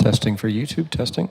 Testing for YouTube, testing.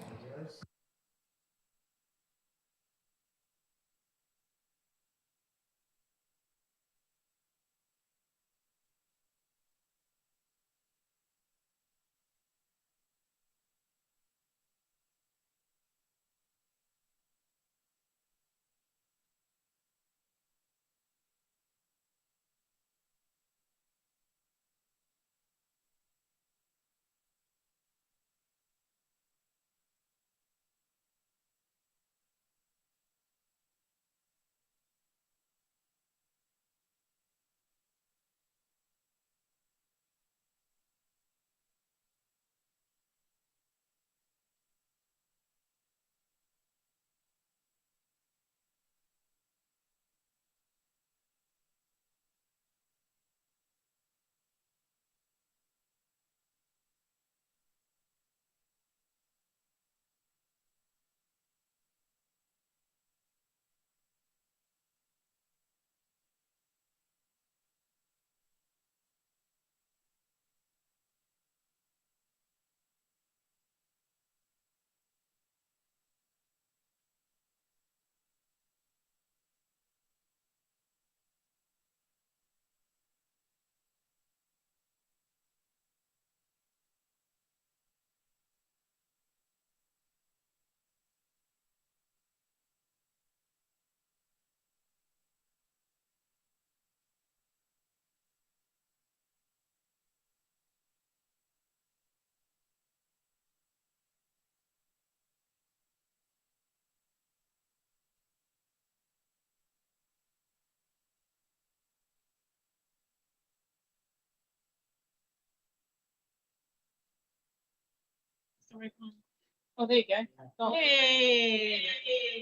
Oh, there you go. Oh. Hey.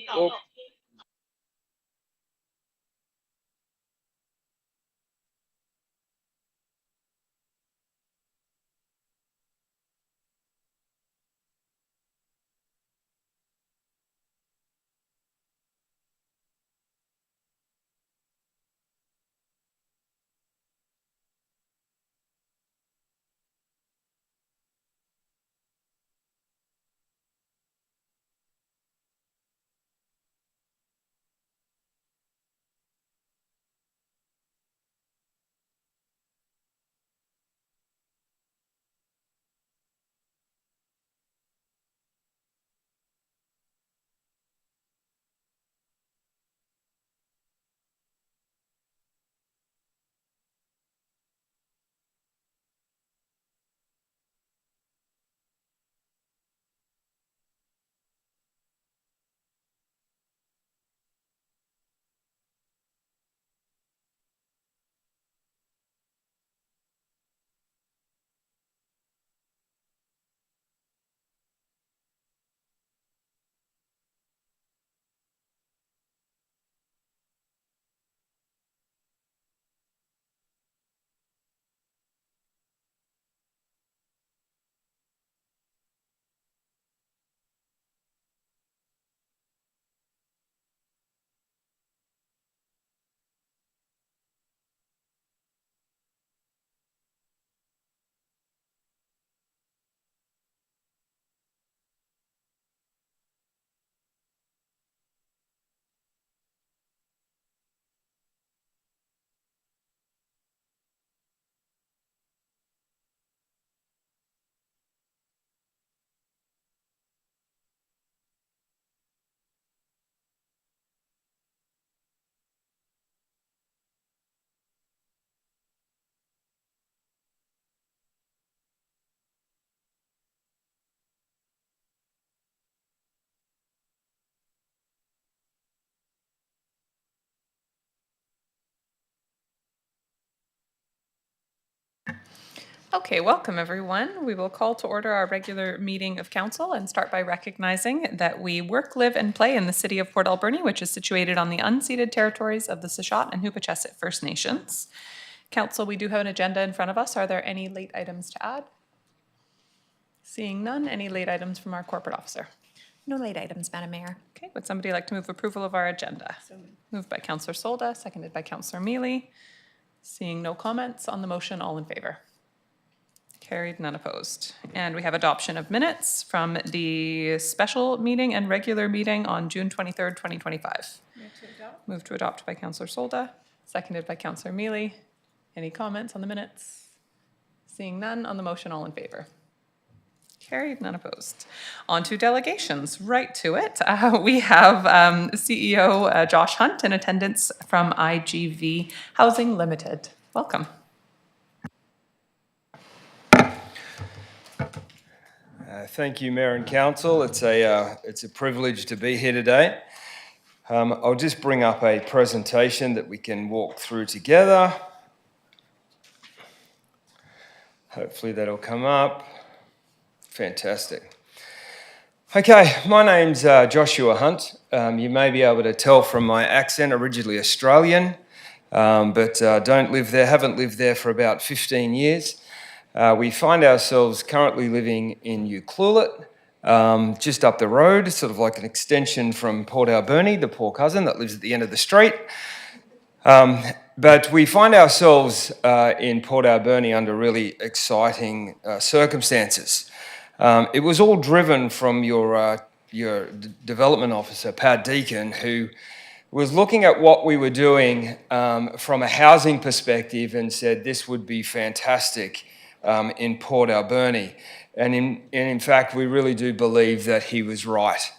Oh. Okay, welcome everyone. We will call to order our regular meeting of council and start by recognizing that we work, live, and play in the city of Port Alberni, which is situated on the unceded territories of the Sechot and Hupechesit First Nations. Council, we do have an agenda in front of us. Are there any late items to add? Seeing none, any late items from our corporate officer? No late items, Madam Mayor. Okay, would somebody like to move approval of our agenda? Moved by Councillor Solda, seconded by Councillor Mealy. Seeing no comments on the motion, all in favor? Carried, none opposed. And we have adoption of minutes from the special meeting and regular meeting on June 23rd, 2025. Move to adopt by Councillor Solda, seconded by Councillor Mealy. Any comments on the minutes? Seeing none, on the motion, all in favor? Carried, none opposed. On to delegations, right to it. We have CEO Josh Hunt in attendance from IGV Housing Limited. Welcome. Thank you, Mayor and Council. It's a privilege to be here today. I'll just bring up a presentation that we can walk through together. Hopefully that'll come up. Fantastic. Okay, my name's Joshua Hunt. You may be able to tell from my accent, originally Australian, but don't live there, haven't lived there for about 15 years. We find ourselves currently living in Ucluelet, just up the road, sort of like an extension from Port Alberni, the poor cousin that lives at the end of the street. But we find ourselves in Port Alberni under really exciting circumstances. It was all driven from your development officer, Pat Deacon, who was looking at what we were doing from a housing perspective and said this would be fantastic in Port Alberni. And in fact, we really do believe that he was right.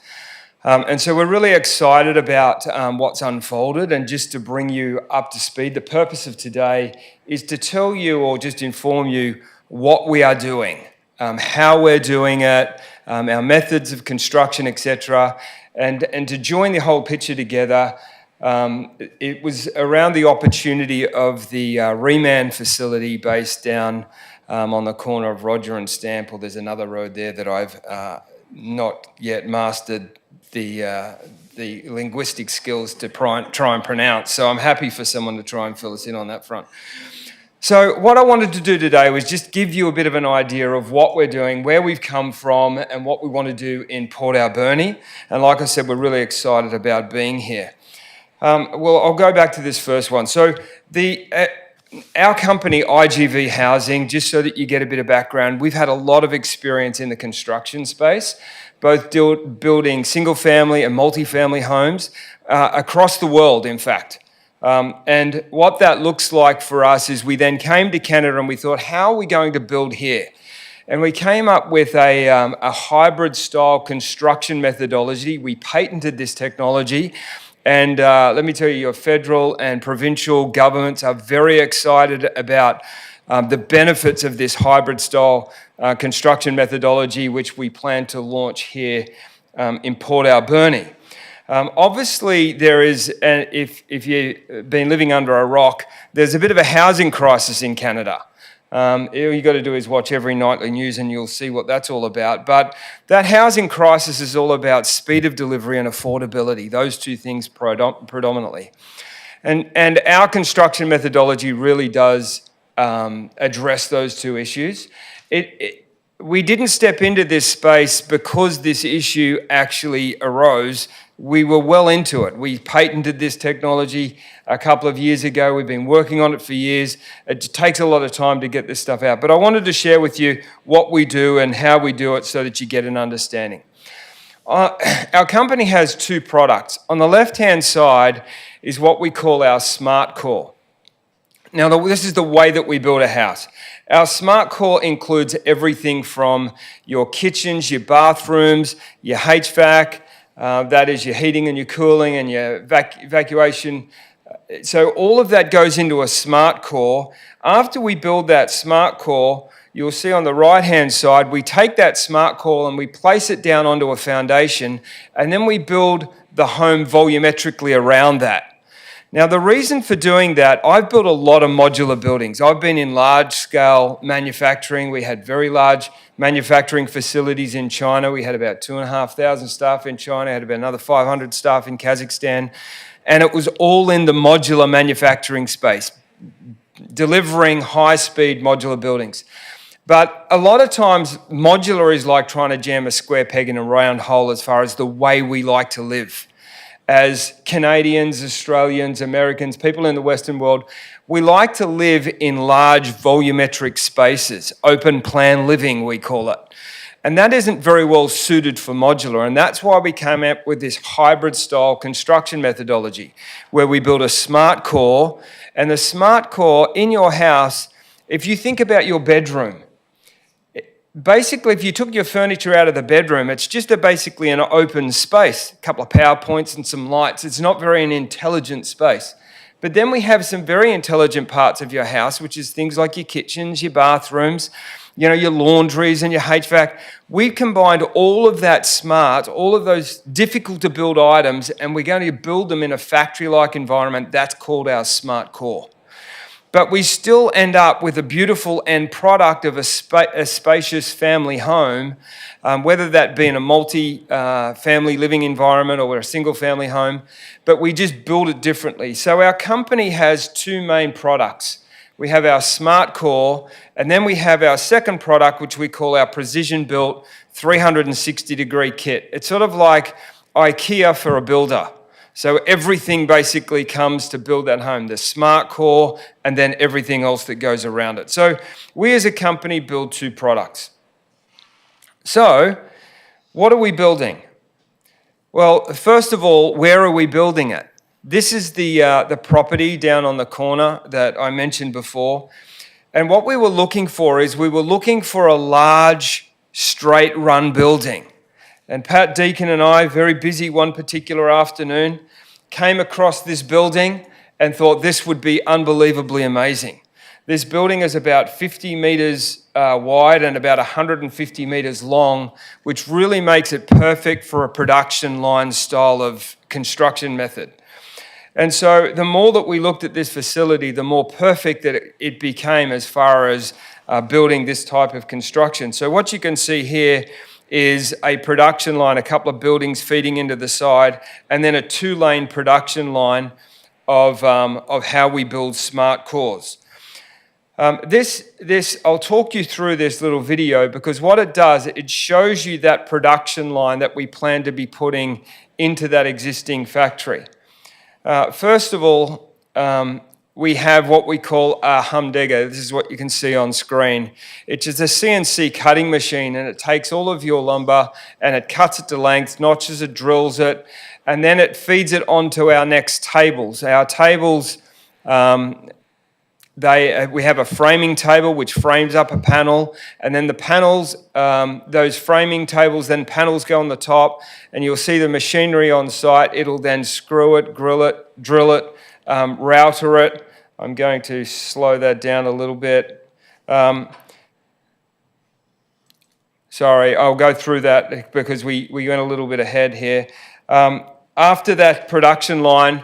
And so we're really excited about what's unfolded. And just to bring you up to speed, the purpose of today is to tell you or just inform you what we are doing, how we're doing it, our methods of construction, etc. And to join the whole picture together, it was around the opportunity of the Remand facility based down on the corner of Roger and Stample. There's another road there that I've not yet mastered the linguistic skills to try and pronounce. So I'm happy for someone to try and fill us in on that front. So what I wanted to do today was just give you a bit of an idea of what we're doing, where we've come from, and what we want to do in Port Alberni. And like I said, we're really excited about being here. Well, I'll go back to this first one. So our company, IGV Housing, just so that you get a bit of background, we've had a lot of experience in the construction space, both building single-family and multi-family homes across the world, in fact. And what that looks like for us is we then came to Canada and we thought, how are we going to build here? And we came up with a hybrid-style construction methodology. We patented this technology. And let me tell you, your federal and provincial governments are very excited about the benefits of this hybrid-style construction methodology, which we plan to launch here in Port Alberni. Obviously, there is, if you've been living under a rock, there's a bit of a housing crisis in Canada. All you got to do is watch every nightly news and you'll see what that's all about. But that housing crisis is all about speed of delivery and affordability, those two things predominantly. And our construction methodology really does address those two issues. We didn't step into this space because this issue actually arose. We were well into it. We patented this technology a couple of years ago. We've been working on it for years. It takes a lot of time to get this stuff out. But I wanted to share with you what we do and how we do it so that you get an understanding. Our company has two products. On the left-hand side is what we call our Smart Core. Now, this is the way that we build a house. Our Smart Core includes everything from your kitchens, your bathrooms, your HVAC, that is your heating and your cooling and your evacuation. So all of that goes into a Smart Core. After we build that Smart Core, you'll see on the right-hand side, we take that Smart Core and we place it down onto a foundation, and then we build the home volumetrically around that. Now, the reason for doing that, I've built a lot of modular buildings. I've been in large-scale manufacturing. We had very large manufacturing facilities in China. We had about 2,500 staff in China, had about another 500 staff in Kazakhstan. And it was all in the modular manufacturing space, delivering high-speed modular buildings. But a lot of times, modular is like trying to jam a square peg in a round hole as far as the way we like to live. as Canadians, Australians, Americans, people in the Western world, we like to live in large volumetric spaces, open plan living, we call it. And that isn't very well suited for modular, and that's why we came up with this hybrid style construction methodology, where we build a smart core, and the smart core in your house, if you think about your bedroom, basically, if you took your furniture out of the bedroom, it's just basically an open space, a couple of power points and some lights. It's not very an intelligent space. But then we have some very intelligent parts of your house, which is things like your kitchens, your bathrooms, your laundries and your HVAC. We've combined all of that smart, all of those difficult to build items, and we're going to build them in a factory-like environment. That's called our smart core. But we still end up with a beautiful end product of a spacious family home, whether that be in a multi-family living environment or a single-family home, but we just build it differently. So our company has two main products. We have our smart core, and then we have our second product, which we call our precision-built 360-degree kit. It's sort of like IKEA for a builder. So everything basically comes to build that home, the smart core, and then everything else that goes around it. So we as a company build two products. So what are we building? Well, first of all, where are we building it? This is the property down on the corner that I mentioned before. And what we were looking for is we were looking for a large, straight-run building. And Pat Deacon and I, very busy one particular afternoon, came across this building and thought this would be unbelievably amazing. This building is about 50 metres wide and about 150 metres long, which really makes it perfect for a production line style of construction method. And so the more that we looked at this facility, the more perfect that it became as far as building this type of construction. So what you can see here is a production line, a couple of buildings feeding into the side, and then a two-lane production line of how we build smart cores. I'll talk you through this little video because what it does, it shows you that production line that we plan to be putting into that existing factory. First of all, we have what we call a humdinger. This is what you can see on screen. It's just a CNC cutting machine, and it takes all of your lumber and it cuts it to length, notches it, drills it, and then it feeds it onto our next tables. Our tables, we have a framing table which frames up a panel, and then the panels, those framing tables, then panels go on the top, and you'll see the machinery on site. It'll then screw it, drill it, router it. I'm going to slow that down a little bit. Sorry, I'll go through that because we went a little bit ahead here. After that production line,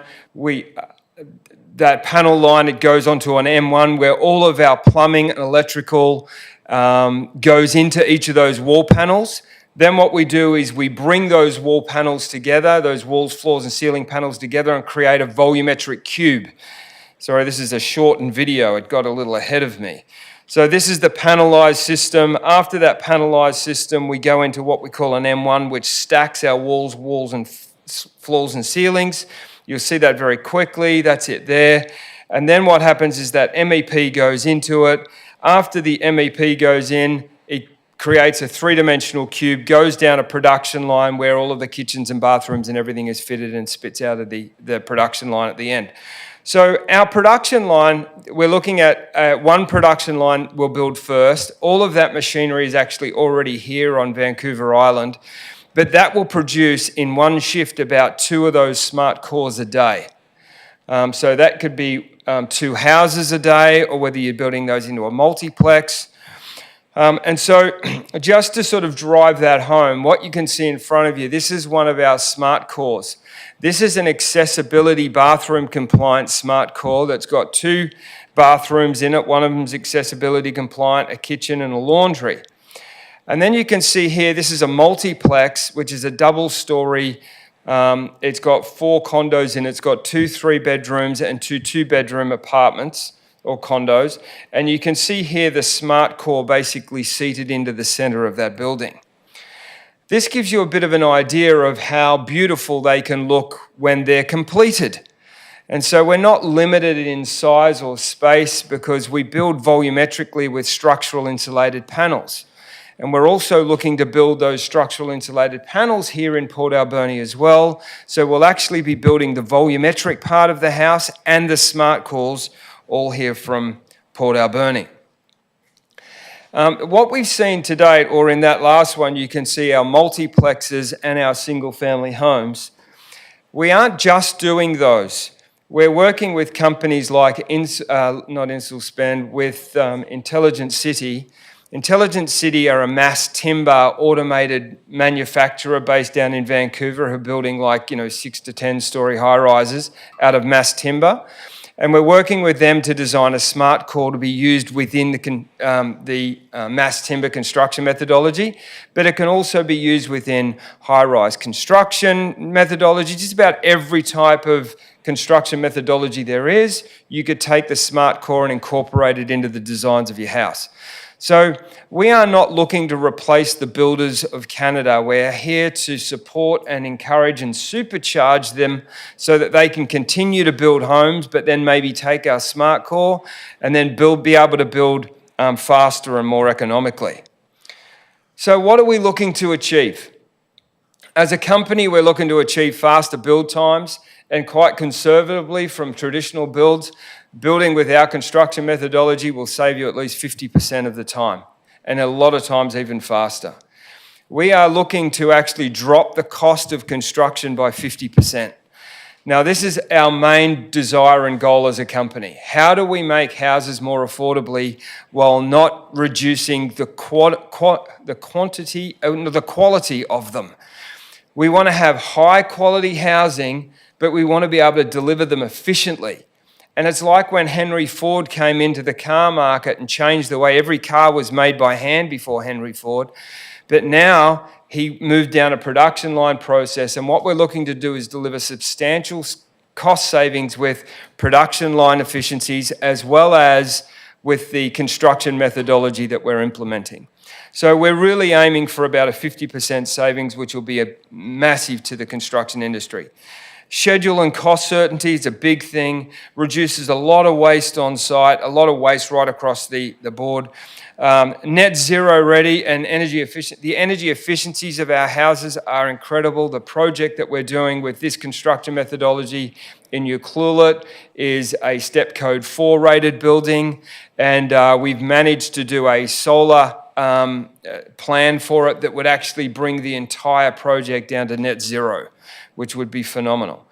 that panel line, it goes onto an M1 where all of our plumbing and electrical goes into each of those wall panels. Then what we do is we bring those wall panels together, those walls, floors, and ceiling panels together and create a volumetric cube. Sorry, this is a shortened video. It got a little ahead of me. So this is the panelized system. After that panelized system, we go into what we call an M1, which stacks our walls and floors and ceilings. You'll see that very quickly. That's it there. And then what happens is that MEP goes into it. After the MEP goes in, it creates a three-dimensional cube, goes down a production line where all of the kitchens and bathrooms and everything is fitted and spits out of the production line at the end. So our production line, we're looking at one production line we'll build first. All of that machinery is actually already here on Vancouver Island, but that will produce in one shift about 2 of those smart cores a day. So that could be 2 houses a day, or whether you're building those into a multiplex. And so just to sort of drive that home, what you can see in front of you, this is one of our smart cores. This is an accessibility bathroom compliant smart core that's got 2 bathrooms in it. One of them is accessibility compliant, a kitchen and a laundry. And then you can see here, this is a multiplex, which is a double-story. It's got 4 condos in it. It's got 2 3-bedrooms and 2 2-bedroom apartments or condos. And you can see here the smart core basically seated into the center of that building. This gives you a bit of an idea of how beautiful they can look when they're completed. And so we're not limited in size or space because we build volumetrically with structural insulated panels. And we're also looking to build those structural insulated panels here in Port Alberni as well. So we'll actually be building the volumetric part of the house and the smart cores all here from Port Alberni. What we've seen to date, or in that last one, you can see our multiplexes and our single-family homes. We aren't just doing those. We're working with companies like, with Intelligent City. Intelligent City are a mass timber automated manufacturer based down in Vancouver who are building 6 to 10 story high rises out of mass timber. And we're working with them to design a smart core to be used within the mass timber construction methodology, but it can also be used within high-rise construction methodology. Just about every type of construction methodology there is, you could take the smart core and incorporate it into the designs of your house. So we are not looking to replace the builders of Canada. We're here to support and encourage and supercharge them so that they can continue to build homes, but then maybe take our smart core and then be able to build faster and more economically. So what are we looking to achieve? As a company, we're looking to achieve faster build times and quite conservatively from traditional builds. Building with our construction methodology will save you at least 50% of the time, and a lot of times even faster. We are looking to actually drop the cost of construction by 50%. Now, this is our main desire and goal as a company. How do we make houses more affordably while not reducing the quality of them? We want to have high quality housing, but we want to be able to deliver them efficiently. And it's like when Henry Ford came into the car market and changed the way every car was made by hand before Henry Ford. But now he moved down a production line process, and what we're looking to do is deliver substantial cost savings with production line efficiencies as well as with the construction methodology that we're implementing. So we're really aiming for about a 50% savings, which will be massive to the construction industry. Schedule and cost certainty is a big thing, reduces a lot of waste on site, a lot of waste right across the board. Net zero ready and energy efficient. The energy efficiencies of our houses are incredible. The project that we're doing with this construction methodology in Ucluelet is a Step Code 4 rated building, and we've managed to do a solar plan for it that would actually bring the entire project down to net zero, which would be phenomenal.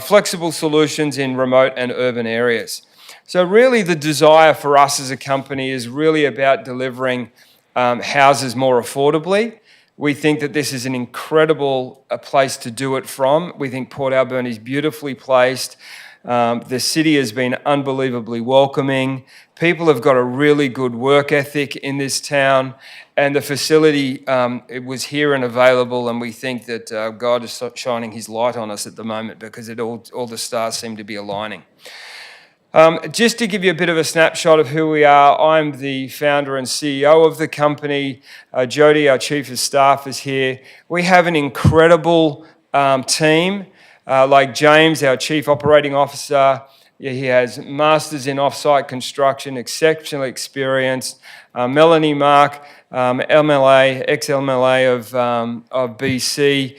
Flexible solutions in remote and urban areas. So really the desire for us as a company is really about delivering houses more affordably. We think that this is an incredible place to do it from. We think Port Alberni is beautifully placed. The city has been unbelievably welcoming. People have got a really good work ethic in this town, and the facility it was here and available, and we think that God is shining his light on us at the moment because all the stars seem to be aligning. Just to give you a bit of a snapshot of who we are, I'm the founder and CEO of the company. Jody, our Chief of Staff, is here. We have an incredible team, like James, our Chief Operating Officer. He has masters in off-site construction, exceptionally experienced. Melanie Mark, MLA, ex-MLA of BC.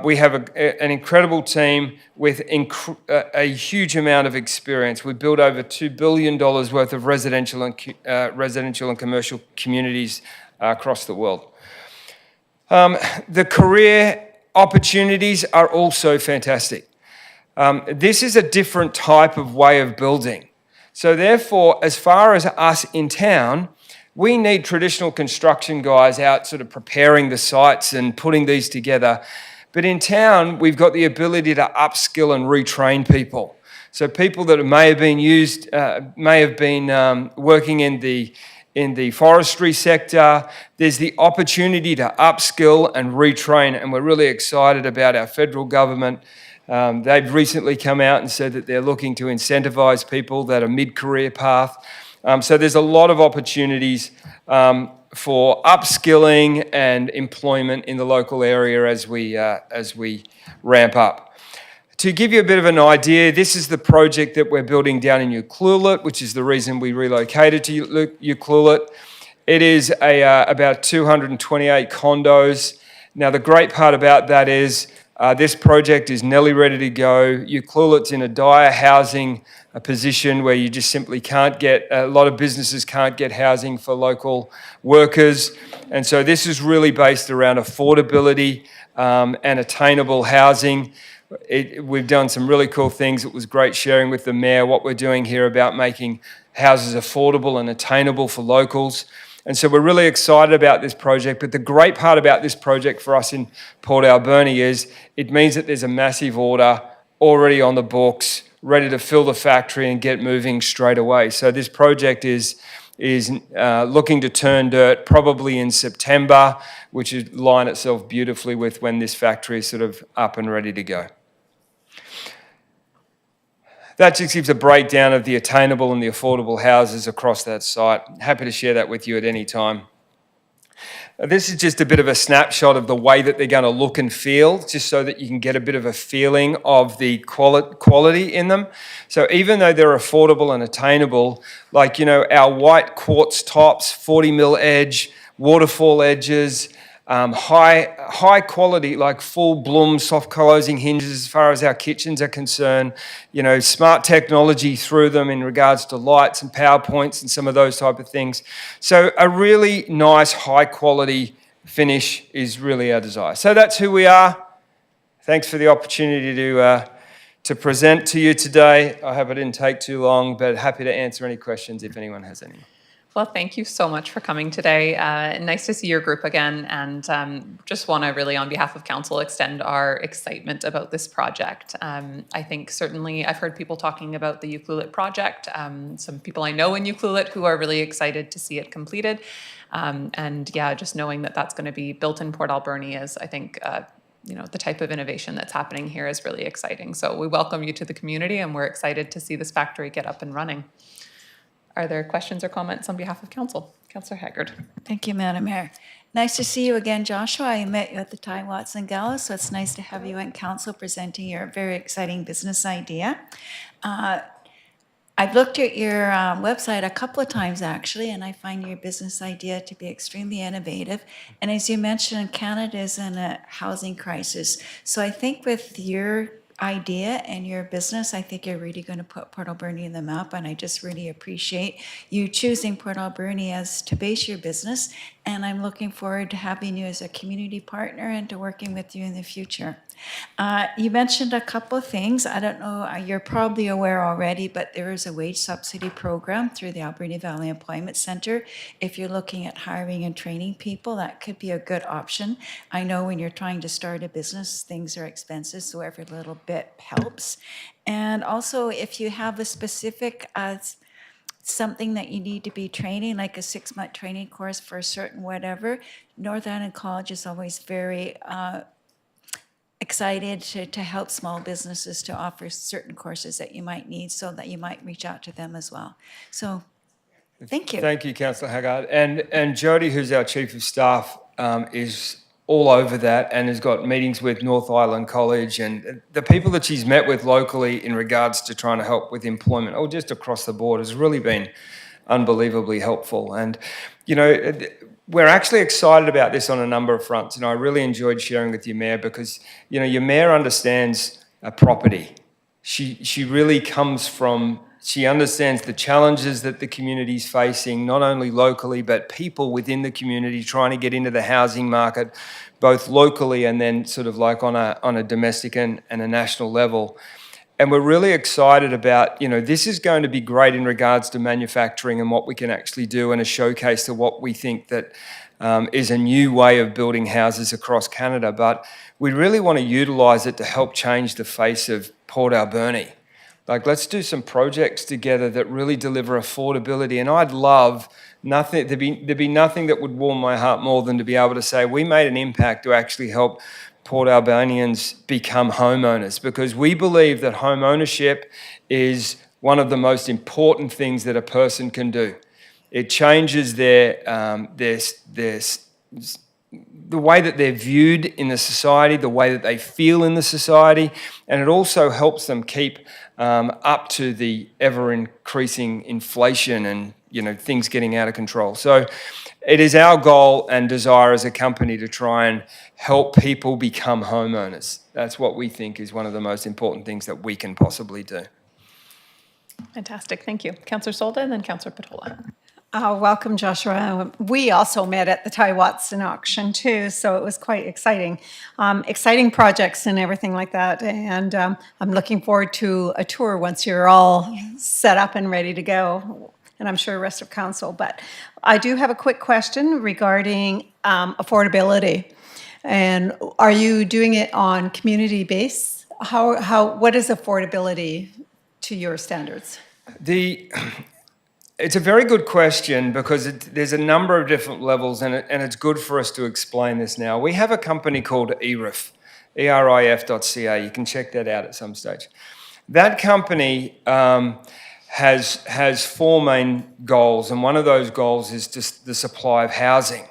We have an incredible team with a huge amount of experience. We built over $2 billion worth of residential and commercial communities across the world. The career opportunities are also fantastic. This is a different type of way of building. So therefore, as far as us in town, we need traditional construction guys out sort of preparing the sites and putting these together. But in town, we've got the ability to upskill and retrain people. So people that may have been working in the forestry sector, there's the opportunity to upskill and retrain, and we're really excited about our federal government. They've recently come out and said that they're looking to incentivize people that are mid-career path. So there's a lot of opportunities for upskilling and employment in the local area as we ramp up. To give you a bit of an idea, this is the project that we're building down in Ucluelet, which is the reason we relocated to Ucluelet. It is about 228 condos. Now, the great part about that is this project is nearly ready to go. Ucluelet's in a dire housing position where you just simply can't get, a lot of businesses can't get housing for local workers. And so this is really based around affordability and attainable housing. We've done some really cool things. It was great sharing with the mayor what we're doing here about making houses affordable and attainable for locals. And so we're really excited about this project. But the great part about this project for us in Port Alberni is it means that there's a massive order already on the books, ready to fill the factory and get moving straight away. So this project is looking to turn dirt probably in September, which would line itself beautifully with when this factory is sort of up and ready to go. That just gives a breakdown of the attainable and the affordable houses across that site. Happy to share that with you at any time. This is just a bit of a snapshot of the way that they're going to look and feel, just so that you can get a bit of a feeling of the quality in them. So even though they're affordable and attainable, like, you know, our white quartz tops, 40 mil edge, waterfall edges, high quality, like full bloom, soft closing hinges as far as our kitchens are concerned, you know, smart technology through them in regards to lights and power points and some of those type of things. So a really nice high quality finish is really our desire. So that's who we are. Thanks for the opportunity to present to you today. I hope it didn't take too long, but happy to answer any questions if anyone has any. Well, thank you so much for coming today. Nice to see your group again, and just want to really, on behalf of council, extend our excitement about this project. I think certainly I've heard people talking about the Ucluelet project, some people I know in Ucluelet who are really excited to see it completed. And yeah, just knowing that that's going to be built in Port Alberni is, I think, you know, the type of innovation that's happening here is really exciting. So we welcome you to the community, and we're excited to see this factory get up and running. Are there questions or comments on behalf of council? Councillor Haggard. Thank you, Madam Mayor. Nice to see you again, Joshua. I met you at the Ty Watson Gala, so it's nice to have you in council presenting your very exciting business idea. I've looked at your website a couple of times, actually, and I find your business idea to be extremely innovative. And as you mentioned, Canada is in a housing crisis. So I think with your idea and your business, I think you're really going to put Port Alberni in the map, and I just really appreciate you choosing Port Alberni as to base your business, and I'm looking forward to having you as a community partner and to working with you in the future. You mentioned a couple of things. I don't know, you're probably aware already, but there is a wage subsidy program through the Alberni Valley Employment Centre. If you're looking at hiring and training people, that could be a good option. I know when you're trying to start a business, things are expensive, so every little bit helps. And also, if you have a specific something that you need to be training, like a 6-month training course for a certain whatever, North Island College is always very excited to help small businesses to offer certain courses that you might need, so that you might reach out to them as well. So, thank you. Thank you, Councillor Haggard. And Jody, who's our Chief of Staff, is all over that and has got meetings with North Island College and the people that she's met with locally in regards to trying to help with employment, or just across the board, has really been unbelievably helpful. And, you know, we're actually excited about this on a number of fronts. And I really enjoyed sharing with your mayor because, you know, your mayor understands property. She really comes from, she understands the challenges that the community's facing, not only locally, but people within the community trying to get into the housing market, both locally and then sort of like on a domestic and a national level. And we're really excited about, you know, this is going to be great in regards to manufacturing and what we can actually do, and a showcase to what we think that is a new way of building houses across Canada. But we really want to utilise it to help change the face of Port Alberni. Like, let's do some projects together that really deliver affordability. And I'd love nothing, there'd be nothing that would warm my heart more than to be able to say we made an impact to actually help Port Albernians become homeowners, because we believe that home ownership is one of the most important things that a person can do. It changes the way that they're viewed in the society, the way that they feel in the society, and it also helps them keep up to the ever-increasing inflation and things getting out of control. So it is our goal and desire as a company to try and help people become homeowners. That's what we think is one of the most important things that we can possibly do. Fantastic, thank you. Councillor Solda and then Councillor Patola. Welcome, Joshua. We also met at the Ty Watson auction too, so it was quite exciting. Exciting projects and everything like that, and I'm looking forward to a tour once you're all set up and ready to go, and I'm sure the rest of council. But I do have a quick question regarding affordability. And are you doing it on community base? What is affordability to your standards? It's a very good question because there's a number of different levels, and it's good for us to explain this now. We have a company called ERIF, ERIF.ca. You can check that out at some stage. That company has four main goals, and one of those goals is just the supply of housing.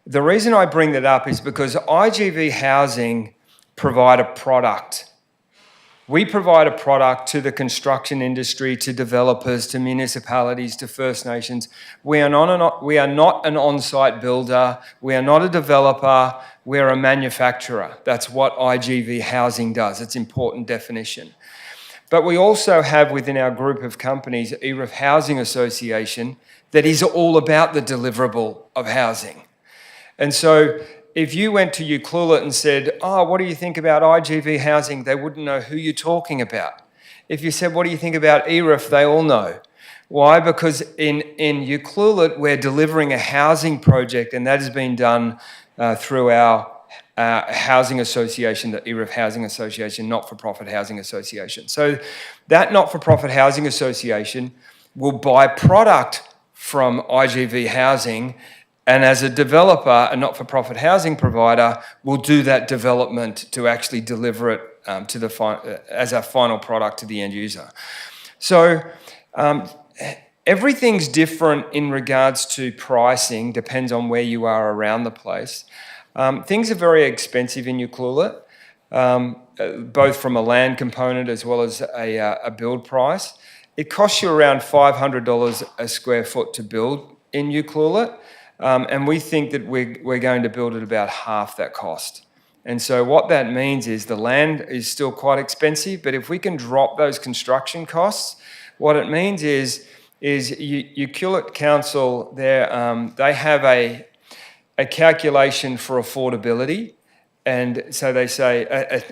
The reason I bring that up is because IGV Housing provide a product. We provide a product to the construction industry, to developers, to municipalities, to First Nations. We are not an on-site builder. We are not a developer. We're a manufacturer. That's what IGV Housing does. It's an important definition. But we also have within our group of companies, ERIF Housing Association, that is all about the deliverable of housing. And so if you went to Ucluelet and said, oh, what do you think about IGV Housing? They wouldn't know who you're talking about. If you said, what do you think about ERIF? They all know. Why? Because in Ucluelet, we're delivering a housing project, and that has been done through our housing association, the ERIF Housing Association, not-for-profit housing association. So that not-for-profit housing association will buy product from IGV Housing, and as a developer, a not-for-profit housing provider will do that development to actually deliver it as a final product to the end user. So everything's different in regards to pricing, depends on where you are around the place. Things are very expensive in Ucluelet, both from a land component as well as a build price. It costs you around $500 a square foot to build in Ucluelet. And we think that we're going to build at about half that cost. And so what that means is the land is still quite expensive, but if we can drop those construction costs, what it means is Ucluelet Council, they have a calculation for affordability. And so they say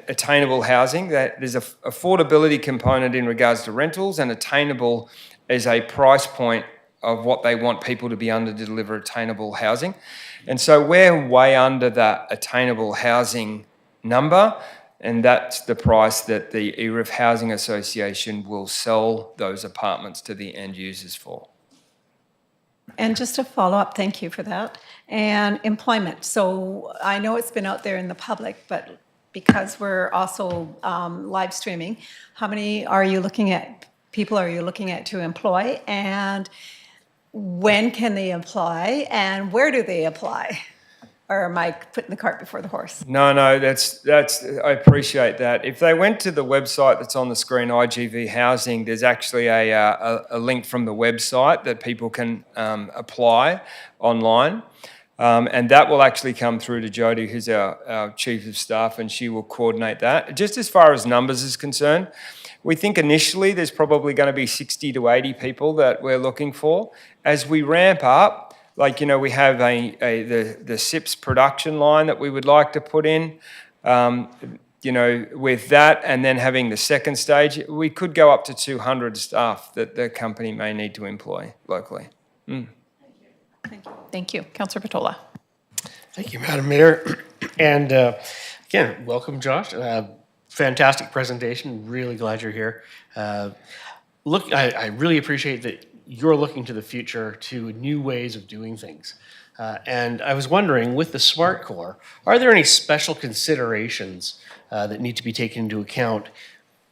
attainable housing, that there's an affordability component in regards to rentals, and attainable is a price point of what they want people to be under to deliver attainable housing. And so we're way under that attainable housing number, and that's the price that the ERIF Housing Association will sell those apartments to the end users for. And just to follow up, thank you for that. And employment. So I know it's been out there in the public, but because we're also live streaming, how many people are you looking at to employ? And when can they apply, and where do they apply? Or am I putting the cart before the horse? No, that's. I appreciate that. If they went to the website that's on the screen, IGV Housing, there's actually a link from the website that people can apply online. And that will actually come through to Jody, who's our Chief of Staff, and she will coordinate that. Just as far as numbers is concerned, we think initially there's probably going to be 60 to 80 people that we're looking for. As we ramp up, like, we have the SIPS production line that we would like to put in, with that, and then having the second stage, we could go up to 200 staff that the company may need to employ locally. Thank you. Councillor Patola. Thank you, Madam Mayor. And again, welcome, Josh. Fantastic presentation. Really glad you're here. I really appreciate that you're looking to the future, to new ways of doing things. And I was wondering, with the SMART Core, are there any special considerations that need to be taken into account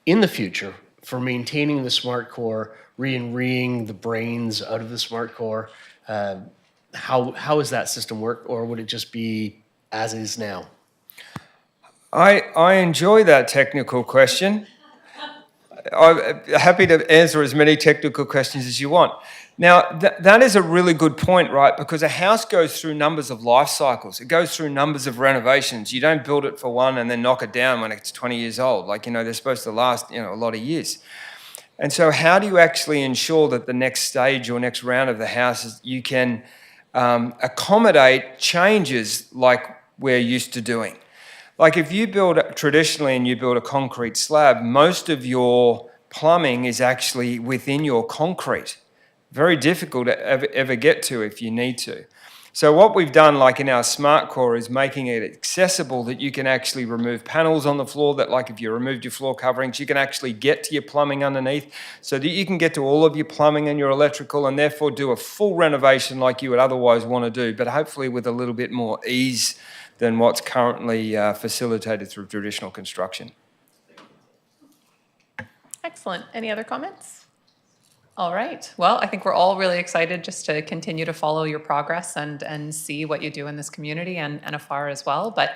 in the future for maintaining the smart core, re-enreeing the brains out of the smart core, how does that system work, or would it just be as is now? I enjoy that technical question. I'm happy to answer as many technical questions as you want. Now, that is a really good point, right? Because a house goes through numbers of life cycles. It goes through numbers of renovations. You don't build it for one and then knock it down when it's 20 years old. Like, they're supposed to last, a lot of years. And so how do you actually ensure that the next stage or next round of the house is you can accommodate changes like we're used to doing? Like if you build traditionally and you build a concrete slab, most of your plumbing is actually within your concrete. Very difficult to ever get to if you need to. So what we've done, like in our smart core, is making it accessible that you can actually remove panels on the floor, that like if you removed your floor coverings, you can actually get to your plumbing underneath so that you can get to all of your plumbing and your electrical and therefore do a full renovation like you would otherwise want to do, but hopefully with a little bit more ease than what's currently facilitated through traditional construction. Excellent. Any other comments? All right. Well, I think we're all really excited just to continue to follow your progress and see what you do in this community and afar as well. But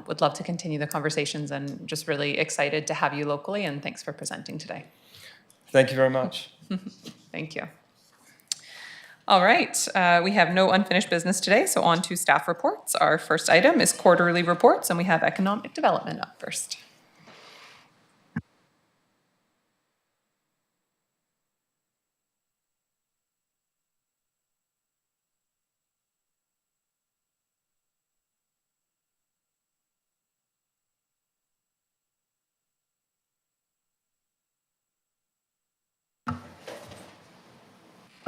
would love to continue the conversations and just really excited to have you locally. And thanks for presenting today. Thank you very much. Thank you. All right, we have no unfinished business today, so on to staff reports. Our first item is quarterly reports, and we have economic development up first.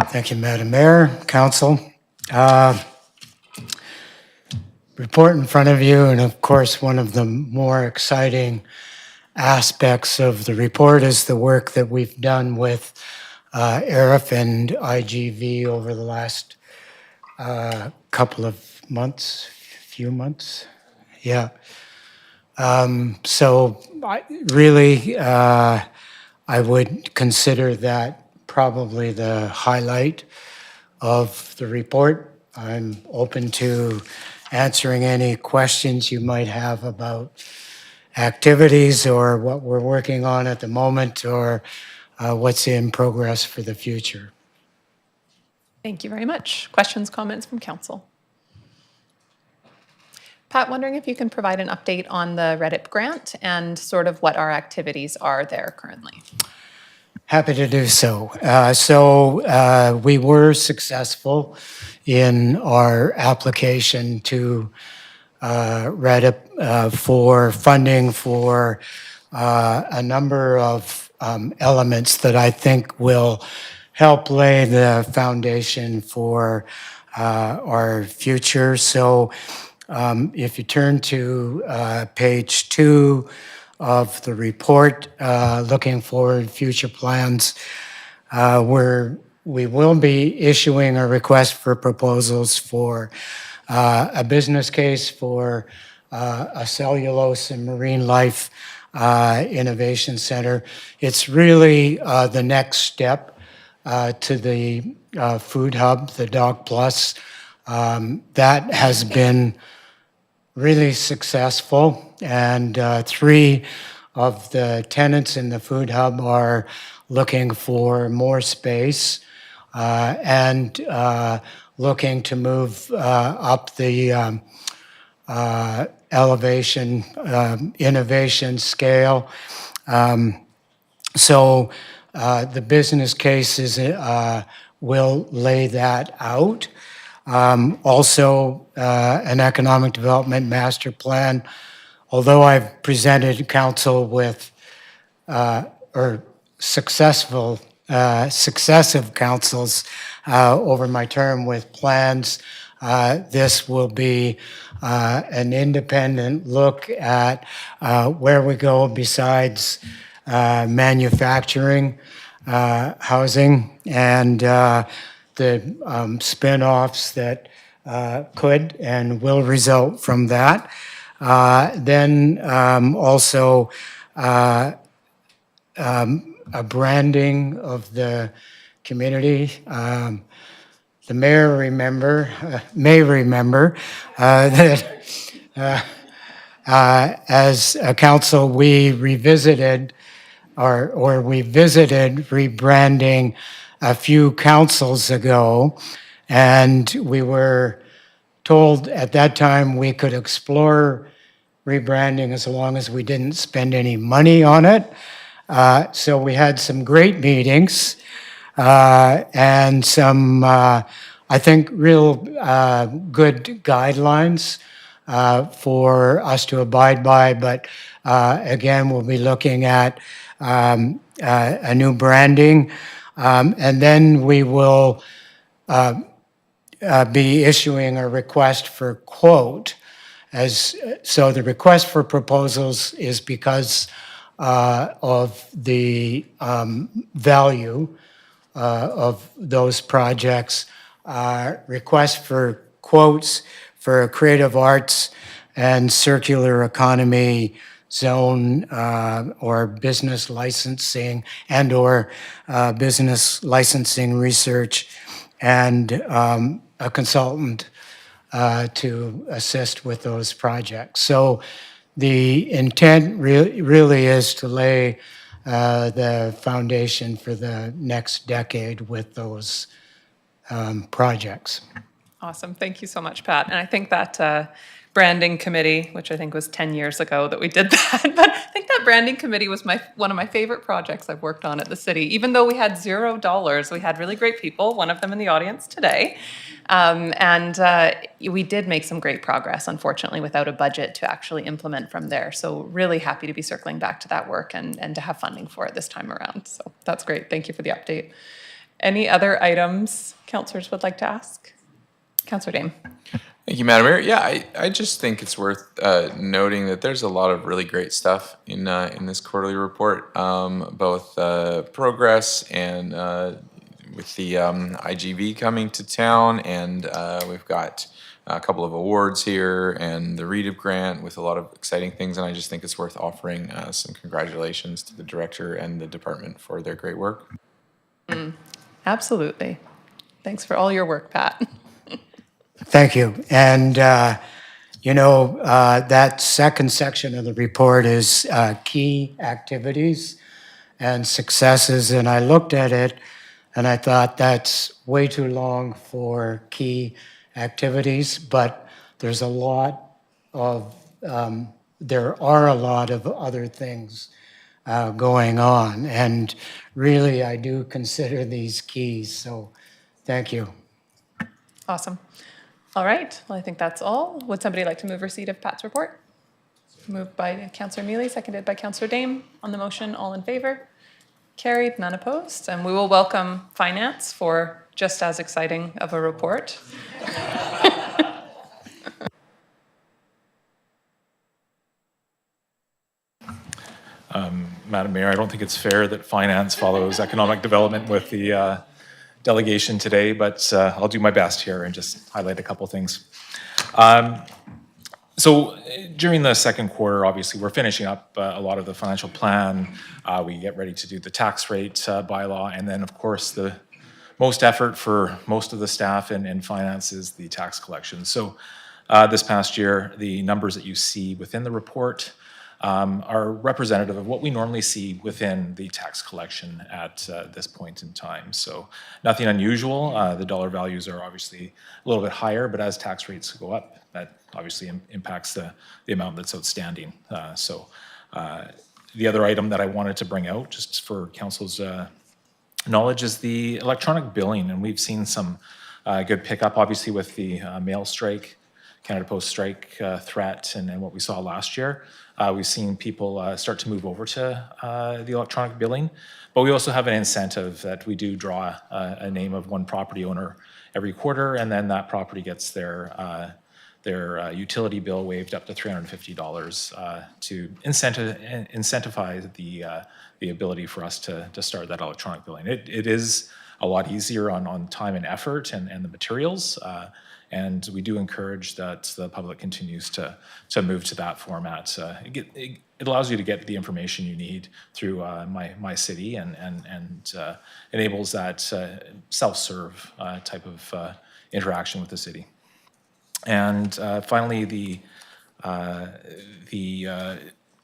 Thank you, Madam Mayor, Council. Report in front of you, and of course, one of the more exciting aspects of the report is the work that we've done with ARIF and IGV over the last couple of months, few months, yeah. So I would consider that probably the highlight of the report. I'm open to answering any questions you might have about activities or what we're working on at the moment or what's in progress for the future. Thank you very much. Questions, comments from council? Pat, wondering if you can provide an update on the REDIP grant and sort of what our activities are there currently. Happy to do so. We were successful in our application to REDIP for funding for a number of elements that I think will help lay the foundation for our future. So if you turn to page 2 of the report, looking forward, future plans, we will be issuing a request for proposals for a business case for a cellulose and marine life innovation center. It's really the next step to the food hub, the Dog Plus. That has been really successful, and 3 of the tenants in the food hub are looking for more space and looking to move up the elevation innovation scale. So the business cases will lay that out. Also, an economic development master plan. Although I've presented council with, or successive councils over my term with plans, this will be an independent look at where we go besides manufacturing, housing, and the spin-offs that could and will result from that. Then also a branding of the community. The mayor may remember that as a council, we revisited or we visited rebranding a few councils ago, and we were told at that time we could explore rebranding as long as we didn't spend any money on it. So we had some great meetings and some, I think, real good guidelines for us to abide by. But again, we'll be looking at a new branding. And then we will be issuing a request for quote. So the request for proposals is because of the value of those projects. Request for quotes for a creative arts and circular economy zone or business licensing and/or business licensing research, and a consultant to assist with those projects. So the intent really is to lay the foundation for the next decade with those projects. Awesome. Thank you so much, Pat. And I think that branding committee, which I think was 10 years ago that we did that, but I think that branding committee was one of my favorite projects I've worked on at the city. Even though we had $0, we had really great people, one of them in the audience today. And we did make some great progress, unfortunately, without a budget to actually implement from there. So really happy to be circling back to that work and to have funding for it this time around. So that's great. Thank you for the update. Any other items councillors would like to ask? Councillor Dame. Thank you, Madam Mayor. Yeah, I just think it's worth noting that there's a lot of really great stuff in this quarterly report, both progress and with the IGV coming to town, and we've got a couple of awards here and the REDIP grant with a lot of exciting things, and I just think it's worth offering some congratulations to the director and the department for their great work. Absolutely. Thanks for all your work, Pat. Thank you. And, that second section of the report is key activities and successes. And I looked at it and I thought that's way too long for key activities, but there are a lot of other things going on. And really, I do consider these keys. So thank you. Awesome. All right. Well, I think that's all. Would somebody like to move receipt of Pat's report? Moved by Councillor Mealy, seconded by Councillor Dame. On the motion, all in favor? Carried, none opposed. And we will welcome Finance for just as exciting of a report. Madam Mayor, I don't think it's fair that Finance follows economic development with the delegation today, but I'll do my best here and just highlight a couple things. So during the second quarter, obviously, we're finishing up a lot of the financial plan. We get ready to do the tax rate bylaw, and then, of course, the most effort for most of the staff in finance is the tax collection. So this past year, the numbers that you see within the report are representative of what we normally see within the tax collection at this point in time. So nothing unusual. The dollar values are obviously a little bit higher, but as tax rates go up, that obviously impacts the amount that's outstanding. The other item that I wanted to bring out, just for council's knowledge, is the electronic billing, and we've seen some good pickup, obviously, with the mail strike, Canada Post strike threat, and what we saw last year. We've seen people start to move over to the electronic billing, but we also have an incentive that we do draw a name of one property owner every quarter, and then that property gets their utility bill waived up to $350 to incentivize the ability for us to start that electronic billing. It is a lot easier on time and effort and the materials. And we do encourage that the public continues to move to that format. it allows you to get the information you need through my city and enables that self-serve type of interaction with the city. And finally, the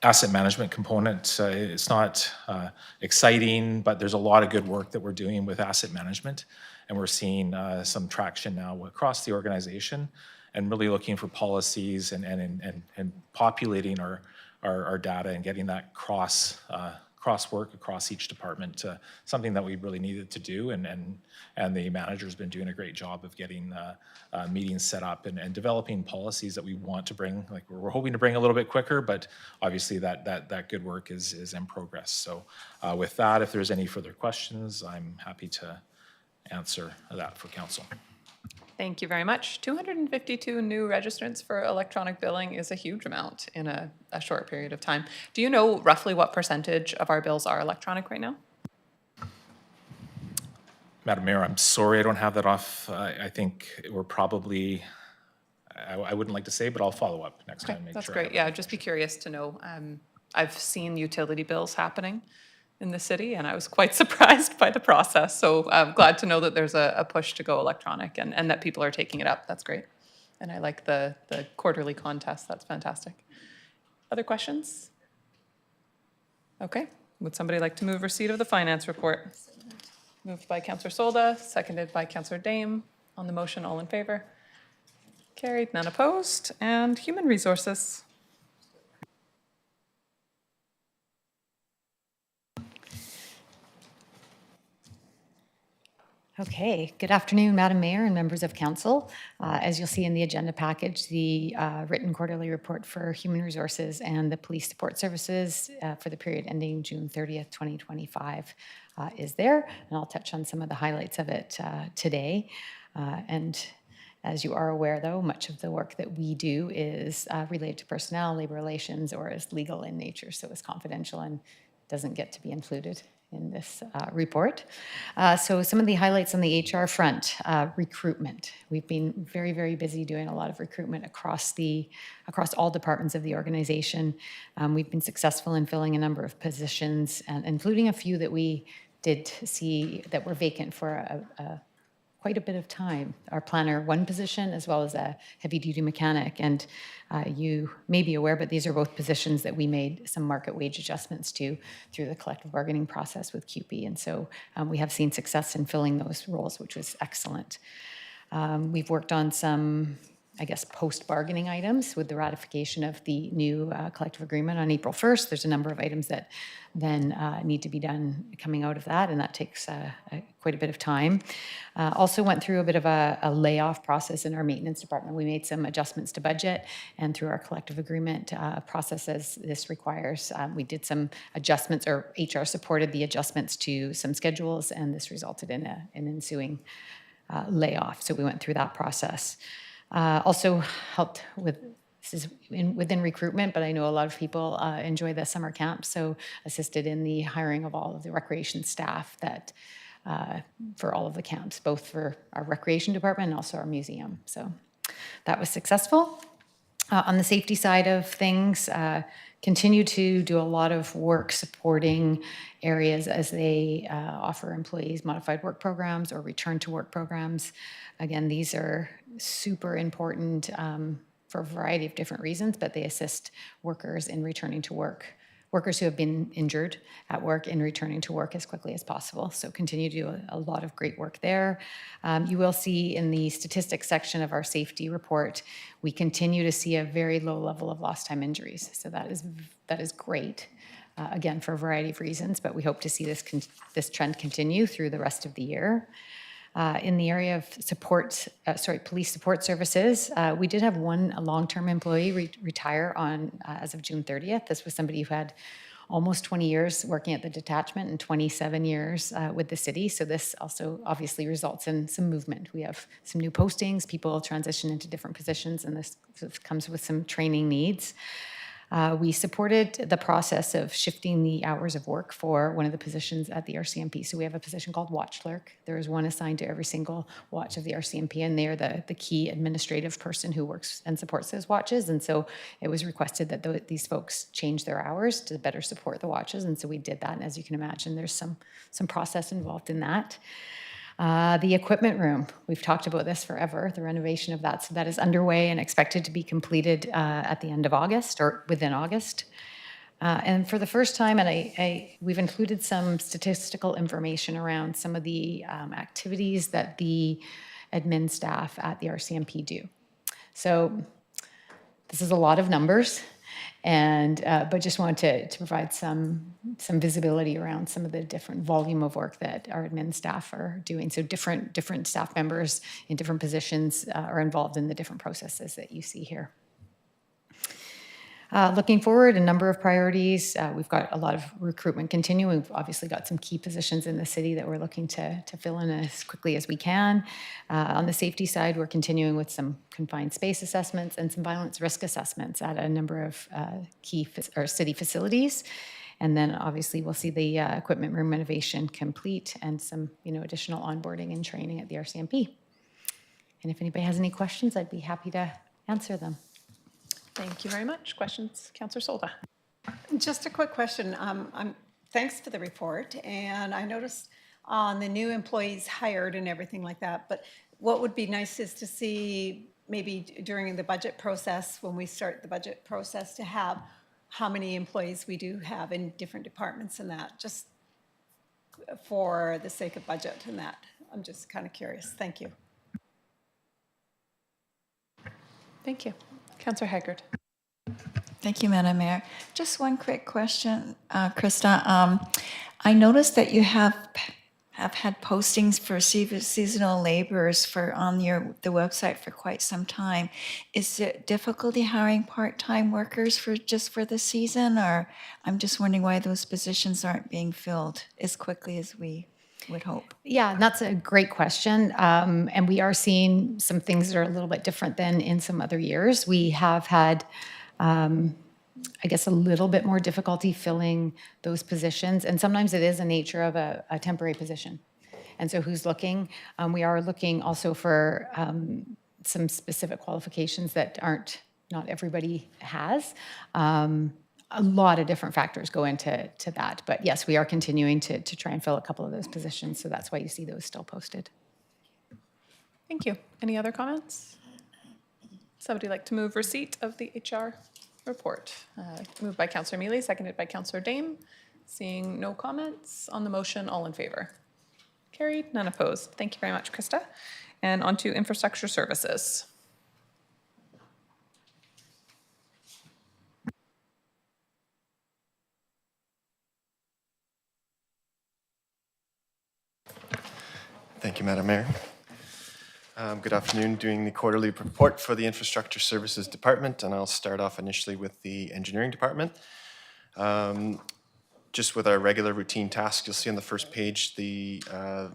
asset management component, it's not exciting, but there's a lot of good work that we're doing with asset management. And we're seeing some traction now across the organization and really looking for policies and populating our data and getting that cross work across each department, something that we really needed to do, and the manager's been doing a great job of getting meetings set up and developing policies that we want to bring. Like we're hoping to bring a little bit quicker, but obviously that good work is in progress. So with that, if there's any further questions, I'm happy to answer that for council. Thank you very much. 252 new registrants for electronic billing is a huge amount in a short period of time. Do you know roughly what percentage of our bills are electronic right now? Madam Mayor, I'm sorry I don't have that off. I think we're probably, I wouldn't like to say, but I'll follow up next time. Make That's sure I great. have Yeah, it. I'd just be curious to know. I've seen utility bills happening in the city, and I was quite surprised by the process. So I'm glad to know that there's a push to go electronic and that people are taking it up. That's great. And I like the quarterly contest. That's fantastic. Other questions? Okay. Would somebody like to move receipt of the finance report? Moved by Councillor Solda, seconded by Councillor Dame. On the motion, all in favor? Carried, none opposed. And human resources. Okay, good afternoon, Madam Mayor and members of council. As you'll see in the agenda package, the written quarterly report for Human Resources and the Police Support Services for the period ending June 30th, 2025 is there. And I'll touch on some of the highlights of it today. And as you are aware, though, much of the work that we do is related to personnel, labor relations, or is legal in nature, so is confidential and doesn't get to be included in this report. So some of the highlights on the HR front, recruitment. We've been very, very busy doing a lot of recruitment across all departments of the organization. We've been successful in filling a number of positions, and including a few that we did see that were vacant for quite a bit of time. Our planner 1 position, as well as a heavy-duty mechanic. And you may be aware, but these are both positions that we made some market wage adjustments to through the collective bargaining process with CUPE. And so we have seen success in filling those roles, which was excellent. We've worked on some, I guess, post-bargaining items with the ratification of the new collective agreement on April 1st. There's a number of items that then need to be done coming out of that, and that takes quite a bit of time. Also went through a bit of a layoff process in our maintenance department. We made some adjustments to budget, and through our collective agreement process, as this requires, we did some adjustments, or HR supported the adjustments to some schedules, and this resulted in an ensuing layoff. So we went through that process. Also helped with, this is within recruitment, but I know a lot of people enjoy the summer camp, so assisted in the hiring of all of the recreation staff that for all of the camps, both for our recreation department and also our museum. So that was successful. On the safety side of things, continue to do a lot of work supporting areas as they offer employees modified work programs or return to work programs. Again, these are super important for a variety of different reasons, but they assist workers in returning to work, workers who have been injured at work in returning to work as quickly as possible. So continue to do a lot of great work there. You will see in the statistics section of our safety report, we continue to see a very low level of lost time injuries. So that is great. Again, for a variety of reasons, but we hope to see this trend continue through the rest of the year. In the area of police support services, we did have one long-term employee retire on as of June 30th. This was somebody who had almost 20 years working at the detachment and 27 years with the city. So this also obviously results in some movement. We have some new postings, people transition into different positions, and this comes with some training needs. We supported the process of shifting the hours of work for one of the positions at the RCMP. So we have a position called watch clerk. There is one assigned to every single watch of the RCMP, and they are the key administrative person who works and supports those watches. And so it was requested that these folks change their hours to better support the watches. And so we did that. And as you can imagine, there's some process involved in that. The equipment room, we've talked about this forever, the renovation of that. So that is underway and expected to be completed at the end of August or within August. And for the first time, and we've included some statistical information around some of the activities that the admin staff at the RCMP do. So this is a lot of numbers. And but just wanted to provide some visibility around some of the different volume of work that our admin staff are doing. So different staff members in different positions are involved in the different processes that you see here. Looking forward, a number of priorities. We've got a lot of recruitment continuing. We've obviously got some key positions in the city that we're looking to fill in as quickly as we can. On the safety side, we're continuing with some confined space assessments and some violence risk assessments at a number of key city facilities. And then obviously we'll see the equipment room renovation complete and some additional onboarding and training at the RCMP. And if anybody has any questions, I'd be happy to answer them. Thank you very much. Questions? Councillor Solda. Just a quick question. Thanks for the report, and I noticed on the new employees hired and everything like that, but what would be nice is to see maybe during the budget process, when we start the budget process, to have how many employees we do have in different departments and that, just for the sake of budget and that. I'm just kind of curious. Thank you. Thank you. Councillor Haggard. Thank you, Madam Mayor. Just one quick question, Krista. I noticed that you have had postings for seasonal laborers on the website for quite some time. Is it difficulty hiring part-time workers for the season, or I'm just wondering why those positions aren't being filled as quickly as we would hope? Yeah, that's a great question. And we are seeing some things that are a little bit different than in some other years. We have had, I guess, a little bit more difficulty filling those positions. And sometimes it is a nature of a temporary position. And so who's looking? We are looking also for some specific qualifications that not everybody has. A lot of different factors go into that. But yes, we are continuing to try and fill a couple of those positions. So that's why you see those still posted. Thank you. Any other comments? Somebody like to move receipt of the HR report? Moved by Councillor Mealy, seconded by Councillor Dame. Seeing no comments on the motion, all in favor? Carried, none opposed. Thank you very much, Krista. And on to infrastructure services. Thank you, Madam Mayor. Good afternoon. Doing the quarterly report for the Infrastructure Services Department, and I'll start off initially with the Engineering Department. Just with our regular routine tasks, you'll see on the first page the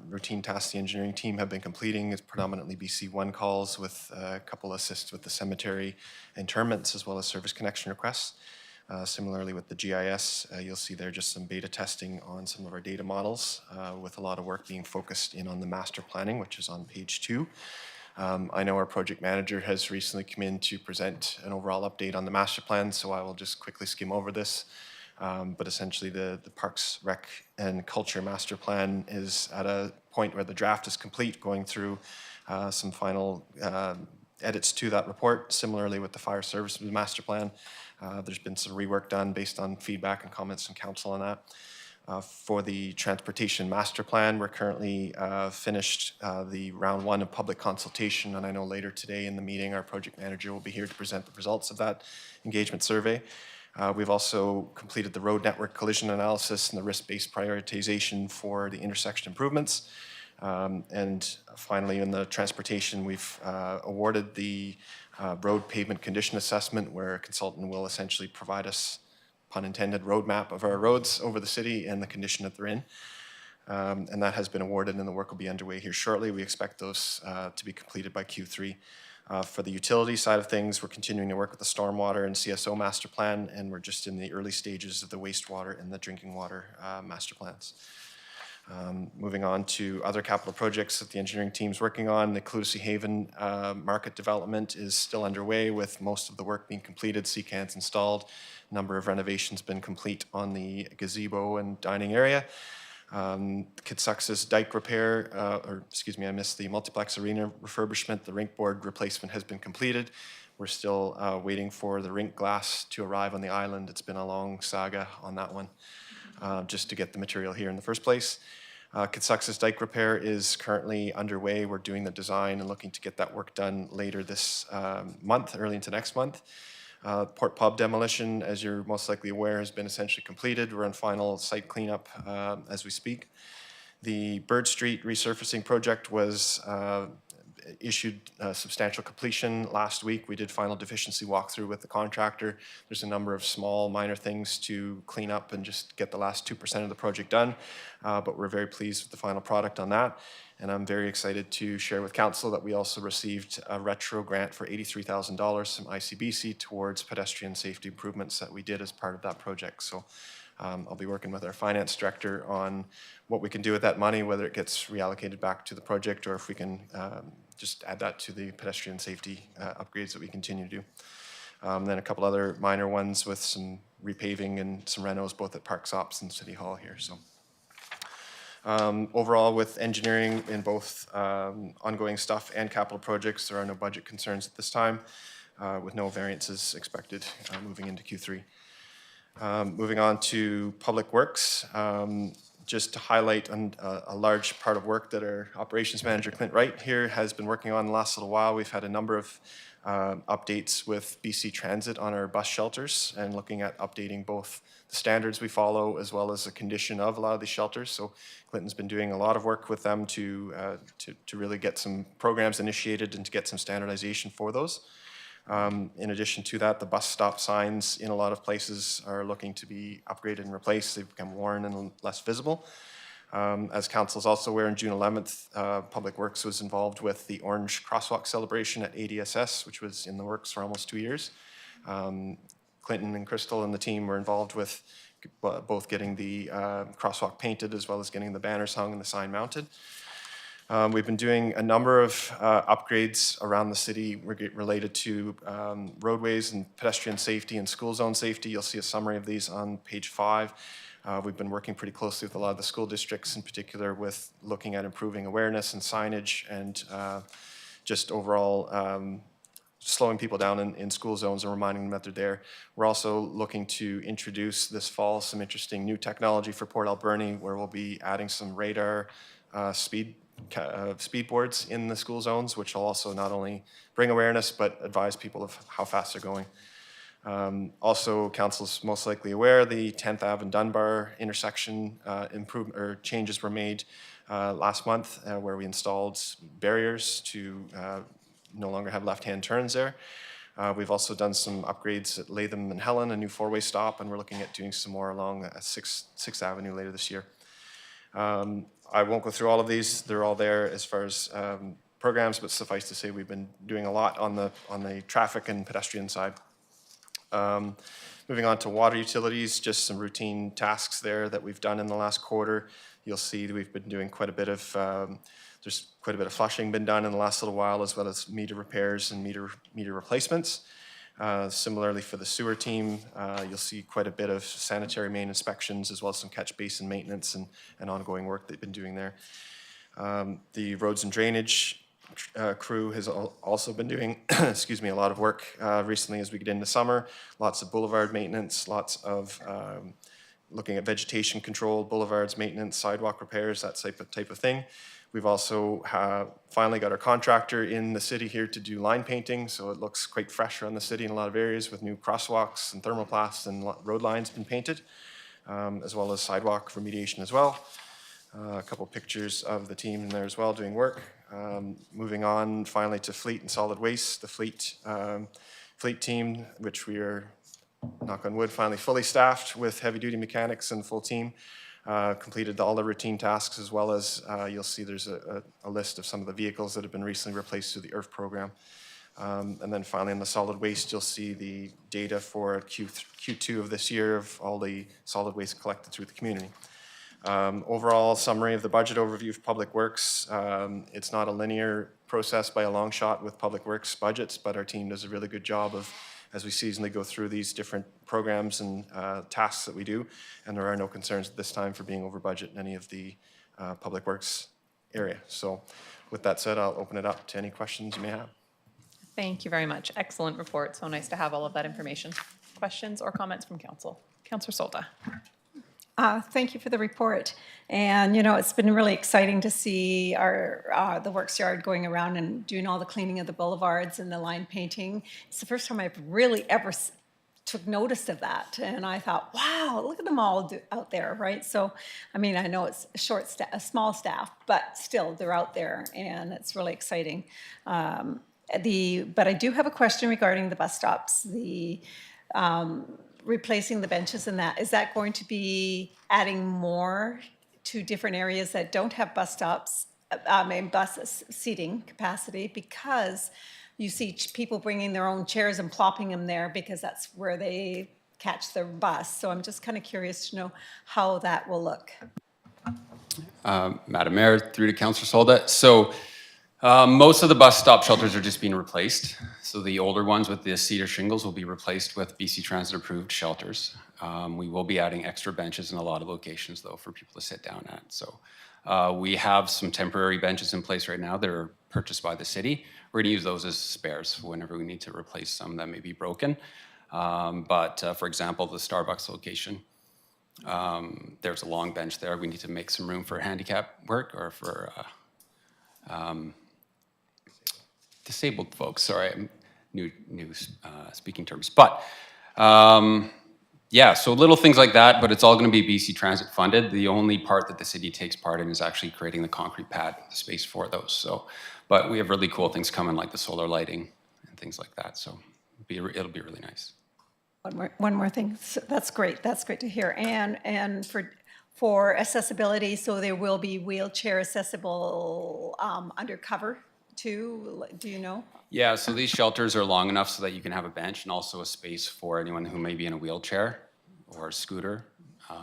routine tasks the engineering team have been completing is predominantly BC1 calls with a couple assists with the cemetery interments as well as service connection requests. Similarly with the GIS, you'll see there just some beta testing on some of our data models with a lot of work being focused in on the master planning, which is on page 2. I know our project manager has recently come in to present an overall update on the master plan, so I will just quickly skim over this. But essentially the Parks, Rec and Culture master plan is at a point where the draft is complete, going through some final edits to that report. Similarly with the Fire Services master plan, there's been some rework done based on feedback and comments from council on that. For the Transportation Master Plan, we're currently finished the round 1 of public consultation, and I know later today in the meeting our project manager will be here to present the results of that engagement survey. We've also completed the road network collision analysis and the risk-based prioritization for the intersection improvements. And finally, in the transportation, we've awarded the road pavement condition assessment, where a consultant will essentially provide us, pun intended, roadmap of our roads over the city and the condition that they're in. And that has been awarded and the work will be underway here shortly. We expect those to be completed by Q3. For the utility side of things, we're continuing to work with the stormwater and CSO master plan, and we're just in the early stages of the wastewater and the drinking water master plans. Moving on to other capital projects that the engineering team's working on, the Clutha Haven market development is still underway with most of the work being completed, CCAN's installed, number of renovations been complete on the gazebo and dining area. Kitsux's dike repair, I missed the multiplex arena refurbishment. The rink board replacement has been completed. We're still waiting for the rink glass to arrive on the island. It's been a long saga on that one, just to get the material here in the first place. Kitsux's dike repair is currently underway. We're doing the design and looking to get that work done later this month, early into next month. Port Pub demolition, as you're most likely aware, has been essentially completed. We're on final site cleanup as we speak. The Bird Street resurfacing project was issued substantial completion last week. We did final deficiency walkthrough with the contractor. There's a number of small minor things to clean up and just get the last 2% of the project done, but we're very pleased with the final product on that. And I'm very excited to share with Council that we also received a retro grant for $83,000 from ICBC towards pedestrian safety improvements that we did as part of that project. So I'll be working with our finance director on what we can do with that money, whether it gets reallocated back to the project or if we can just add that to the pedestrian safety upgrades that we continue to do. Then a couple other minor ones with some repaving and some renos both at Parks Ops and City Hall here. So. Overall, with engineering in both ongoing stuff and capital projects, there are no budget concerns at this time, with no variances expected moving into Q3. Moving on to Public Works, just to highlight a large part of work that our operations manager, Clint Wright, here has been working on the last little while. We've had a number of updates with BC Transit on our bus shelters and looking at updating both the standards we follow as well as the condition of a lot of these shelters. So Clinton's been doing a lot of work with them to really get some programs initiated and to get some standardization for those. In addition to that, the bus stop signs in a lot of places are looking to be upgraded and replaced. They've become worn and less visible. As Council is also aware, on June 11th, Public Works was involved with the Orange Crosswalk celebration at ADSS, which was in the works for almost 2 years. Clinton and Crystal and the team were involved with both getting the crosswalk painted as well as getting the banners hung and the sign mounted. We've been doing a number of upgrades around the city related to roadways and pedestrian safety and school zone safety. You'll see a summary of these on page 5. We've been working pretty closely with a lot of the school districts, in particular with looking at improving awareness and signage and just overall slowing people down in school zones and reminding them that they're there. We're also looking to introduce this fall some interesting new technology for Port Alberni, where we'll be adding some radar speed boards in the school zones, which will also not only bring awareness but advise people of how fast they're going. Also, Council's most likely aware the 10th Ave and Dunbar intersection changes were made last month, where we installed barriers to no longer have left-hand turns there. We've also done some upgrades at Latham and Helen, a new four-way stop, and we're looking at doing some more along 6th Avenue later this year. I won't go through all of these. They're all there as far as programs, but suffice to say we've been doing a lot on the traffic and pedestrian side. Moving on to water utilities, just some routine tasks there that we've done in the last quarter. You'll see that we've been doing quite a bit of there's quite a bit of flushing been done in the last little while, as well as meter repairs and meter replacements. Similarly for the sewer team, you'll see quite a bit of sanitary main inspections, as well as some catch basin maintenance and ongoing work they've been doing there. The roads and drainage crew has also been doing excuse me, a lot of work recently as we get into summer. Lots of boulevard maintenance, lots of looking at vegetation control, boulevards maintenance, sidewalk repairs, that type of thing. We've also finally got our contractor in the city here to do line painting, so it looks quite fresh around the city in a lot of areas with new crosswalks and thermoplasts and road lines been painted, as well as sidewalk remediation as well. A couple pictures of the team in there as well doing work. Moving on finally to fleet and solid waste. The fleet team, which we are, knock on wood, finally fully staffed with heavy-duty mechanics and full team. Completed all the routine tasks, as well as you'll see there's a list of some of the vehicles that have been recently replaced through the IRF program. And then finally, on the solid waste, you'll see the data for Q2 of this year of all the solid waste collected through the community. Overall summary of the budget overview of Public Works. It's not a linear process by a long shot with Public Works budgets, but our team does a really good job of, as we seasonally go through these different programs and tasks that we do, and there are no concerns at this time for being over budget in any of the Public Works area. So with that said, I'll open it up to any questions you may have. Thank you very much. Excellent report. So nice to have all of that information. Questions or comments from council? Councillor Solda. Thank you for the report. And, you know, it's been really exciting to see the works yard going around and doing all the cleaning of the boulevards and the line painting. It's the first time I've really ever took notice of that. And I thought, wow, look at them all out there, right? So, I mean, I know it's a small staff, but still they're out there and it's really exciting. But I do have a question regarding the bus stops, replacing the benches and that. Is that going to be adding more to different areas that don't have bus stops, bus seating capacity? Because you see people bringing their own chairs and plopping them there because that's where they catch their bus. So I'm just kind of curious to know how that will look. Madam Mayor, through to Councillor Solda. So most of the bus stop shelters are just being replaced. So the older ones with the cedar shingles will be replaced with BC Transit approved shelters. We will be adding extra benches in a lot of locations though for people to sit down at. So we have some temporary benches in place right now that are purchased by the city. We're gonna use those as spares whenever we need to replace some that may be broken. For example, the Starbucks location, there's a long bench there. We need to make some room for handicap work or for disabled folks. Sorry, I'm new speaking terms. But yeah, so little things like that, but it's all going to be BC Transit funded. The only part that the city takes part in is actually creating the concrete pad, the space for those. So, but we have really cool things coming like the solar lighting and things like that. So it'll be really nice. One more thing. So that's great. That's great to hear. And for accessibility, so there will be wheelchair accessible undercover too. Do you know? Yeah, so these shelters are long enough so that you can have a bench and also a space for anyone who may be in a wheelchair or a scooter.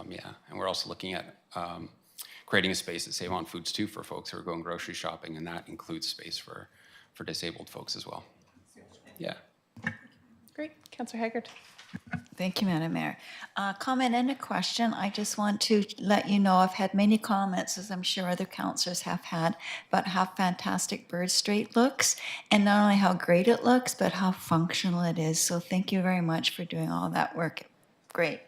Yeah, and we're also looking at creating a space at Save on Foods too for folks who are going grocery shopping, and that includes space for disabled folks as well. Yeah. Great. Councillor Haggard. Thank you, Madam Mayor. Comment and a question. I just want to let you know I've had many comments, as I'm sure other councillors have had, about how fantastic Bird Street looks, and not only how great it looks, but how functional it is. So thank you very much for doing all that work. Great.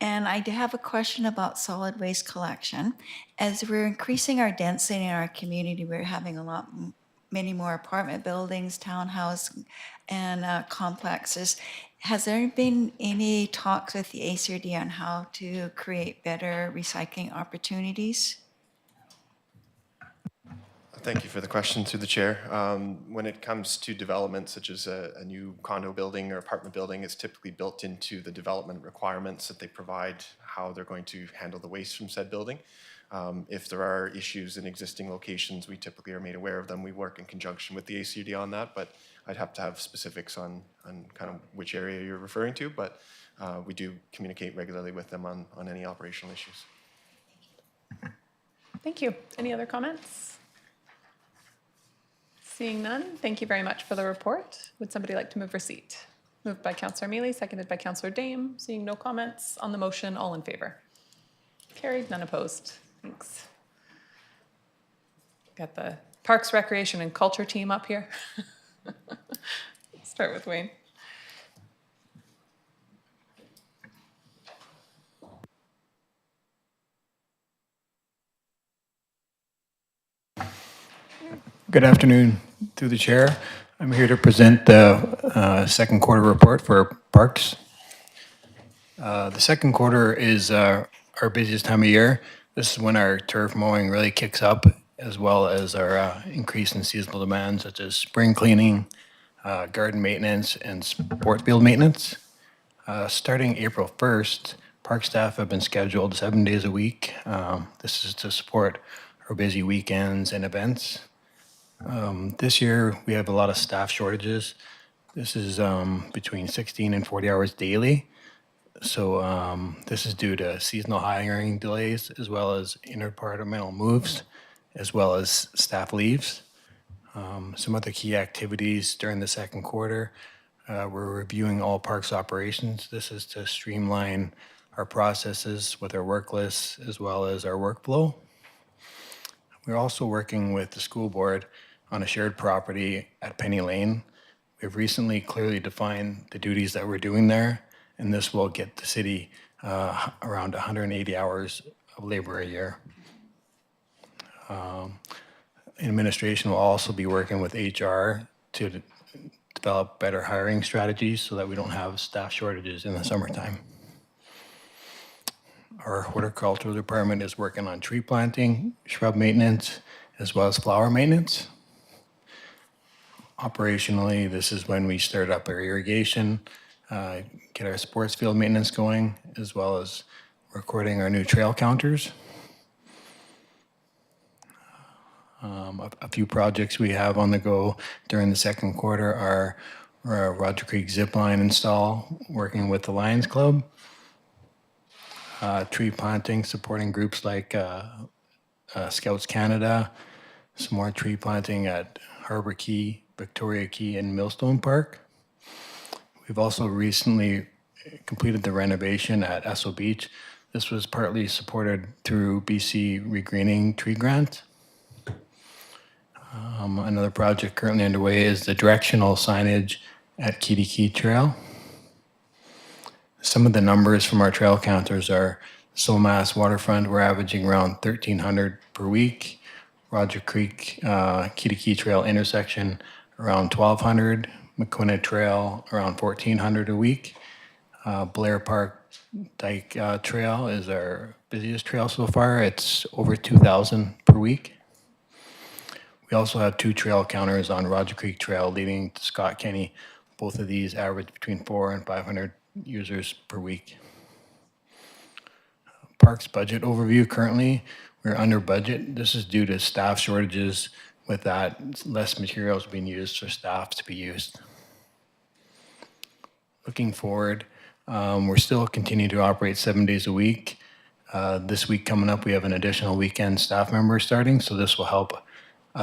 And I do have a question about solid waste collection. As we're increasing our density in our community, we're having many more apartment buildings, townhouse, and complexes. Has there been any talks with the ACRD on how to create better recycling opportunities? Thank you for the question through the chair. When it comes to development such as a new condo building or apartment building, it's typically built into the development requirements that they provide how they're going to handle the waste from said building. If there are issues in existing locations, we typically are made aware of them. We work in conjunction with the ACRD on that, but I'd have to have specifics on kind of which area you're referring to, but we do communicate regularly with them on any operational issues. Thank you. Any other comments? Seeing none, thank you very much for the report. Would somebody like to move receipt? Moved by Councillor Mealy, seconded by Councillor Dame. Seeing no comments on the motion, all in favor? Carried, none opposed. Thanks. Got the Parks, Recreation, and Culture team up here. Start with Wayne. Good afternoon, through the chair. I'm here to present the second quarter report for Parks. The second quarter is our busiest time of year. This is when our turf mowing really kicks up, as well as our increase in seasonal demands such as spring cleaning, garden maintenance, and sport field maintenance. Starting April 1st, park staff have been scheduled 7 days a week. This is to support our busy weekends and events. This year, we have a lot of staff shortages. This is between 16 and 40 hours daily. So this is due to seasonal hiring delays, as well as interdepartmental moves, as well as staff leaves. Some other key activities during the second quarter, we're reviewing all parks operations. This is to streamline our processes with our work lists, as well as our workflow. We're also working with the school board on a shared property at Penny Lane. We've recently clearly defined the duties that we're doing there, and this will get the city around 180 hours of labor a year. Administration will also be working with HR to develop better hiring strategies so that we don't have staff shortages in the summertime. Our horticultural department is working on tree planting, shrub maintenance, as well as flower maintenance. Operationally, this is when we start up our irrigation, get our sports field maintenance going, as well as recording our new trail counters. A few projects we have on the go during the second quarter are Roger Creek zip line install, working with the Lions Club, tree planting, supporting groups like Scouts Canada, some more tree planting at Harbor Key, Victoria Key, and Millstone Park. We've also recently completed the renovation at Esso Beach. This was partly supported through BC Regreening Tree Grant. Another project currently underway is the directional signage at Kitty Key Trail. Some of the numbers from our trail counters are Somass Waterfront, we're averaging around 1,300 per week. Roger Creek, Kitty Key Trail intersection, around 1,200. McQuinna Trail, around 1,400 a week. Blair Park Dyke Trail is our busiest trail so far. It's over 2,000 per week. We also have 2 trail counters on Roger Creek Trail leading to Scott Kenny. Both of these average between 400 and 500 users per week. Parks budget overview. Currently, we're under budget. This is due to staff shortages. With that, less materials being used for staff to be used. Looking forward, we're still continuing to operate 7 days a week. This week coming up, we have an additional weekend staff member starting, so this will help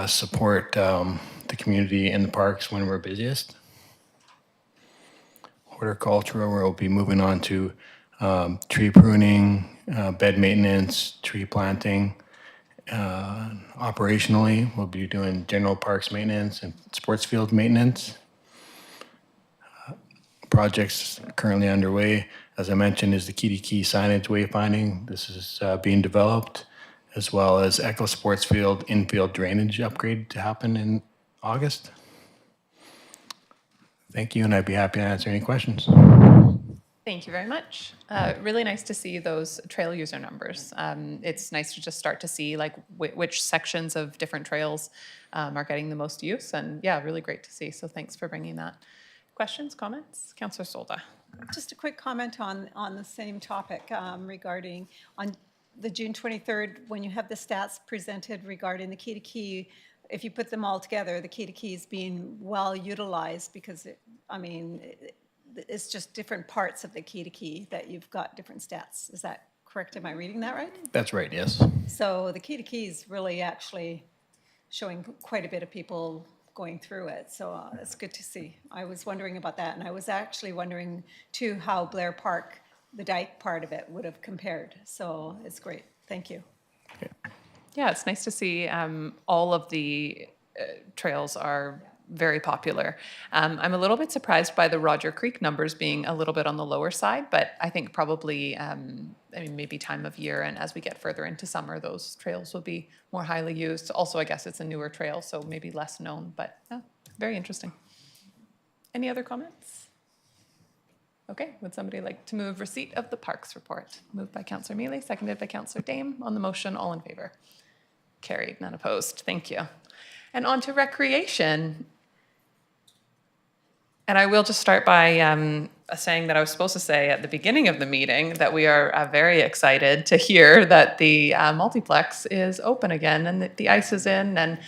support the community in the parks when we're busiest. Horticulture, we'll be moving on to tree pruning, bed maintenance, tree planting. Operationally, we'll be doing general parks maintenance and sports field maintenance. Projects currently underway, as I mentioned, is the Kitty Key signage wayfinding. This is being developed, as well as Echo Sports Field infield drainage upgrade to happen in August. Thank you, and I'd be happy to answer any questions. Thank you very much. Really nice to see those trail user numbers. It's nice to just start to see like which sections of different trails are getting the most use, and yeah, really great to see. So thanks for bringing that. Questions, comments? Councillor Solda. Just a quick comment on the same topic regarding on the June 23rd, when you have the stats presented regarding the key to key, if you put them all together, the key to key is being well utilized because, it's just different parts of the key to key that you've got different stats. Is that correct? Am I reading that right? That's right, yes. So the key to key is really actually showing quite a bit of people going through it. So it's good to see. I was wondering about that. And I was actually wondering too how Blair Park, the dike part of it, would have compared. So it's great. Thank you. Yeah, it's nice to see all of the trails are very popular. I'm a little bit surprised by the Roger Creek numbers being a little bit on the lower side, but I think probably, maybe time of year, and as we get further into summer, those trails will be more highly used. Also, I guess it's a newer trail, so maybe less known, but very interesting. Any other comments? Okay, would somebody like to move receipt of the Parks report? Moved by Councillor Mealy, seconded by Councillor Dame. On the motion, all in favor? Carried, none opposed. Thank you. And on to recreation. And I will just start by saying that I was supposed to say at the beginning of the meeting that we are very excited to hear that the multiplex is open again and that the ice is in, and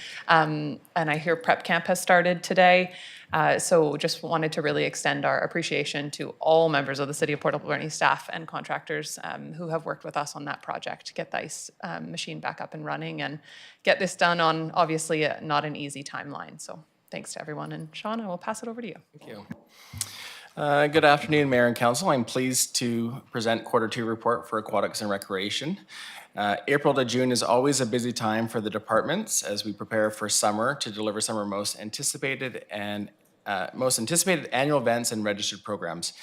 I hear prep camp has started today. So just wanted to really extend our appreciation to all members of the City of Port Alberni staff and contractors who have worked with us on that project to get the ice machine back up and running and get this done on obviously not an easy timeline. So thanks to everyone. And Sean, I will pass it over to you. Thank you. Good afternoon, Mayor and Council. I'm pleased to present Q2 report for Aquatics and Recreation. April to June is always a busy time for the departments as we prepare for summer to deliver some of our most anticipated annual events and registered programs.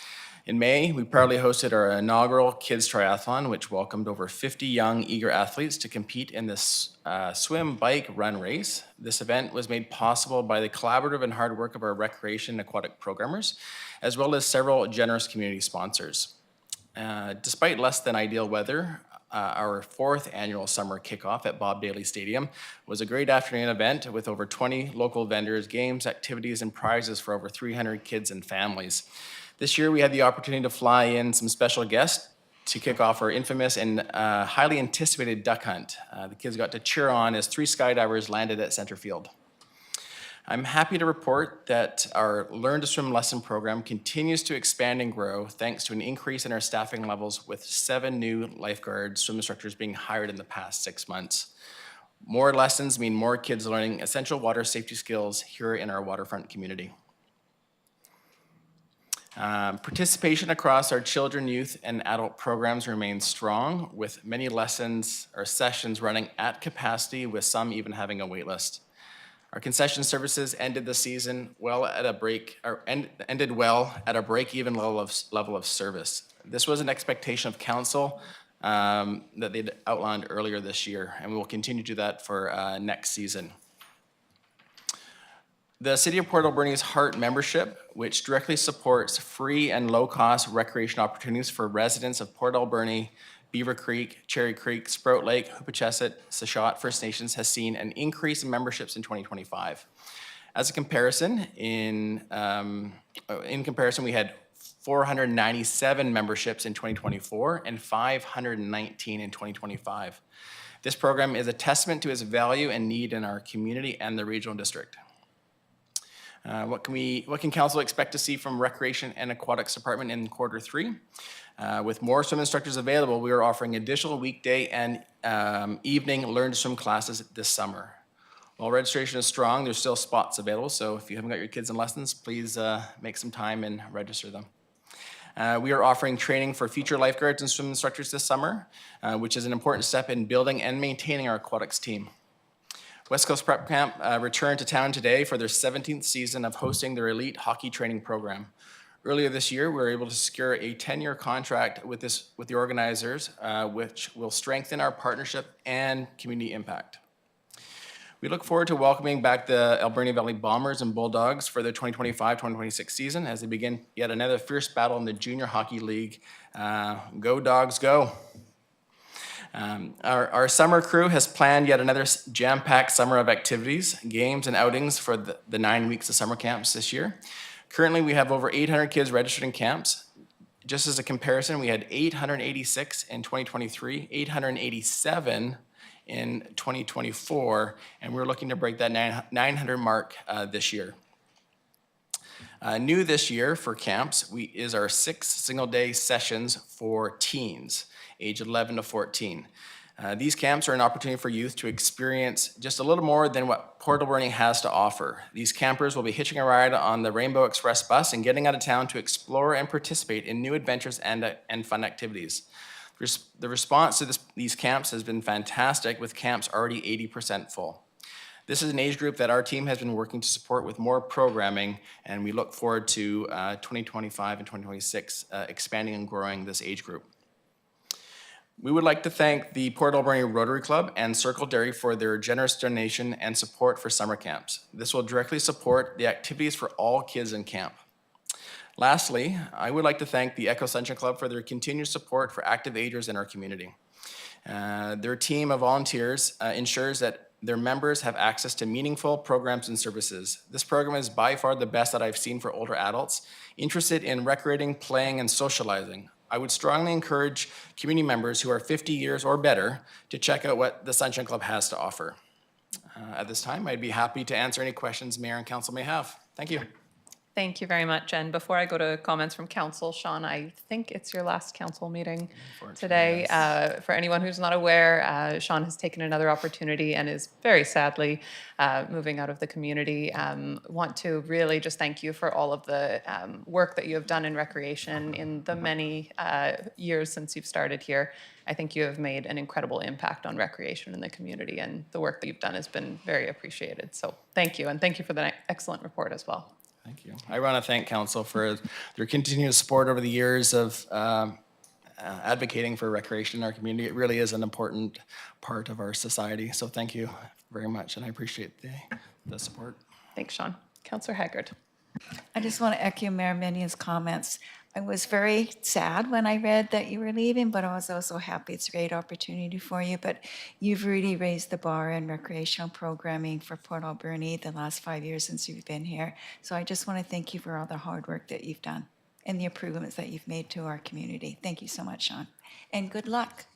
In May, we proudly hosted our inaugural Kids Triathlon, which welcomed over 50 young, eager athletes to compete in this swim, bike, run race. This event was made possible by the collaborative and hard work of our recreation and aquatic programmers, as well as several generous community sponsors. Despite less than ideal weather, our 4th annual summer kickoff at Bob Daly Stadium was a great afternoon event with over 20 local vendors, games, activities, and prizes for over 300 kids and families. This year, we had the opportunity to fly in some special guests to kick off our infamous and highly anticipated duck hunt. The kids got to cheer on as 3 skydivers landed at center field. I'm happy to report that our Learn to Swim lesson program continues to expand and grow thanks to an increase in our staffing levels with 7 new lifeguard swim instructors being hired in the past 6 months. More lessons mean more kids learning essential water safety skills here in our waterfront community. Participation across our children, youth, and adult programs remains strong, with many lessons or sessions running at capacity, with some even having a wait list. Our concession services ended the season ended well at a break-even level of service. This was an expectation of council that they'd outlined earlier this year, and we will continue to do that for next season. The City of Port Alberni's Heart membership, which directly supports free and low-cost recreation opportunities for residents of Port Alberni, Beaver Creek, Cherry Creek, Sprout Lake, Hoopachesset, Sachot First Nations, has seen an increase in memberships in 2025. As a comparison, in comparison, we had 497 memberships in 2024 and 519 in 2025. This program is a testament to its value and need in our community and the regional district. What can council expect to see from Recreation and Aquatics Department in Q3? With more swim instructors available, we are offering additional weekday and evening Learn to Swim classes this summer. While registration is strong, there's still spots available, so if you haven't got your kids in lessons, please make some time and register them. We are offering training for future lifeguards and swim instructors this summer, which is an important step in building and maintaining our aquatics team. West Coast Prep Camp returned to town today for their 17th season of hosting their elite hockey training program. Earlier this year, we were able to secure a 10-year contract with the organizers, which will strengthen our partnership and community impact. We look forward to welcoming back the Alberni Valley Bombers and Bulldogs for the 2025-2026 season as they begin yet another fierce battle in the Junior Hockey League. Go Dogs, go! Our summer crew has planned yet another jam-packed summer of activities, games, and outings for the 9 weeks of summer camps this year. Currently, we have over 800 kids registered in camps. Just as a comparison, we had 886 in 2023, 887 in 2024, and we're looking to break that 900 mark this year. New this year for camps is our 6 single-day sessions for teens, age 11 to 14. These camps are an opportunity for youth to experience just a little more than what Port Alberni has to offer. These campers will be hitching a ride on the Rainbow Express bus and getting out of town to explore and participate in new adventures and fun activities. The response to these camps has been fantastic, with camps already 80% full. This is an age group that our team has been working to support with more programming, and we look forward to 2025 and 2026 expanding and growing this age group. We would like to thank the Port Alberni Rotary Club and Circle Dairy for their generous donation and support for summer camps. This will directly support the activities for all kids in camp. Lastly, I would like to thank the Echo Sunshine Club for their continued support for active agers in our community. Their team of volunteers ensures that their members have access to meaningful programs and services. This program is by far the best that I've seen for older adults interested in recreating, playing, and socializing. I would strongly encourage community members who are 50 years or better to check out what the Sunshine Club has to offer. At this time, I'd be happy to answer any questions Mayor and Council may have. Thank you. Thank you very much. And before I go to comments from council, Sean, I think it's your last council meeting today. For anyone who's not aware, Sean has taken another opportunity and is very sadly moving out of the community. Want to really just thank you for all of the work that you have done in recreation in the many years since you've started here. I think you have made an incredible impact on recreation in the community, and the work that you've done has been very appreciated. So thank you, and thank you for the excellent report as well. Thank you. I want to thank council for their continued support over the years of advocating for recreation in our community. It really is an important part of our society. So thank you very much, and I appreciate the support. Thanks, Sean. Councillor Haggard. I just want to echo Mayor Minion's comments. I was very sad when I read that you were leaving, but I was also happy. It's a great opportunity for you. But you've really raised the bar in recreational programming for Port Alberni the last 5 years since you've been here. So I just want to thank you for all the hard work that you've done and the improvements that you've made to our community. Thank you so much, Sean. And good luck.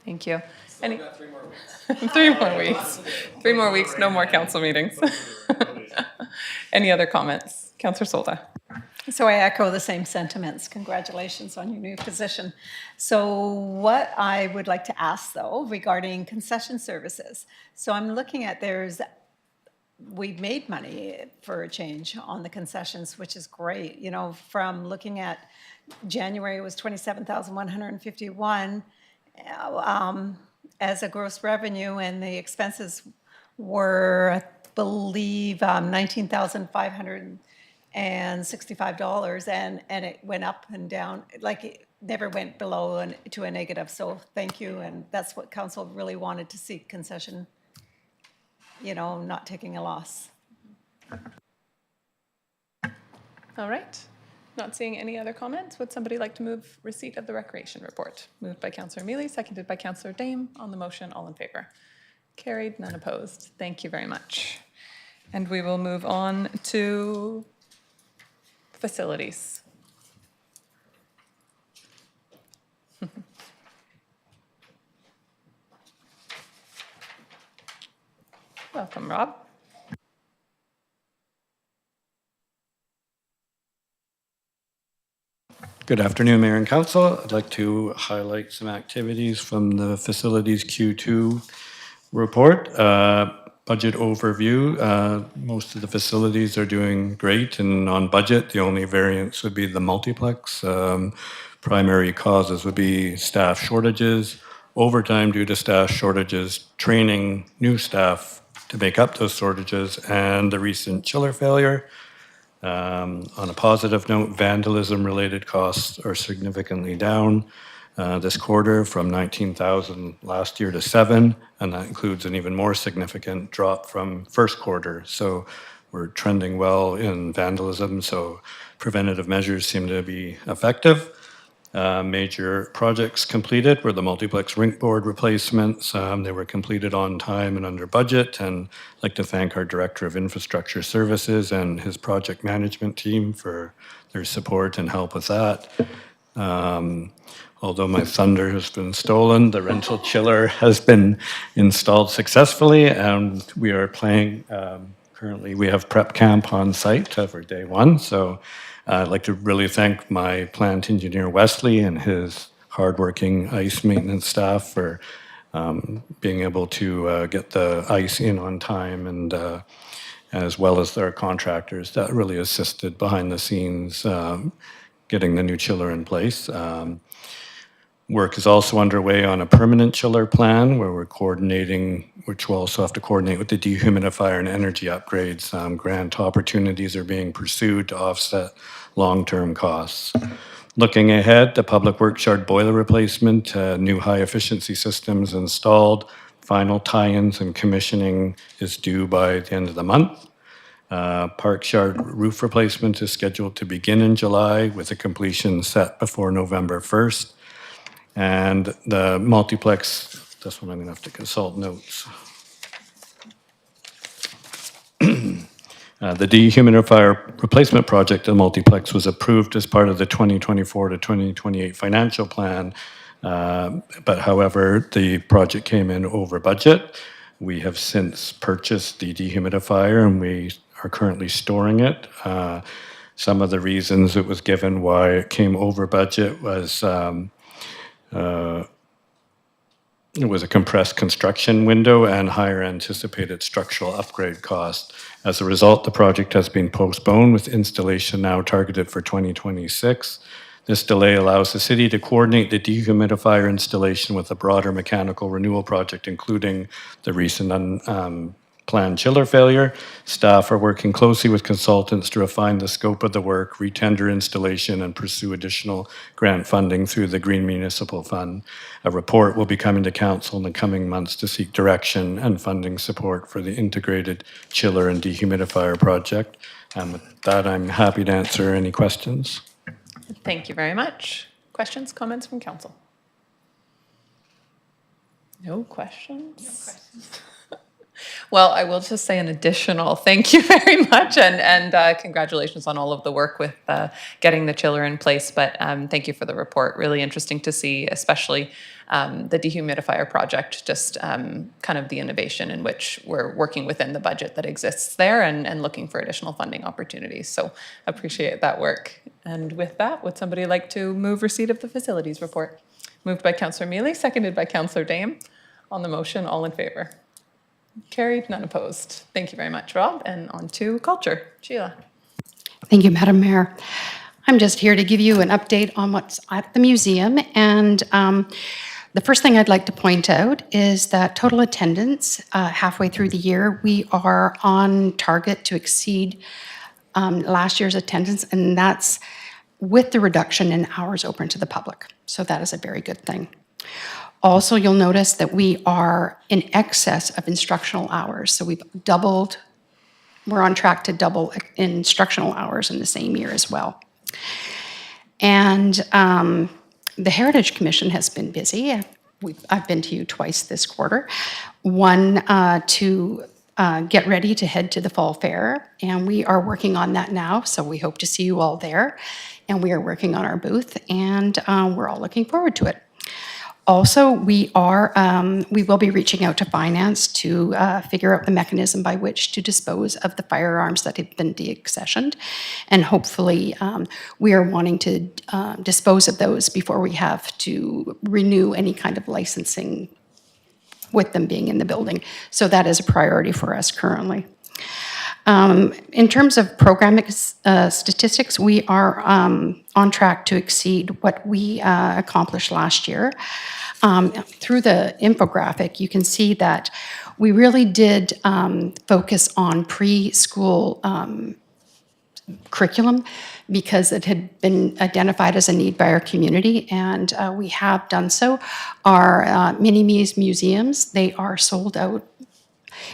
Thank you. Still got 3 more weeks. 3 more weeks. 3 more weeks, no more council meetings. Any other comments? Councillor Solda. So I echo the same sentiments. Congratulations on your new position. So what I would like to ask, though, regarding concession services. So I'm looking at we've made money for a change on the concessions, which is great. You know, from looking at January, it was 27,151 as a gross revenue, and the expenses were, I believe, $19,565, and it went up and down, like it never went below to a negative. So thank you, and that's what council really wanted to see, concession, you know, not taking a loss. All right. Not seeing any other comments. Would somebody like to move receipt of the recreation report? Moved by Councillor Mealy, seconded by Councillor Dame. On the motion, all in favor. Carried, none opposed. Thank you very much. And we will move on to facilities. Welcome, Rob. Good afternoon, Mayor and Council. I'd like to highlight some activities from the Facilities Q2 report. Budget overview. Most of the facilities are doing great and on budget. The only variance would be the multiplex. Primary causes would be staff shortages, overtime due to staff shortages, training new staff to make up those shortages, and the recent chiller failure. On a positive note, vandalism-related costs are significantly down this quarter from 19,000 last year to 7, and that includes an even more significant drop from first quarter. So we're trending well in vandalism, so preventative measures seem to be effective. Major projects completed were the multiplex rink board replacements. They were completed on time and under budget, and I'd like to thank our Director of Infrastructure Services and his project management team for their support and help with that. Although my thunder has been stolen, the rental chiller has been installed successfully, and we are playing, currently we have prep camp on site for day 1, so I'd like to really thank my plant engineer Wesley and his hardworking ice maintenance staff for being able to get the ice in on time, and as well as their contractors that really assisted behind the scenes getting the new chiller in place. Work is also underway on a permanent chiller plan where we're coordinating, which we'll also have to coordinate with the dehumidifier and energy upgrades. Grant opportunities are being pursued to offset long-term costs. Looking ahead, the Public Works Yard boiler replacement, new high-efficiency systems installed, final tie-ins and commissioning is due by the end of the month. Parks Yard roof replacement is scheduled to begin in July with a completion set before November 1st. And the multiplex This one I'm going to have to consult notes. The dehumidifier replacement project at Multiplex was approved as part of the 2024 to 2028 financial plan, but however, the project came in over budget. We have since purchased the dehumidifier and we are currently storing it. Some of the reasons it was given why it came over budget was it was a compressed construction window and higher anticipated structural upgrade cost. As a result, the project has been postponed with installation now targeted for 2026. This delay allows the city to coordinate the dehumidifier installation with a broader mechanical renewal project, including the recent planned chiller failure. Staff are working closely with consultants to refine the scope of the work, retender installation, and pursue additional grant funding through the Green Municipal Fund. A report will be coming to council in the coming months to seek direction and funding support for the integrated chiller and dehumidifier project. And with that, I'm happy to answer any questions. Thank you very much. Questions, comments from council? No questions? Well, I will just say an additional thank you very much and congratulations on all of the work with getting the chiller in place. But thank you for the report. Really interesting to see, especially the dehumidifier project, just kind of the innovation in which we're working within the budget that exists there and looking for additional funding opportunities. So appreciate that work. And with that, would somebody like to move receipt of the facilities report? Moved by Councillor Mealy, seconded by Councillor Dame. On the motion, all in favor? Carried, none opposed. Thank you very much, Rob. And on to culture. Sheila. Thank you, Madam Mayor. I'm just here to give you an update on what's at the museum. And the first thing I'd like to point out is that total attendance halfway through the year, we are on target to exceed last year's attendance, and that's with the reduction in hours open to the public. So that is a very good thing. Also, you'll notice that we are in excess of instructional hours. So we're on track to double instructional hours in the same year as well. And the Heritage Commission has been busy. I've been to you twice this quarter. One to get ready to head to the Fall Fair, and we are working on that now, so we hope to see you all there. And we are working on our booth, and we're all looking forward to it. Also, we will be reaching out to finance to figure out the mechanism by which to dispose of the firearms that have been deaccessioned. And hopefully, we are wanting to dispose of those before we have to renew any kind of licensing with them being in the building. So that is a priority for us currently. In terms of program statistics, we are on track to exceed what we accomplished last year. Through the infographic, you can see that we really did focus on preschool curriculum because it had been identified as a need by our community, and we have done so. Our mini-me's museums, they are sold out.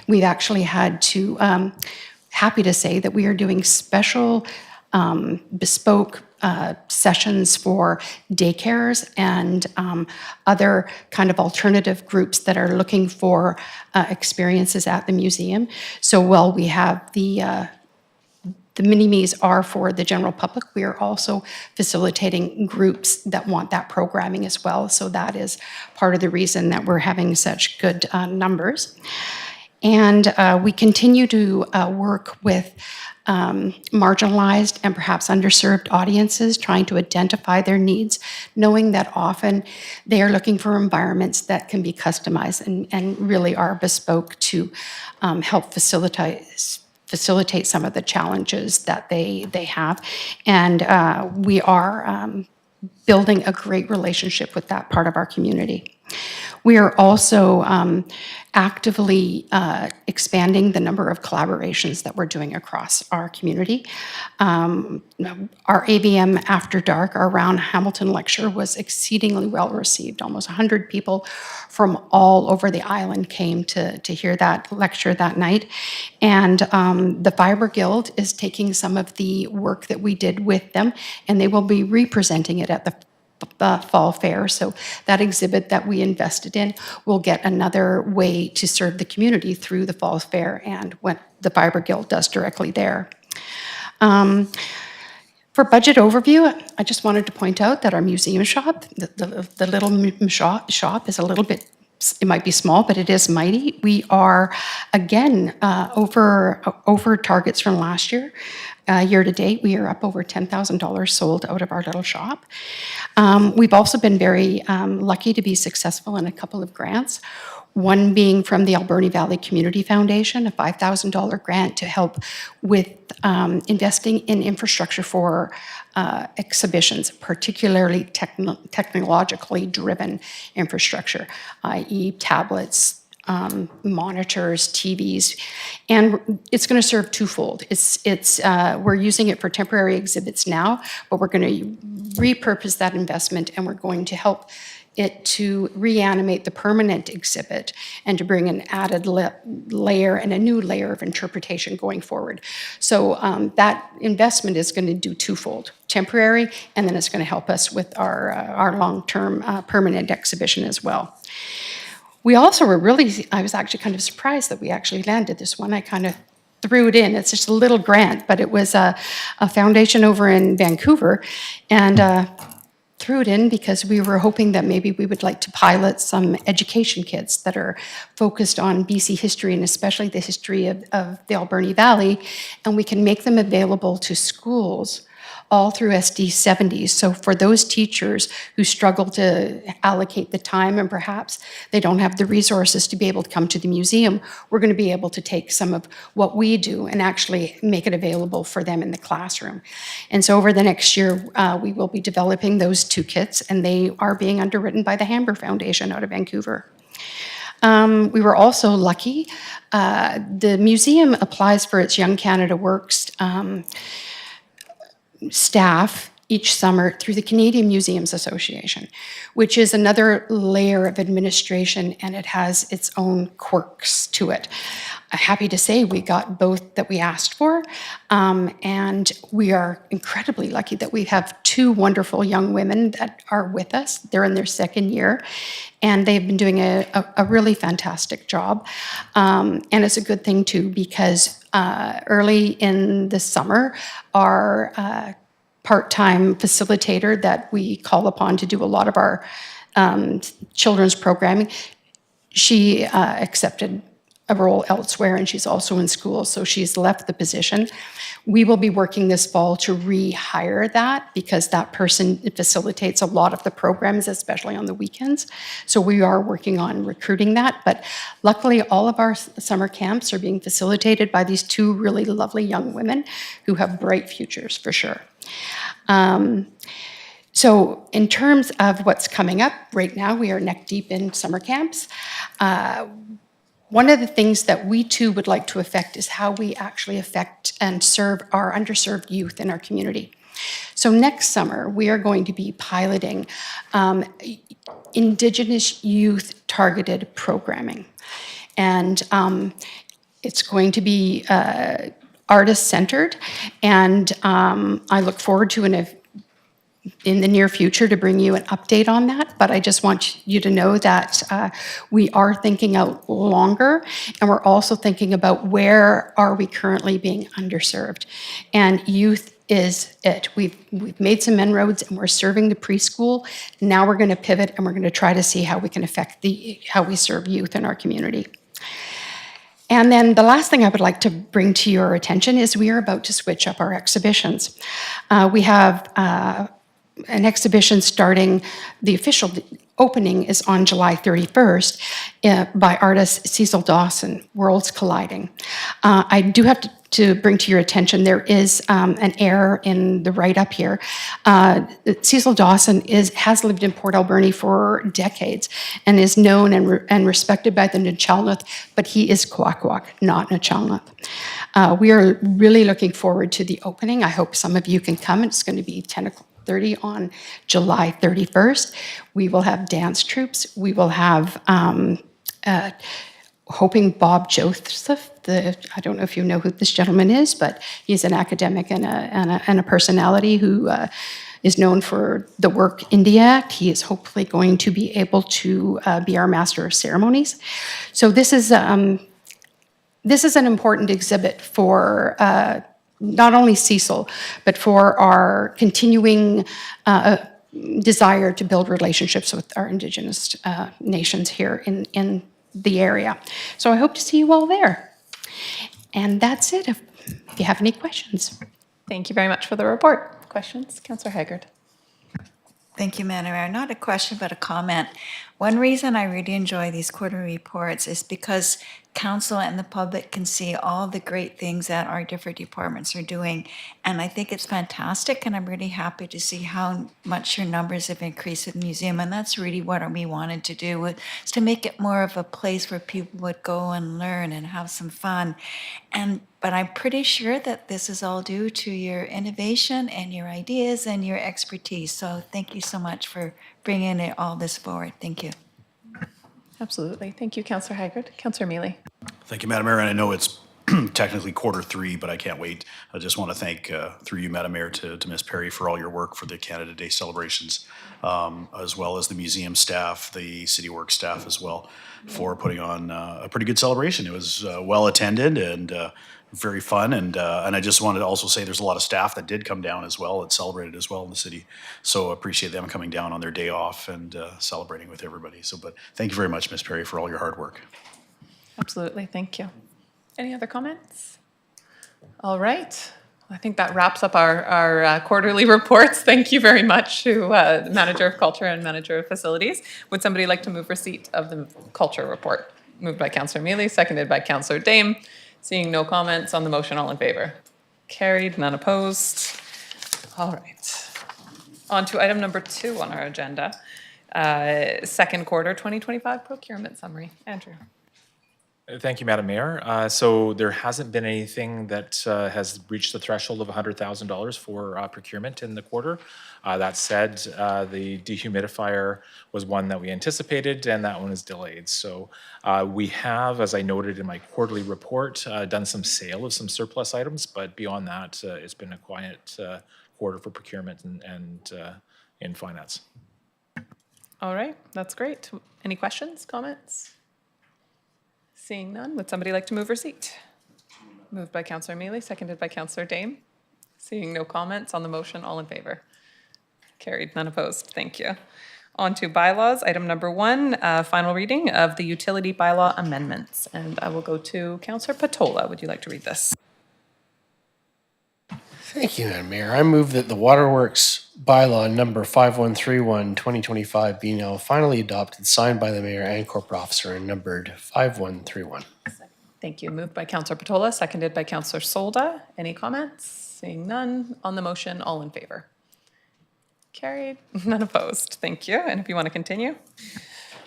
We've actually had to happy to say that we are doing special bespoke sessions for daycares and other kind of alternative groups that are looking for experiences at the museum. So while we have the mini-me's are for the general public, we are also facilitating groups that want that programming as well. So that is part of the reason that we're having such good numbers. And we continue to work with marginalized and perhaps underserved audiences, trying to identify their needs, knowing that often they are looking for environments that can be customized and really are bespoke to help facilitate some of the challenges that they have. And we are building a great relationship with that part of our community. We are also actively expanding the number of collaborations that we're doing across our community. Our AVM After Dark, our Round Hamilton lecture, was exceedingly well received. Almost 100 people from all over the island came to hear that lecture that night. And the Fiber Guild is taking some of the work that we did with them, and they will be representing it at the fall fair. So that exhibit that we invested in will get another way to serve the community through the fall fair and what the Fiber Guild does directly there. For budget overview, I just wanted to point out that our museum shop, the little shop is a little bit, it might be small, but it is mighty. We are, again, over targets from last year. Year to date, we are up over $10,000 sold out of our little shop. We've also been very lucky to be successful in a couple of grants. One being from the Alberni Valley Community Foundation, a $5,000 grant to help with investing in infrastructure for exhibitions, particularly technologically driven infrastructure, i.e. tablets, monitors, TVs, and it's going to serve twofold. We're using it for temporary exhibits now, but we're going to repurpose that investment, and we're going to help it to reanimate the permanent exhibit and to bring an added layer and a new layer of interpretation going forward. So that investment is going to do twofold, temporary, and then it's going to help us with our long-term permanent exhibition as well. We also were I was actually kind of surprised that we actually landed this one. I kind of threw it in. It's just a little grant, but it was a foundation over in Vancouver, and threw it in because we were hoping that maybe we would like to pilot some education kits that are focused on BC history and especially the history of the Alberni Valley, and we can make them available to schools all through SD70s. So for those teachers who struggle to allocate the time and perhaps they don't have the resources to be able to come to the museum, we're going to be able to take some of what we do and actually make it available for them in the classroom. And so over the next year, we will be developing those 2 kits, and they are being underwritten by the Hamber Foundation out of Vancouver. We were also lucky. The museum applies for its Young Canada Works staff each summer through the Canadian Museums Association, which is another layer of administration, and it has its own quirks to it. I'm happy to say we got both that we asked for, and we are incredibly lucky that we have 2 wonderful young women that are with us. They're in their 2nd year, and they've been doing a really fantastic job. And it's a good thing too, because early in the summer, our part-time facilitator that we call upon to do a lot of our children's programming, she accepted a role elsewhere, and she's also in school, so she's left the position. We will be working this fall to rehire that because that person facilitates a lot of the programs, especially on the weekends. So we are working on recruiting that, but luckily all of our summer camps are being facilitated by these 2 really lovely young women who have bright futures for sure. So in terms of what's coming up, right now we are neck deep in summer camps. One of the things that we too would like to affect is how we actually affect and serve our underserved youth in our community. So next summer, we are going to be piloting Indigenous youth targeted programming. And it's going to be artist-centered, and I look forward to in the near future to bring you an update on that, but I just want you to know that we are thinking out longer, and we're also thinking about where are we currently being underserved. And youth is it. We've made some inroads, and we're serving the preschool. Now we're going to pivot, and we're going to try to see how we can affect how we serve youth in our community. And then the last thing I would like to bring to your attention is we are about to switch up our exhibitions. We have an exhibition starting, the official opening is on July 31st by artist Cecil Dawson, Worlds Colliding. I do have to bring to your attention, there is an error in the write-up here. Cecil Dawson has lived in Port Alberni for decades and is known and respected by the Nuu-chah-nulth, but he is Kwakwak, not Nuu-chah-nulth. We are really looking forward to the opening. I hope some of you can come. It's going to be 10:30 on July 31st. We will have dance troupes. We will have hoping Bob Joseph, I don't know if you know who this gentleman is, but he's an academic and a personality who is known for the work in the Act. He is hopefully going to be able to be our Master of Ceremonies. So this is an important exhibit for not only Cecil, but for our continuing desire to build relationships with our Indigenous nations here in the area. So I hope to see you all there. And that's it, if you have any questions. Thank you very much for the report. Questions? Councillor Haggard. Thank you, Madam Mayor. Not a question, but a comment. One reason I really enjoy these quarterly reports is because council and the public can see all the great things that our different departments are doing. And I think it's fantastic, and I'm really happy to see how much your numbers have increased with the museum. And that's really what we wanted to do, was to make it more of a place where people would go and learn and have some fun. But I'm pretty sure that this is all due to your innovation and your ideas and your expertise. So thank you so much for bringing all this forward. Thank you. Absolutely. Thank you, Councillor Haggard. Councillor Mealy. Thank you, Madam Mayor. And I know it's technically Q3, but I can't wait. I just want to thank, through you, Madam Mayor, to Ms. Perry for all your work for the Canada Day celebrations, as well as the museum staff, the City Works staff as well, for putting on a pretty good celebration. It was well attended and very fun. And I just wanted to also say there's a lot of staff that did come down as well and celebrated as well in the city. So appreciate them coming down on their day off and celebrating with everybody. But thank you very much, Ms. Perry, for all your hard work. Absolutely. Thank you. Any other comments? All right. I think that wraps up our quarterly reports. Thank you very much to the Manager of Culture and Manager of Facilities. Would somebody like to move receipt of the Culture report? Moved by Councillor Mealy, seconded by Councillor Dame. Seeing no comments on the motion, all in favor? Carried, none opposed. All right. On to item number 2 on our agenda. Second quarter 2025 procurement summary. Andrew. Thank you, Madam Mayor. So there hasn't been anything that has reached the threshold of $100,000 for procurement in the quarter. That said, the dehumidifier was one that we anticipated, and that one is delayed. So we have, as I noted in my quarterly report, done some sale of some surplus items, but beyond that, it's been a quiet quarter for procurement and in finance. All right, that's great. Any questions, comments? Seeing none, would somebody like to move receipt? Moved by Councillor Mealy, seconded by Councillor Dame. Seeing no comments on the motion, all in favor? Carried, none opposed. Thank you. On to bylaws, item number 1, final reading of the utility bylaw amendments. And I will go to Councillor Patola. Would you like to read this? Thank you, Madam Mayor. I move that the Waterworks bylaw number 5131-2025 be now finally adopted, signed by the mayor and corporate officer, and numbered 5131. Thank you. Moved by Councillor Patola, seconded by Councillor Solda. Any comments? Seeing none. On the motion, all in favor? Carried. None opposed. Thank you. And if you want to continue.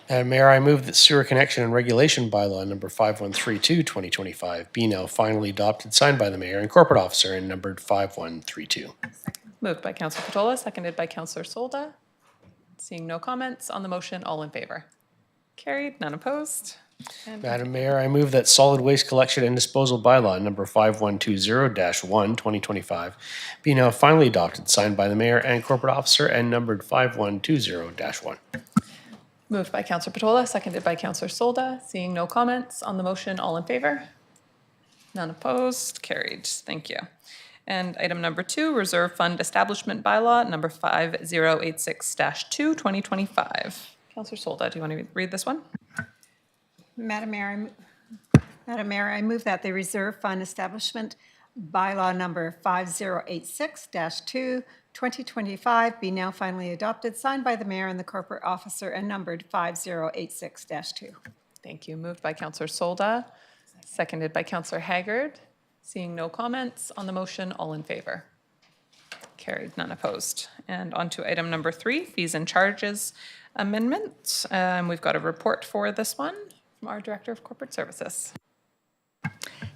Madam Mayor, I move that sewer connection and regulation bylaw number 5132-2025 be now finally adopted, signed by the mayor and corporate officer, and numbered 5132. Moved by Councillor Patola, seconded by Councillor Solda. Seeing no comments on the motion, all in favor? Carried. None opposed. And Madam Mayor, I move that solid waste collection and disposal bylaw number 5120-1-2025 be now finally adopted, signed by the mayor and corporate officer, and numbered 5120-1. moved by Councillor Patola, seconded by Councillor Solda. Seeing no comments on the motion, all in favor? None opposed. Carried. Thank you. And item number 2, Reserve Fund Establishment Bylaw number 5086-2, 2025. Councillor Solda, do you want to read this one? Madam Mayor, I move that the Reserve Fund Establishment Bylaw number 5086-2, 2025 be now finally adopted, signed by the mayor and the corporate officer, and numbered 5086-2. Thank you. Moved by Councillor Solda, seconded by Councillor Haggard. Seeing no comments on the motion, all in favor? Carried, none opposed. And on to item number 3, Fees and Charges Amendment. We've got a report for this one from our Director of Corporate Services.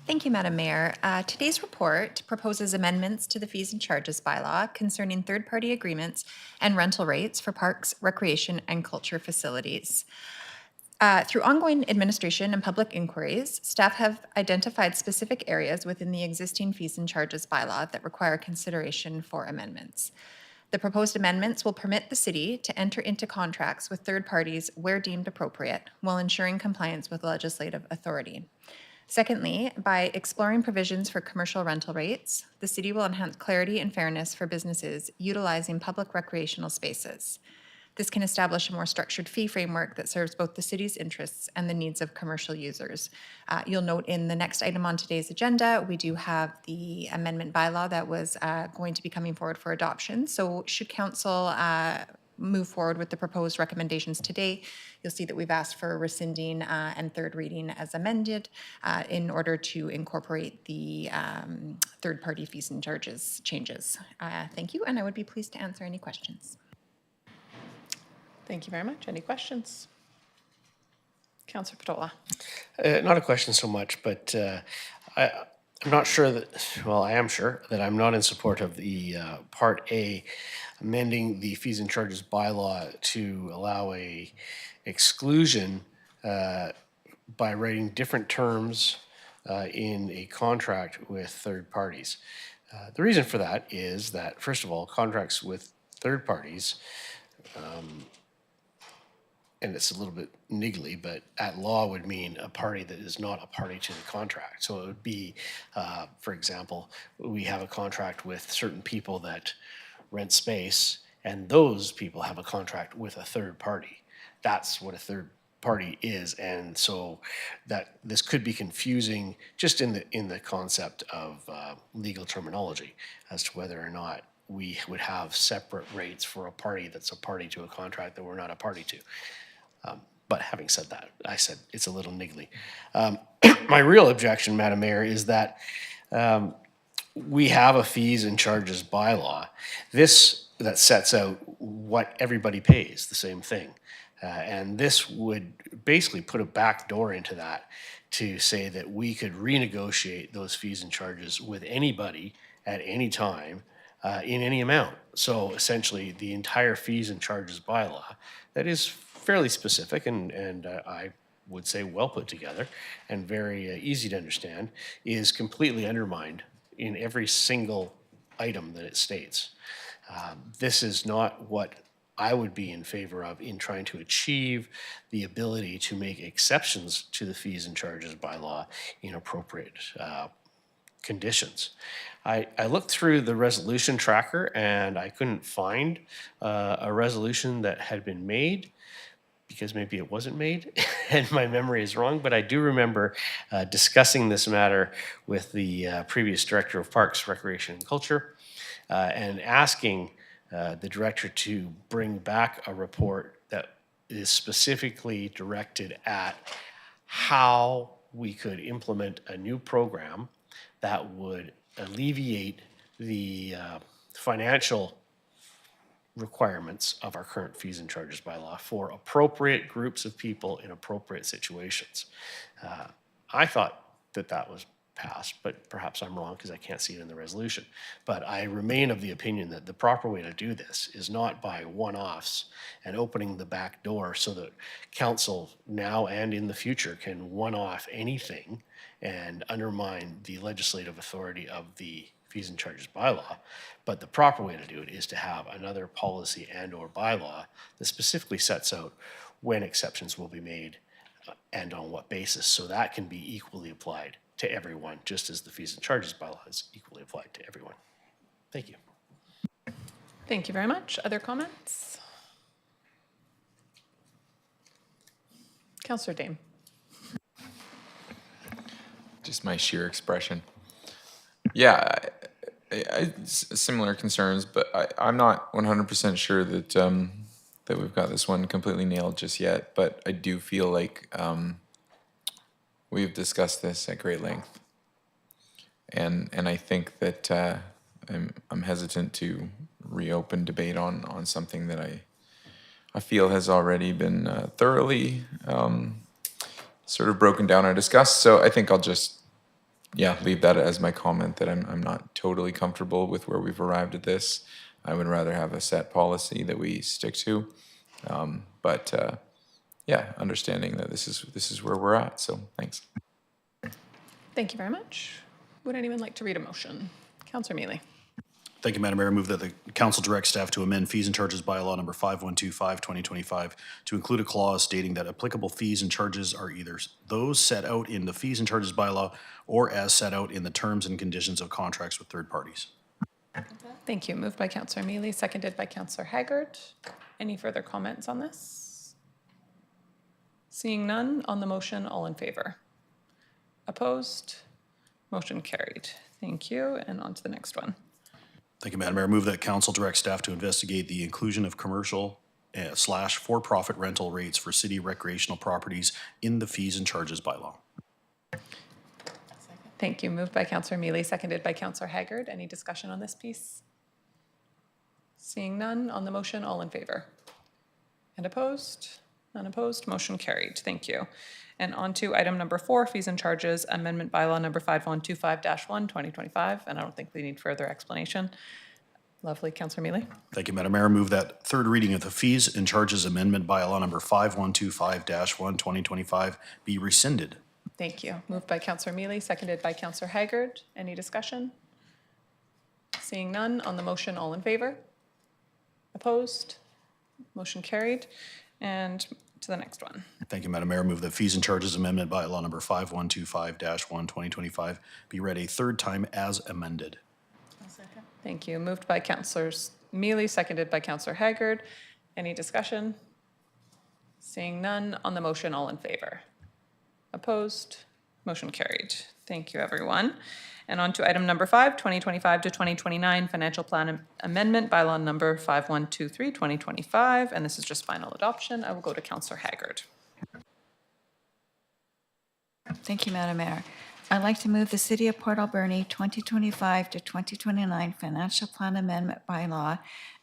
Thank you, Madam Mayor. Today's report proposes amendments to the Fees and Charges Bylaw concerning third-party agreements and rental rates for parks, recreation, and culture facilities. Through ongoing administration and public inquiries, staff have identified specific areas within the existing Fees and Charges Bylaw that require consideration for amendments. The proposed amendments will permit the city to enter into contracts with third parties where deemed appropriate, while ensuring compliance with legislative authority. Secondly, by exploring provisions for commercial rental rates, the city will enhance clarity and fairness for businesses utilizing public recreational spaces. This can establish a more structured fee framework that serves both the city's interests and the needs of commercial users. You'll note in the next item on today's agenda, we do have the amendment bylaw that was going to be coming forward for adoption. So should council move forward with the proposed recommendations today, you'll see that we've asked for rescinding and third reading as amended in order to incorporate the third-party fees and charges changes. Thank you, and I would be pleased to answer any questions. Thank you very much. Any questions? Councillor Patola. Not a question so much, but I'm not sure that, well, I am sure that I'm not in support of the Part A, amending the fees and charges bylaw to allow a exclusion by writing different terms in a contract with third parties. The reason for that is that, first of all, contracts with third parties, and it's a little bit niggly, but at law would mean a party that is not a party to the contract. So it would be, for example, we have a contract with certain people that rent space, and those people have a contract with a third party. That's what a third party is, and so that this could be confusing just in the concept of legal terminology as to whether or not we would have separate rates for a party that's a party to a contract that we're not a party to. But having said that, I said it's a little niggly. My real objection, Madam Mayor, is that we have a fees and charges bylaw. This that sets out what everybody pays, the same thing. And this would basically put a back door into that to say that we could renegotiate those fees and charges with anybody at any time in any amount. So essentially, the entire fees and charges bylaw that is fairly specific and I would say well put together and very easy to understand is completely undermined in every single item that it states. This is not what I would be in favor of in trying to achieve the ability to make exceptions to the fees and charges bylaw in appropriate conditions. I looked through the resolution tracker and I couldn't find a resolution that had been made because maybe it wasn't made and my memory is wrong, but I do remember discussing this matter with the previous Director of Parks, Recreation and Culture and asking the director to bring back a report that is specifically directed at how we could implement a new program that would alleviate the financial requirements of our current fees and charges bylaw for appropriate groups of people in appropriate situations. I thought that that was passed, but perhaps I'm wrong because I can't see it in the resolution. But I remain of the opinion that the proper way to do this is not by one-offs and opening the back door so that council now and in the future can one-off anything and undermine the legislative authority of the fees and charges bylaw. But the proper way to do it is to have another policy and or bylaw that specifically sets out when exceptions will be made and on what basis, so that can be equally applied to everyone, just as the fees and charges bylaw is equally applied to everyone. Thank you. Thank you very much. Other comments? Councillor Dame. Just my sheer expression. Yeah, similar concerns, but I'm not 100% sure that that we've got this one completely nailed just yet. But I do feel like we've discussed this at great length, and I think that I'm hesitant to reopen debate on something that I feel has already been thoroughly sort of broken down or discussed. So I think I'll just leave that as my comment that I'm not totally comfortable with where we've arrived at this. I would rather have a set policy that we stick to, but understanding that this is where we're at. So thanks. Thank you very much. Would anyone like to read a motion? Councillor Mealy. Thank you, Madam Mayor. I move that the council direct staff to amend fees and charges bylaw number 5125, 2025 to include a clause stating that applicable fees and charges are either those set out in the fees and charges bylaw or as set out in the terms and conditions of contracts with third parties. Thank you. Moved by Councillor Mealy, seconded by Councillor Haggard. Any further comments on this? Seeing none, on the motion, all in favor? Opposed? Motion carried. Thank you. And on to the next one. Thank you, Madam Mayor. I move that council direct staff to investigate the inclusion of commercial / for-profit rental rates for city recreational properties in the fees and charges bylaw. Thank you. Moved by Councillor Mealy, seconded by Councillor Haggard. Any discussion on this piece? Seeing none, on the motion, all in favor? And opposed? None opposed? Motion carried. Thank you. And on to item number 4, fees and charges, amendment bylaw number 5125-1, 2025. And I don't think we need further explanation. Lovely. Councillor Mealy. Thank you, Madam Mayor. I move that third reading of the fees and charges amendment bylaw number 5125-1, 2025 be rescinded. Thank you. Moved by Councillor Mealy, seconded by Councillor Haggard. Any discussion? Seeing none, on the motion, all in favor? Opposed? Motion carried. And to the next one. Thank you, Madam Mayor. I move that fees and charges amendment bylaw number 5125-1, 2025 be read a third time as amended. Thank you. Moved by Councillor Mealy, seconded by Councillor Haggard. Any discussion? Seeing none, on the motion, all in favor? Opposed? Motion carried. Thank you, everyone. And on to item number 5, 2025 to 2029 Financial Plan Amendment, bylaw number 5123, 2025. And this is just final adoption. I will go to Councillor Haggard. Thank you, Madam Mayor. I'd like to move the City of Port Alberni 2025 to 2029 Financial Plan Amendment Bylaw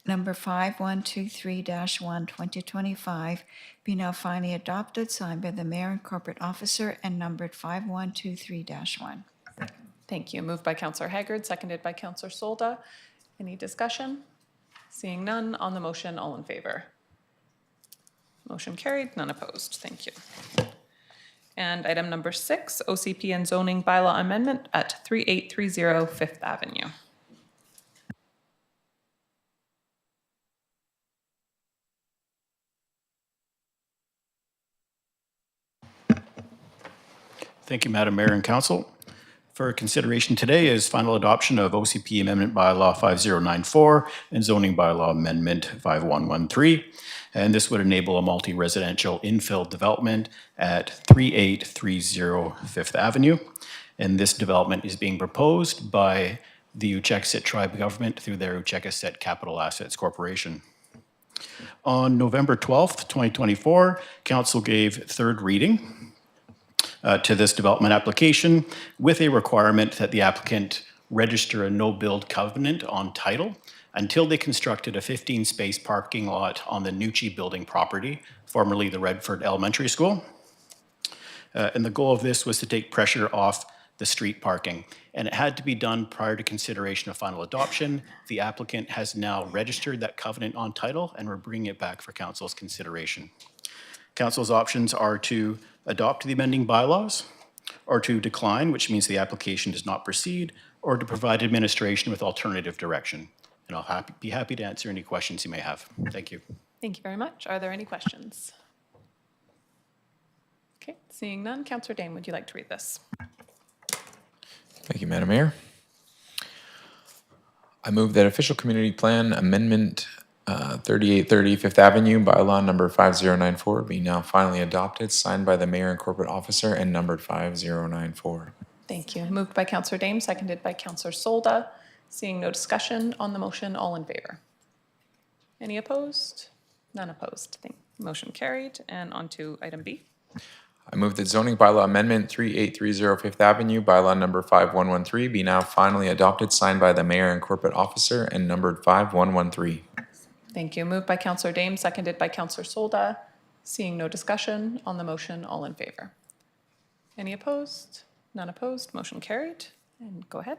number 5123-1, 2025 be now finally adopted, signed by the Mayor and Corporate Officer, and numbered 5123-1. Thank you. Moved by Councillor Haggard, seconded by Councillor Solda. Any discussion? Seeing none, on the motion, all in favor? Motion carried, none opposed. Thank you. And item number 6, OCP and zoning bylaw amendment at 3830 Fifth Avenue. Thank you, Madam Mayor and Council. For consideration today is final adoption of OCP Amendment Bylaw 5094 and Zoning Bylaw Amendment 5113. And this would enable a multi-residential infill development at 3830 Fifth Avenue. And this development is being proposed by the Uchekasset Tribe Government through their Uchekasset Capital Assets Corporation. On November 12th, 2024, Council gave third reading to this development application with a requirement that the applicant register a no-build covenant on title until they constructed a 15-space parking lot on the Nucci building property, formerly the Redford Elementary School. And the goal of this was to take pressure off the street parking. And it had to be done prior to consideration of final adoption. The applicant has now registered that covenant on title, and we're bringing it back for Council's consideration. Council's options are to adopt the amending bylaws, or to decline, which means the application does not proceed, or to provide administration with alternative direction. And I'll be happy to answer any questions you may have. Thank you. Thank you very much. Are there any questions? Okay, seeing none. Councillor Dane, would you like to read this? Thank you, Madam Mayor. I move that official community plan amendment 3830 Fifth Avenue, bylaw number 5094 be now finally adopted, signed by the Mayor and Corporate Officer, and numbered 5094. Thank you. Moved by Councillor Dame, seconded by Councillor Solda. Seeing no discussion on the motion, all in favor? Any opposed? None opposed. Motion carried. And on to item B. I move that zoning bylaw amendment 3830 Fifth Avenue, bylaw number 5113 be now finally adopted, signed by the Mayor and Corporate Officer, and numbered 5113. Thank you. Moved by Councillor Dame, seconded by Councillor Solda. Seeing no discussion on the motion, all in favor? Any opposed? None opposed. Motion carried. And go ahead.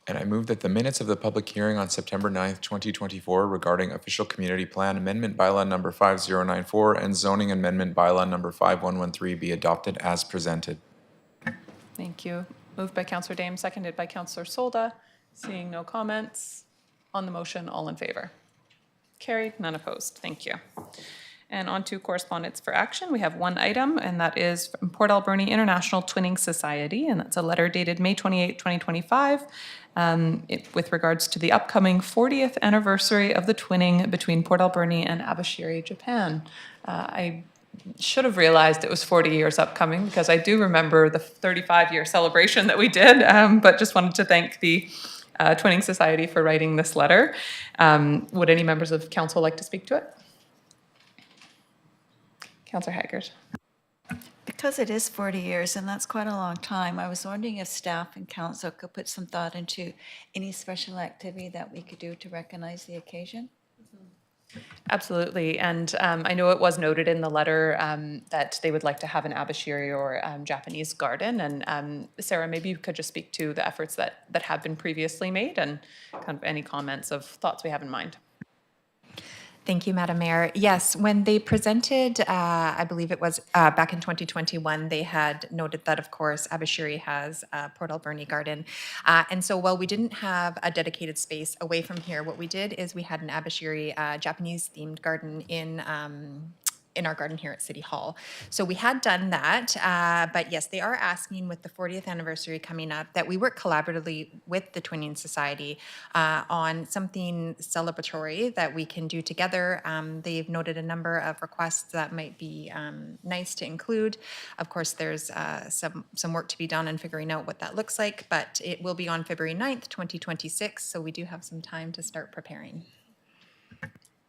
And I move that the minutes of the public hearing on September 9th, 2024 regarding official community plan amendment bylaw number 5094 and zoning amendment bylaw number 5113 be adopted as presented. Thank you. Moved by Councillor Dame, seconded by Councillor Solda. Seeing no comments on the motion, all in favor? Carried, none opposed. Thank you. And on to correspondence for action. We have one item, and that is from Port Alberni International Twinning Society, and that's a letter dated May 28, 2025, with regards to the upcoming 40th anniversary of the twinning between Port Alberni and Abashiri, Japan. I should have realized it was 40 years upcoming because I do remember the 35-year celebration that we did, but just wanted to thank the Twinning Society for writing this letter. Would any members of council like to speak to it? Councillor Haggard. Because it is 40 years, and that's quite a long time, I was wondering if staff and council could put some thought into any special activity that we could do to recognize the occasion. Absolutely, and I know it was noted in the letter that they would like to have an abashiri or Japanese garden, and Sarah, maybe you could just speak to the efforts that have been previously made and kind of any comments of thoughts we have in mind. Thank you, Madam Mayor. Yes, when they presented, I believe it was back in 2021, they had noted that, of course, Abashiri has a Port Alberni garden. And so while we didn't have a dedicated space away from here, what we did is we had an Abashiri Japanese-themed garden in our garden here at City Hall. So we had done that, but yes, they are asking with the 40th anniversary coming up that we work collaboratively with the Twinning Society on something celebratory that we can do together. They've noted a number of requests that might be nice to include. Of course, there's some work to be done in figuring out what that looks like, but it will be on February 9th, 2026, so we do have some time to start preparing.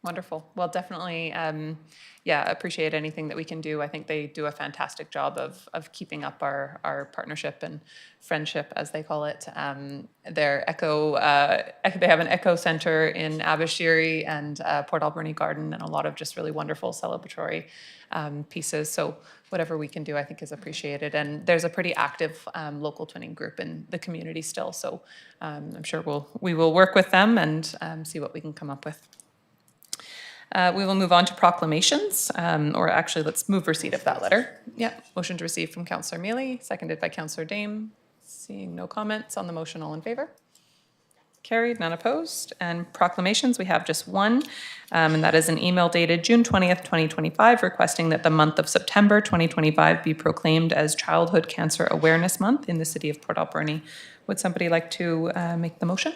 Wonderful. Well, definitely, appreciate anything that we can do. I think they do a fantastic job of keeping up our partnership and friendship, as they call it. Their they have an eco center in Abashiri and Port Alberni Garden, and a lot of just really wonderful celebratory pieces. So whatever we can do, I think, is appreciated. And there's a pretty active local twinning group in the community still. So I'm sure we will work with them and see what we can come up with. We will move on to proclamations, or actually, let's move receipt of that letter. Yeah, motion to receive from Councillor Mealy, seconded by Councillor Dame. Seeing no comments on the motion, all in favor? Carried, none opposed. And proclamations, we have just one, and that is an email dated June 20th, 2025, requesting that the month of September 2025 be proclaimed as Childhood Cancer Awareness Month in the city of Port Alberni. Would somebody like to make the motion?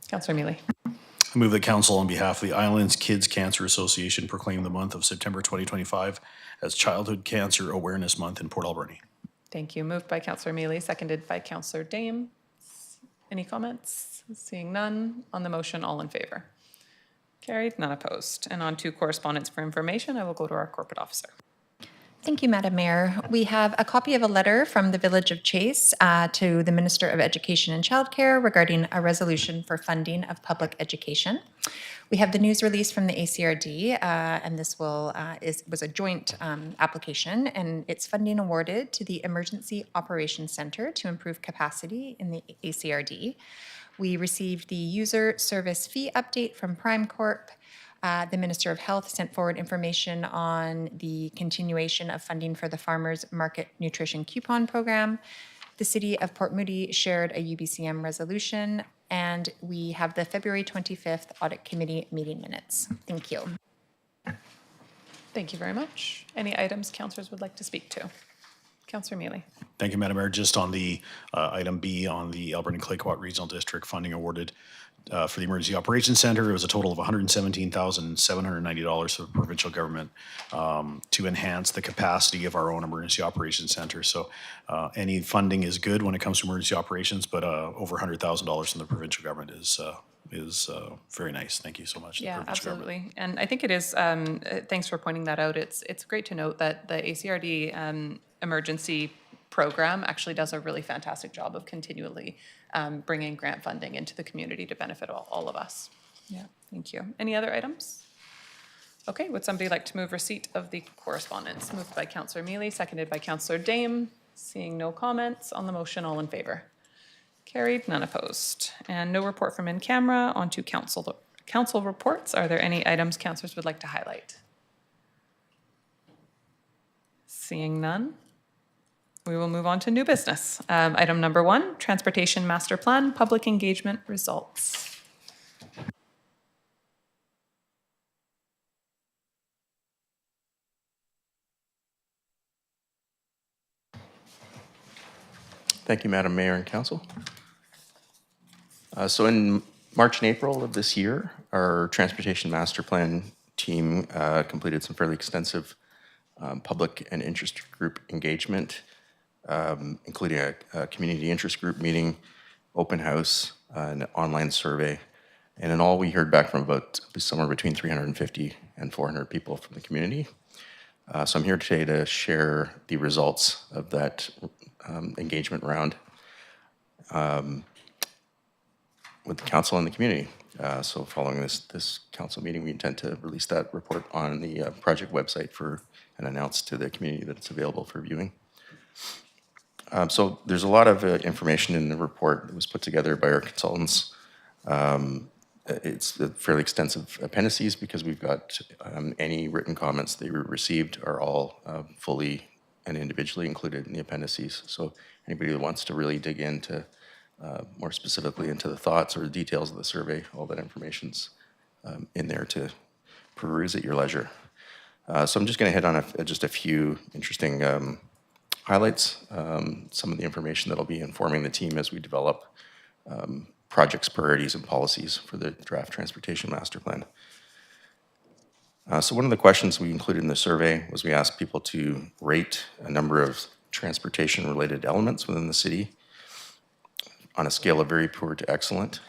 Councillor Mealy. I move that council on behalf of the Islands Kids Cancer Association proclaim the month of September 2025 as Childhood Cancer Awareness Month in Port Alberni. Thank you. Moved by Councillor Mealy, seconded by Councillor Dame. Any comments? Seeing none on the motion, all in favor? Carried, none opposed. And on to correspondence for information, I will go to our corporate officer. Thank you, Madam Mayor. We have a copy of a letter from the Village of Chase to the Minister of Education and Childcare regarding a resolution for funding of public education. We have the news release from the ACRD, and this was a joint application, and it's funding awarded to the Emergency Operations Center to improve capacity in the ACRD. We received the user service fee update from Prime Corp. The Minister of Health sent forward information on the continuation of funding for the Farmers Market Nutrition Coupon Program. The City of Port Moody shared a UBCM resolution, and we have the February 25th Audit Committee meeting minutes. Thank you. Thank you very much. Any items councillors would like to speak to? Councillor Mealy. Thank you, Madam Mayor. Just on the item B on the Alberni Clayoquot Regional District funding awarded for the Emergency Operations Center, it was a total of $117,790 for the provincial government to enhance the capacity of our own Emergency Operations Center. So any funding is good when it comes to emergency operations, but over $100,000 from the provincial government is very nice. Thank you so much. Yeah, absolutely. And I think it is, thanks for pointing that out. It's great to note that the ACRD emergency program actually does a really fantastic job of continually bringing grant funding into the community to benefit all of us. Yeah, thank you. Any other items? Okay, would somebody like to move receipt of the correspondence? Moved by Councillor Mealy, seconded by Councillor Dame. Seeing no comments on the motion, all in favor? Carried, none opposed. And no report from in camera. On to council reports. Are there any items councillors would like to highlight? Seeing none. We will move on to new business. Item number 1, Transportation Master Plan, Public Engagement Results. Thank you, Madam Mayor and Council. So in March and April of this year, our Transportation Master Plan team completed some fairly extensive public and interest group engagement, including a community interest group meeting, open house, an online survey. And in all, we heard back from about somewhere between 350 and 400 people from the community. So I'm here today to share the results of that engagement round with the council and the community. So following this council meeting, we intend to release that report on the project website and announce to the community that it's available for viewing. So there's a lot of information in the report that was put together by our consultants. It's fairly extensive appendices because we've got any written comments that we received are all fully and individually included in the appendices. So anybody that wants to really dig into more specifically into the thoughts or the details of the survey, all that information's in there to peruse at your leisure. So I'm just going to hit on just a few interesting highlights, some of the information that'll be informing the team as we develop projects, priorities, and policies for the draft Transportation Master Plan. So one of the questions we included in the survey was we asked people to rate a number of transportation-related elements within the city on a scale of very poor to excellent.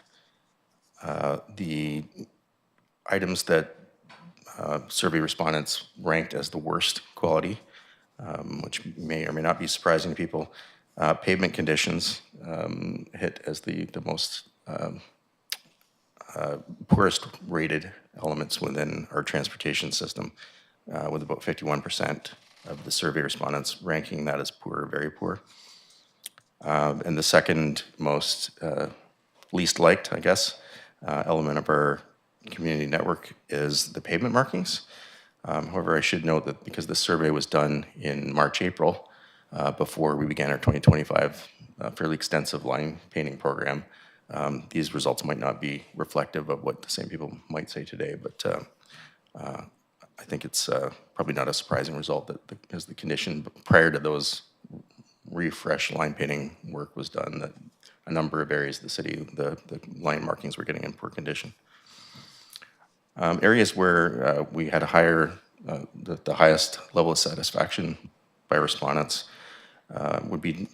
The items that survey respondents ranked as the worst quality, which may or may not be surprising to people, pavement conditions hit as the most poorest rated elements within our transportation system, with about 51% of the survey respondents ranking that as poor or very poor. And the second most least liked, I guess, element of our community network is the pavement markings. However, I should note that because the survey was done in March, April, before we began our 2025 fairly extensive line painting program, these results might not be reflective of what the same people might say today, but I think it's probably not a surprising result that because the condition prior to those refresh line painting work was done, that a number of areas of the city, the line markings were getting in poor condition. Areas where we had a higher, the highest level of satisfaction by respondents would be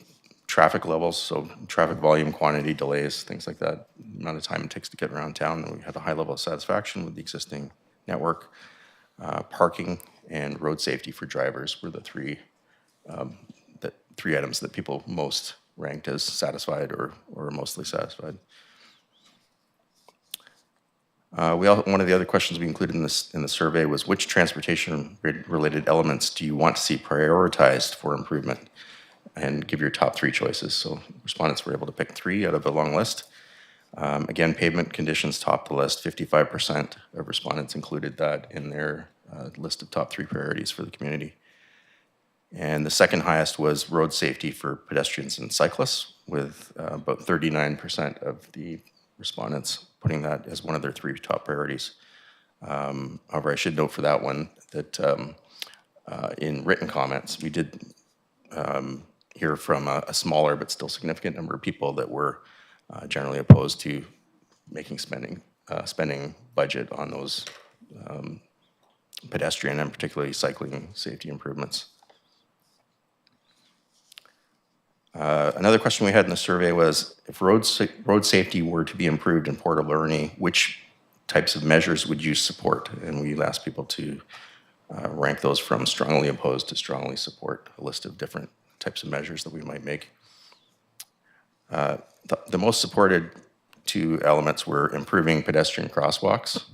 traffic levels, so traffic volume, quantity, delays, things like that, the amount of time it takes to get around town. And we had a high level of satisfaction with the existing network. Parking and road safety for drivers were the three items that people most ranked as satisfied or mostly satisfied. One of the other questions we included in the survey was which transportation-related elements do you want to see prioritized for improvement? And give your top 3 choices. So respondents were able to pick 3 out of a long list. Again, pavement conditions topped the list. 55% of respondents included that in their list of top 3 priorities for the community. And the second highest was road safety for pedestrians and cyclists, with about 39% of the respondents putting that as one of their 3 top priorities. However, I should note for that one that in written comments, we did hear from a smaller but still significant number of people that were generally opposed to making spending budget on those pedestrian and particularly cycling safety improvements. Another question we had in the survey was if road safety were to be improved in Port Alberni, which types of measures would you support? And we asked people to rank those from strongly opposed to strongly support, a list of different types of measures that we might make. The most supported 2 elements were improving pedestrian crosswalks.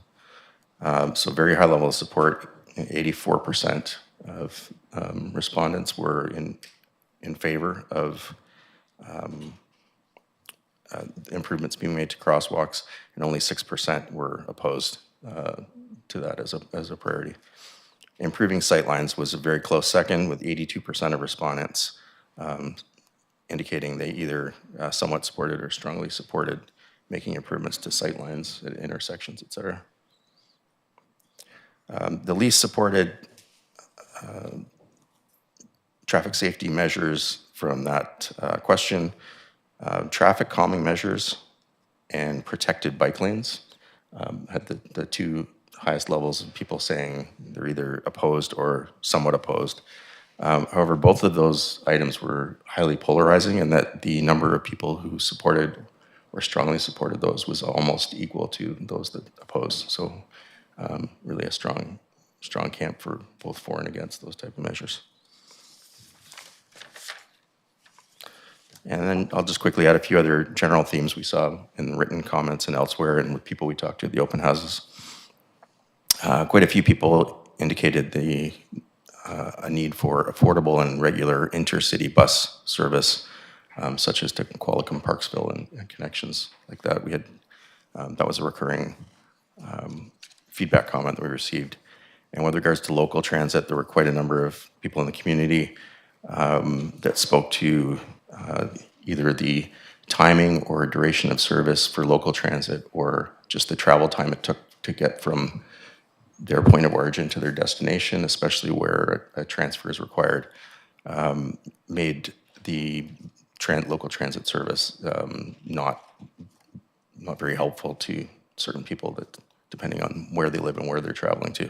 So very high level of support. 84% of respondents were in favor of improvements being made to crosswalks, and only 6% were opposed to that as a priority. Improving sightlines was a very close second, with 82% of respondents indicating they either somewhat supported or strongly supported making improvements to sightlines at intersections, et cetera. The least supported traffic safety measures from that question, traffic calming measures and protected bike lanes had the two highest levels of people saying they're either opposed or somewhat opposed. However, both of those items were highly polarizing, and that the number of people who supported or strongly supported those was almost equal to those that opposed. So really a strong camp for both for and against those type of measures. And then I'll just quickly add a few other general themes we saw in written comments and elsewhere, and with people we talked to at the open houses. Quite a few people indicated a need for affordable and regular intercity bus service, such as to Qualicum, Parksville, and connections like that. We had that was a recurring feedback comment that we received. And with regards to local transit, there were quite a number of people in the community that spoke to either the timing or duration of service for local transit, or just the travel time it took to get from their point of origin to their destination, especially where a transfer is required, made the local transit service not very helpful to certain people, that depending on where they live and where they're traveling to.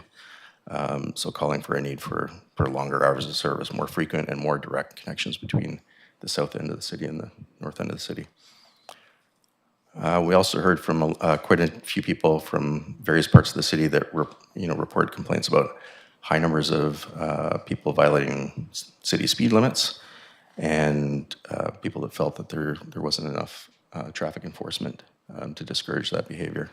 So calling for a need for longer hours of service, more frequent and more direct connections between the south end of the city and the north end of the city. We also heard from quite a few people from various parts of the city that reported complaints about high numbers of people violating city speed limits, and people that felt that there wasn't enough traffic enforcement to discourage that behavior.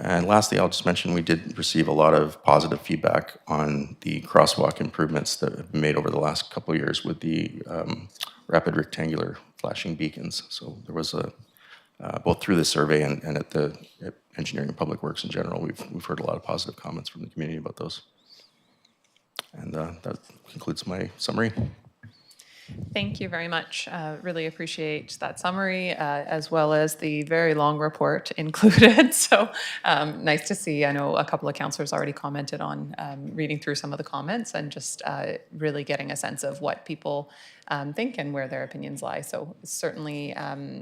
And lastly, I'll just mention we did receive a lot of positive feedback on the crosswalk improvements that have been made over the last couple of years with the rapid rectangular flashing beacons. So there was both through the survey and at Engineering and Public Works in general, we've heard a lot of positive comments from the community about those. And that concludes my summary. Thank you very much. Really appreciate that summary, as well as the very long report included. So nice to see. I know a couple of councillors already commented on reading through some of the comments and just really getting a sense of what people think and where their opinions lie. So it's certainly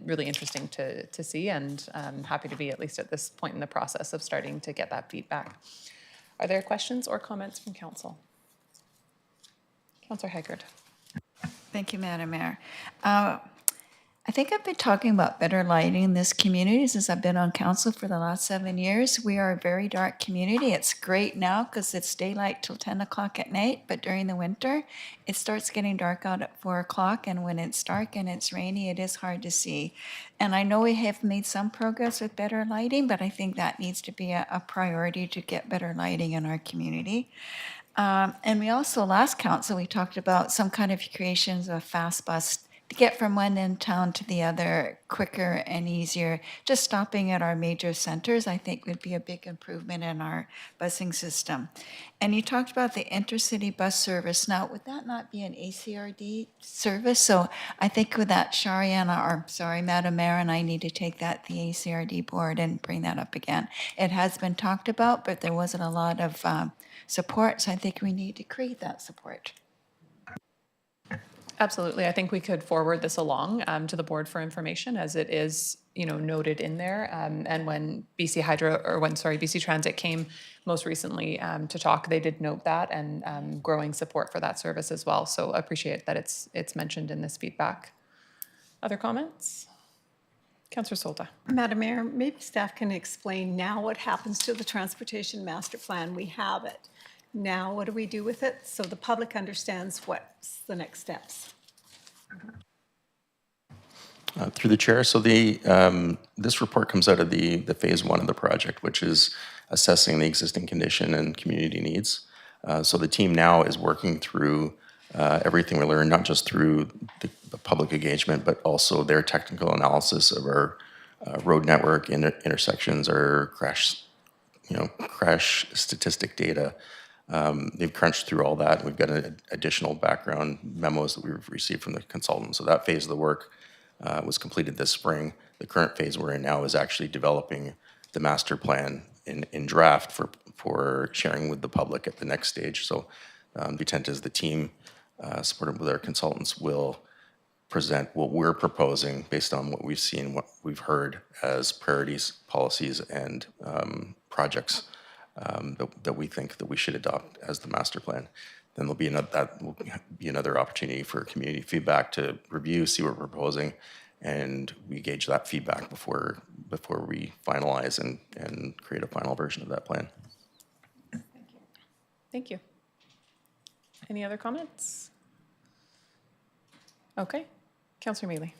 really interesting to see, and happy to be at least at this point in the process of starting to get that feedback. Are there questions or comments from council? Councillor Haggard. Thank you, Madam Mayor. I think I've been talking about better lighting in this community since I've been on council for the last 7 years. We are a very dark community. It's great now because it's daylight till 10 o'clock at night, but during the winter, it starts getting dark out at 4 o'clock, and when it's dark and it's rainy, it is hard to see. And I know we have made some progress with better lighting, but I think that needs to be a priority to get better lighting in our community. And we also, last council, we talked about some kind of creations of a fast bus to get from one end town to the other quicker and easier. Just stopping at our major centers, I think, would be a big improvement in our busing system. And you talked about the intercity bus service. Now, would that not be an ACRD service? So I think with that, Madam Mayor, and I need to take that to the ACRD board and bring that up again. It has been talked about, but there wasn't a lot of support, so I think we need to create that support. Absolutely. I think we could forward this along to the board for information, as it is, noted in there. And when BC Transit came most recently to talk, they did note that, and growing support for that service as well. So appreciate that it's mentioned in this feedback. Other comments? Councillor Solda. Madam Mayor, maybe staff can explain now what happens to the transportation master plan. We have it. Now, what do we do with it so the public understands what's the next steps? Through the chair, so this report comes out of the phase 1 of the project, which is assessing the existing condition and community needs. So the team now is working through everything we learned, not just through the public engagement, but also their technical analysis of our road network, intersections, our crash statistic data, They've crunched through all that. We've got additional background memos that we've received from the consultant. So that phase of the work was completed this spring. The current phase we're in now is actually developing the master plan in draft for sharing with the public at the next stage. So the intent is the team, supported with our consultants, will present what we're proposing based on what we've seen, what we've heard as priorities, policies, and projects that we think that we should adopt as the master plan. Then that will be another opportunity for community feedback to review, see what we're proposing, and we gauge that feedback before we finalize and create a final version of that plan. Thank you. Any other comments? Okay. Councillor Mealy.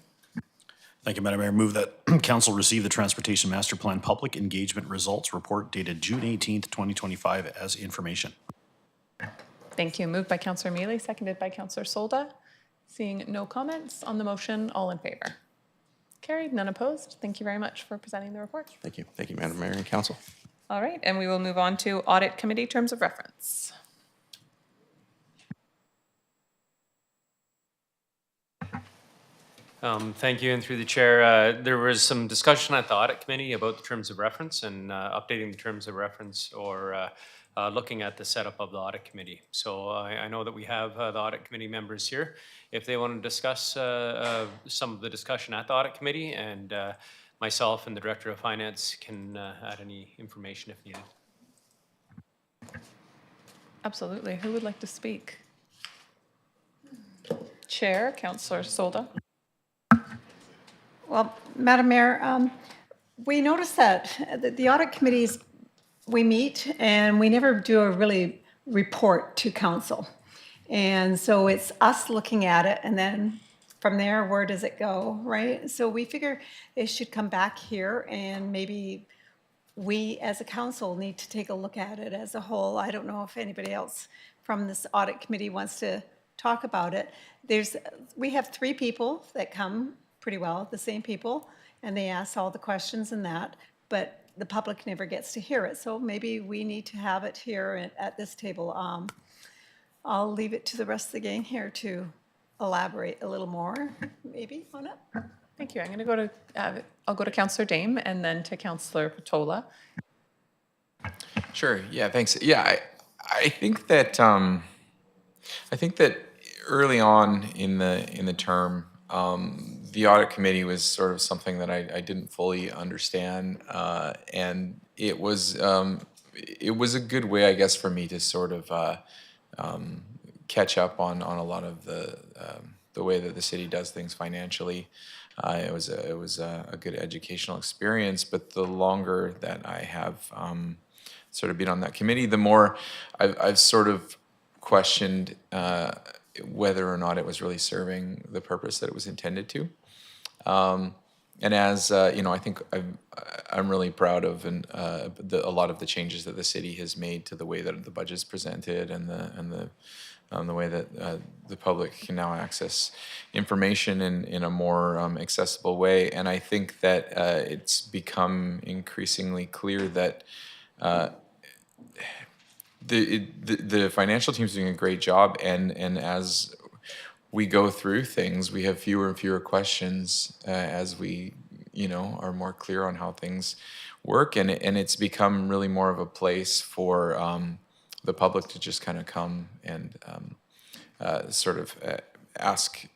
Thank you, Madam Mayor. Move that council receive the Transportation Master Plan Public Engagement Results Report dated June 18th, 2025 as information. Thank you. Moved by Councillor Mealy, seconded by Councillor Solda. Seeing no comments on the motion, all in favor? Carried, none opposed. Thank you very much for presenting the report. Thank you. Thank you, Madam Mayor and Council. All right, and we will move on to Audit Committee Terms of Reference. Thank you, and through the chair, there was some discussion at the audit committee about the terms of reference and updating the terms of reference or looking at the setup of the audit committee. So I know that we have the audit committee members here. If they want to discuss some of the discussion at the audit committee, and myself and the director of finance can add any information if needed. Absolutely. Who would like to speak? Chair, Councillor Solda. Well, Madam Mayor, we noticed that the audit committees, we meet and we never do a really report to council. And so it's us looking at it, and then from there, where does it go, right? So we figure it should come back here, and maybe we as a council need to take a look at it as a whole. I don't know if anybody else from this audit committee wants to talk about it. We have 3 people that come pretty well, the same people, and they ask all the questions and that, but the public never gets to hear it. So maybe we need to have it here at this table. I'll leave it to the rest of the gang here to elaborate a little more, maybe on it. Thank you. I'm going to go to, I'll go to Councillor Dame and then to Councillor Patola. Sure. Yeah. Thanks. Yeah. I think that early on in the term, the audit committee was sort of something that I didn't fully understand, and it was a good way, I guess, for me to sort of catch up on a lot of the way that the city does things financially. It was a good educational experience, but the longer that I have sort of been on that committee, the more I've sort of questioned whether or not it was really serving the purpose that it was intended to. And as you know, I think I'm really proud of a lot of the changes that the city has made to the way that the budget's presented and the way that the public can now access information in a more accessible way. And I think that it's become increasingly clear that the financial team's doing a great job, and as we go through things, we have fewer and fewer questions as we, are more clear on how things work, and it's become really more of a place for the public to just kind of come and sort of ask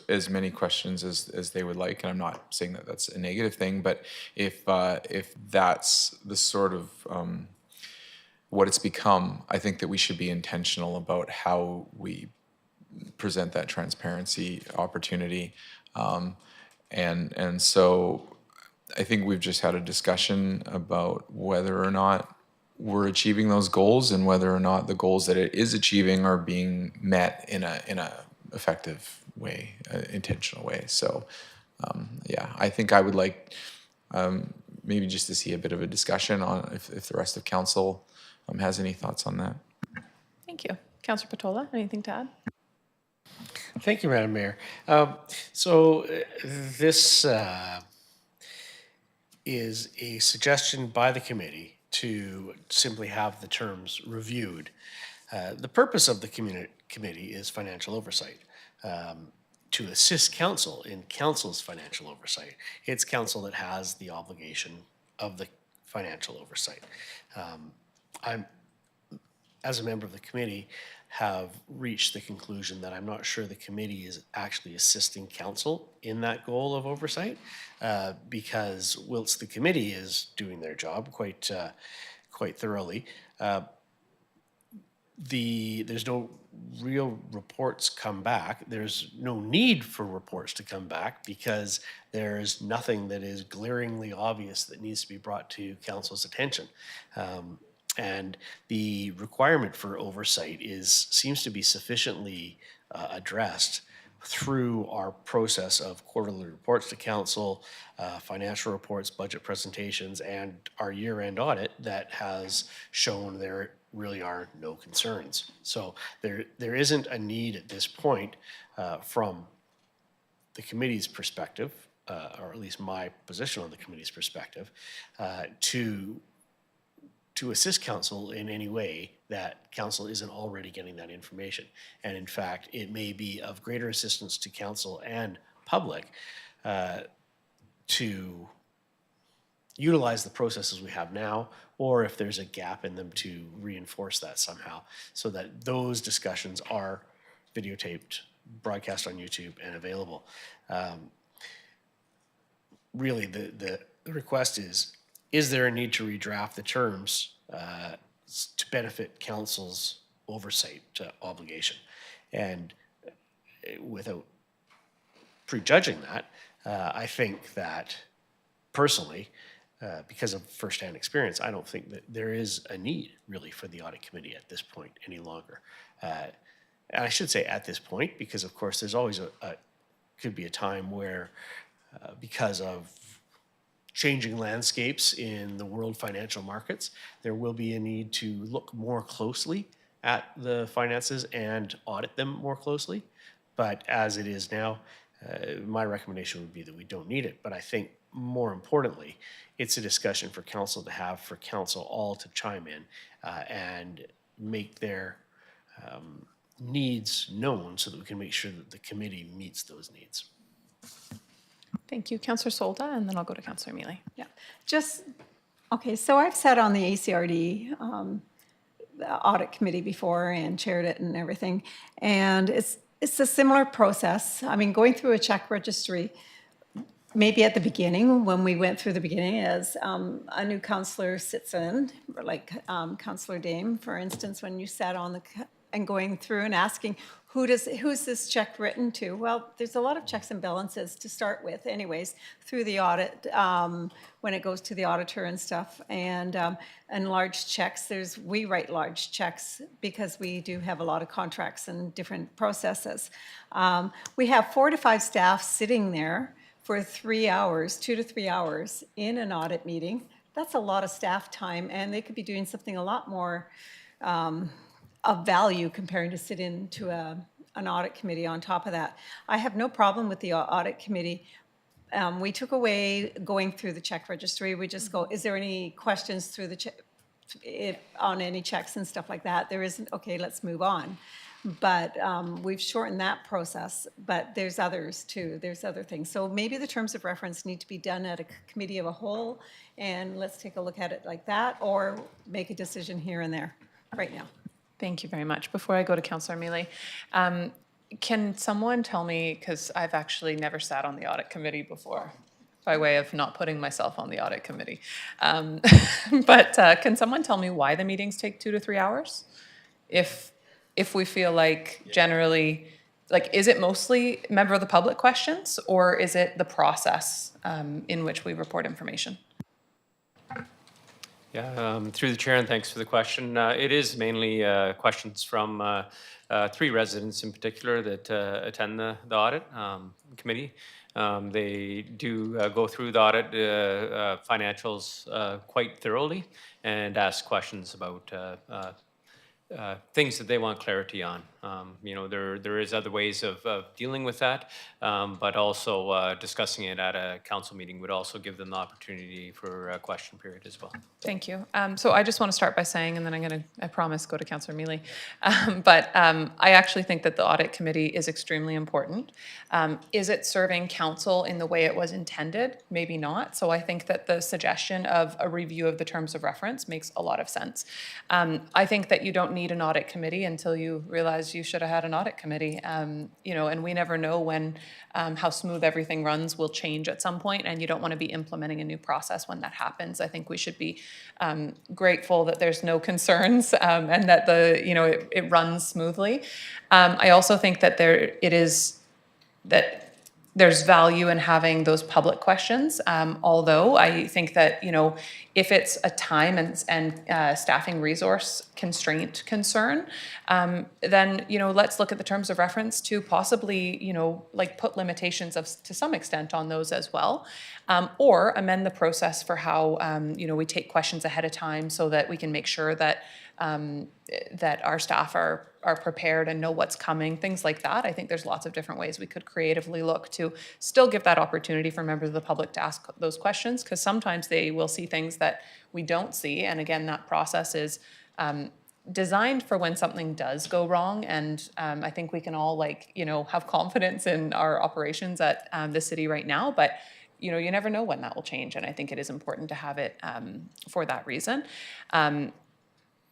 as many questions as they would like. And I'm not saying that that's a negative thing, but if that's the sort of what it's become, I think that we should be intentional about how we present that transparency opportunity. And so I think we've just had a discussion about whether or not we're achieving those goals and whether or not the goals that it is achieving are being met in a effective way, intentional way. So yeah, I think I would like maybe just to see a bit of a discussion on if the rest of council has any thoughts on that. Thank you. Councillor Patola, anything to add? Thank you, Madam Mayor. So this is a suggestion by the committee to simply have the terms reviewed. The purpose of the committee is financial oversight. To assist council in council's financial oversight. It's council that has the obligation of the financial oversight. I'm, as a member of the committee, have reached the conclusion that I'm not sure the committee is actually assisting council in that goal of oversight, because whilst the committee is doing their job quite thoroughly, there's no real reports come back. There's no need for reports to come back because there's nothing that is glaringly obvious that needs to be brought to council's attention. And the requirement for oversight seems to be sufficiently addressed through our process of quarterly reports to council, financial reports, budget presentations, and our year-end audit that has shown there really are no concerns. So there isn't a need at this point from the committee's perspective, or at least my position on the committee's perspective, to assist council in any way that council isn't already getting that information. And in fact, it may be of greater assistance to council and public to utilize the processes we have now, or if there's a gap in them, to reinforce that somehow so that those discussions are videotaped, broadcast on YouTube, and available. Really, the request is there a need to redraft the terms to benefit council's oversight obligation? And without prejudging that, I think that personally, because of firsthand experience, I don't think that there is a need really for the audit committee at this point any longer. And I should say at this point, because of course there's always could be a time where because of changing landscapes in the world financial markets, there will be a need to look more closely at the finances and audit them more closely. But as it is now, my recommendation would be that we don't need it. But I think more importantly, it's a discussion for council to have, for council all to chime in and make their needs known so that we can make sure that the committee meets those needs. Thank you, Councillor Solda, and then I'll go to Councillor Mealy. Yeah, okay, so I've sat on the ACRD the audit committee before and chaired it and everything. And it's a similar process. I mean, going through a check registry, maybe at the beginning, when we went through the beginning, as a new councillor sits in, like Councillor Dame, for instance, when you sat on and going through and asking, who's this check written to? Well, there's a lot of checks and balances to start with anyways, through the audit, when it goes to the auditor and stuff. And large checks, we write large checks because we do have a lot of contracts and different processes. We have 4 to 5 staff sitting there for 3 hours, 2 to 3 hours in an audit meeting. That's a lot of staff time, and they could be doing something a lot more of value comparing to sit into an audit committee on top of that. I have no problem with the audit committee. We took away going through the check registry. We just go, is there any questions through the check on any checks and stuff like that? There isn't, okay, let's move on. But we've shortened that process, but there's others too. There's other things. So maybe the terms of reference need to be done at a committee of a whole, and let's take a look at it like that, or make a decision here and there right now. Thank you very much. Before I go to Councillor Mealy, can someone tell me, because I've actually never sat on the audit committee before, by way of not putting myself on the audit committee. But can someone tell me why the meetings take 2 to 3 hours? If we feel like generally, like, is it mostly member of the public questions, or is it the process in which we report information? Yeah, through the chair, and thanks for the question. It is mainly questions from 3 residents in particular that attend the audit committee. They do go through the audit financials quite thoroughly and ask questions about things that they want clarity on. You know, there is other ways of dealing with that, but also discussing it at a council meeting would also give them the opportunity for a question period as well. Thank you. So I just want to start by saying, and then I'm going to, I promise, go to Councillor Mealy. But I actually think that the audit committee is extremely important. Is it serving council in the way it was intended? Maybe not. So I think that the suggestion of a review of the terms of reference makes a lot of sense. I think that you don't need an audit committee until you realize you should have had an audit committee. You know, and we never know when how smooth everything runs will change at some point, and you don't want to be implementing a new process when that happens. I think we should be grateful that there's no concerns and that it runs smoothly. I also think that there's value in having those public questions, although I think that, you know, if it's a time and staffing resource constraint concern, then, you know, let's look at the terms of reference to possibly, you know, like put limitations to some extent on those as well, or amend the process for how, you know, we take questions ahead of time so that we can make sure that that our staff are prepared and know what's coming, things like that. I think there's lots of different ways we could creatively look to still give that opportunity for members of the public to ask those questions, because sometimes they will see things that we don't see. And again, that process is designed for when something does go wrong. And I think we can all, like, you know, have confidence in our operations at the city right now, but you know, you never know when that will change. And I think it is important to have it for that reason.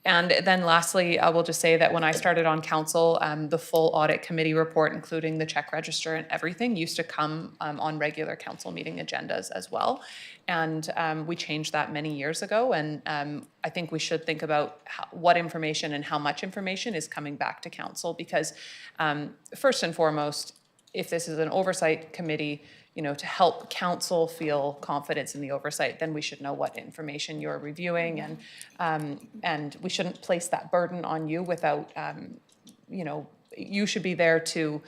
And then lastly, I will just say that when I started on council, the full audit committee report, including the check register and everything, used to come on regular council meeting agendas as well. And we changed that many years ago. And I think we should think about what information and how much information is coming back to council, because first and foremost, if this is an oversight committee, you know, to help council feel confidence in the oversight, then we should know what information you're reviewing, and we shouldn't place that burden on you without, you know, you should be there to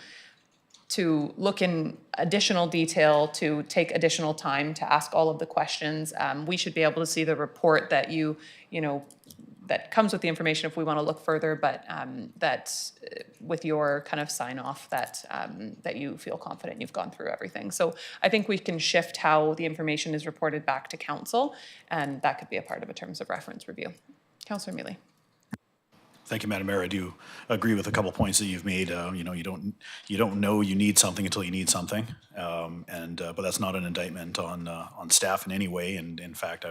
look in additional detail, to take additional time to ask all of the questions. We should be able to see the report that you know, that comes with the information if we want to look further, but that with your kind of sign off that that you feel confident you've gone through everything. So I think we can shift how the information is reported back to council, and that could be a part of a terms of reference review. Councillor Mealy. Thank you, Madam Mayor. I do agree with a couple points that you've made. You know, you don't know you need something until you need something, but that's not an indictment on staff in any way. And in fact,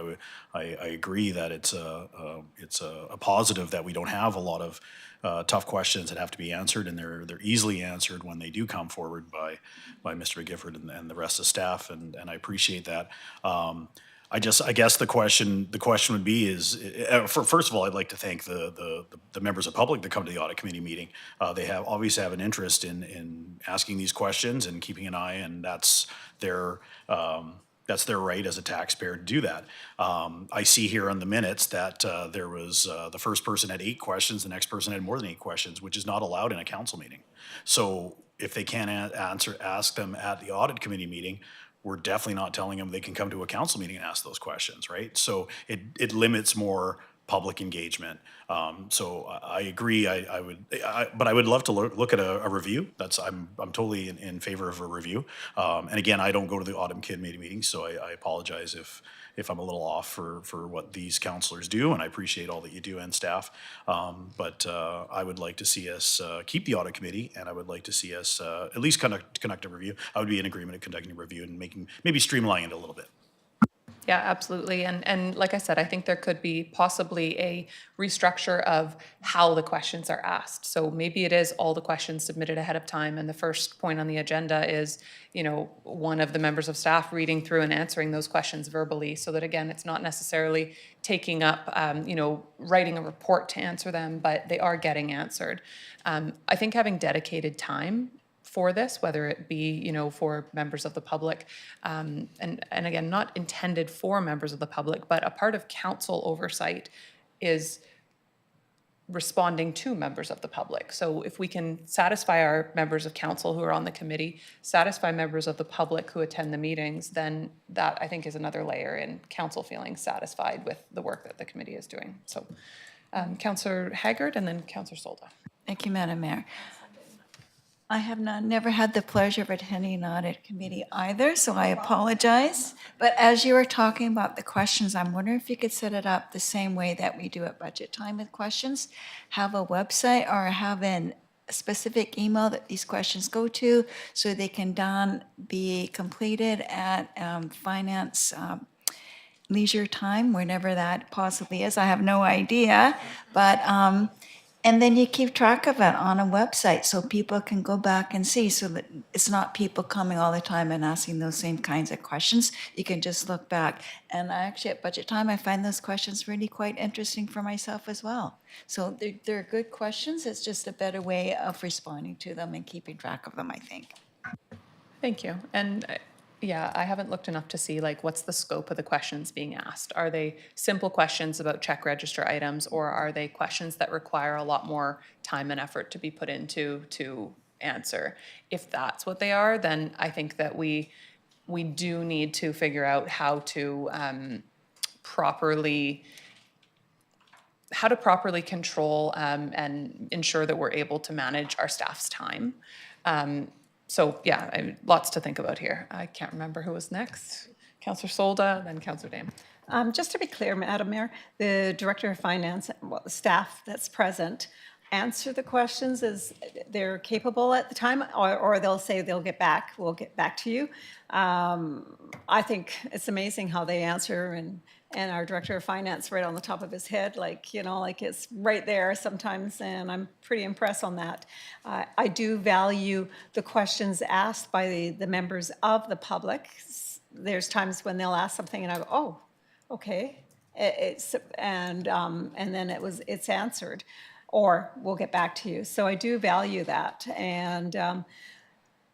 I agree that it's a positive that we don't have a lot of tough questions that have to be answered, and they're easily answered when they do come forward by Mr. Gifford and the rest of staff, and I appreciate that. I guess the question would be is, first of all, I'd like to thank the members of public that come to the audit committee meeting. They obviously have an interest in asking these questions and keeping an eye, and that's their right as a taxpayer to do that. I see here on the minutes that there was the first person had 8 questions, the next person had more than 8 questions, which is not allowed in a council meeting. So if they can't ask them at the audit committee meeting, we're definitely not telling them they can come to a council meeting and ask those questions, right? So it limits more public engagement. So I agree. But I would love to look at a review. I'm totally in favor of a review. And again, I don't go to the audit committee meetings, so I apologize if I'm a little off for what these councillors do, and I appreciate all that you do and staff. But I would like to see us keep the audit committee, and I would like to see us at least conduct a review. I would be in agreement of conducting a review and maybe streamlining it a little bit. Yeah, absolutely. And like I said, I think there could be possibly a restructure of how the questions are asked. So maybe it is all the questions submitted ahead of time, and the first point on the agenda is, you know, one of the members of staff reading through and answering those questions verbally, so that again, it's not necessarily taking up, you know, writing a report to answer them, but they are getting answered. I think having dedicated time for this, whether it be, you know, for members of the public, and again, not intended for members of the public, but a part of council oversight is responding to members of the public. So if we can satisfy our members of council who are on the committee, satisfy members of the public who attend the meetings, then that, I think, is another layer in council feeling satisfied with the work that the committee is doing. So Councillor Haggard and then Councillor Solda. Thank you, Madam Mayor. I have never had the pleasure of attending an audit committee either, so I apologize. But as you were talking about the questions, I'm wondering if you could set it up the same way that we do at budget time with questions. Have a website or have a specific email that these questions go to so they can be completed at finance leisure time, whenever that possibly is. I have no idea, but and then you keep track of it on a website so people can go back and see, so that it's not people coming all the time and asking those same kinds of questions. You can just look back. And actually at budget time, I find those questions really quite interesting for myself as well. So they're good questions. It's just a better way of responding to them and keeping track of them, I think. Thank you. And yeah, I haven't looked enough to see like what's the scope of the questions being asked. Are they simple questions about check register items, or are they questions that require a lot more time and effort to be put into to answer? If that's what they are, then I think that we do need to figure out how to properly control and ensure that we're able to manage our staff's time. So yeah, lots to think about here. I can't remember who was next. Councillor Solda, then Councillor Dame. Just to be clear, Madam Mayor, the Director of Finance, well, the staff that's present, answer the questions as they're capable at the time, or they'll say we'll get back to you. I think it's amazing how they answer, and our Director of Finance right on the top of his head, like, you know, like it's right there sometimes, and I'm pretty impressed on that. I do value the questions asked by the members of the public. There's times when they'll ask something and I go, oh, okay. And then it's answered, or we'll get back to you. So I do value that. And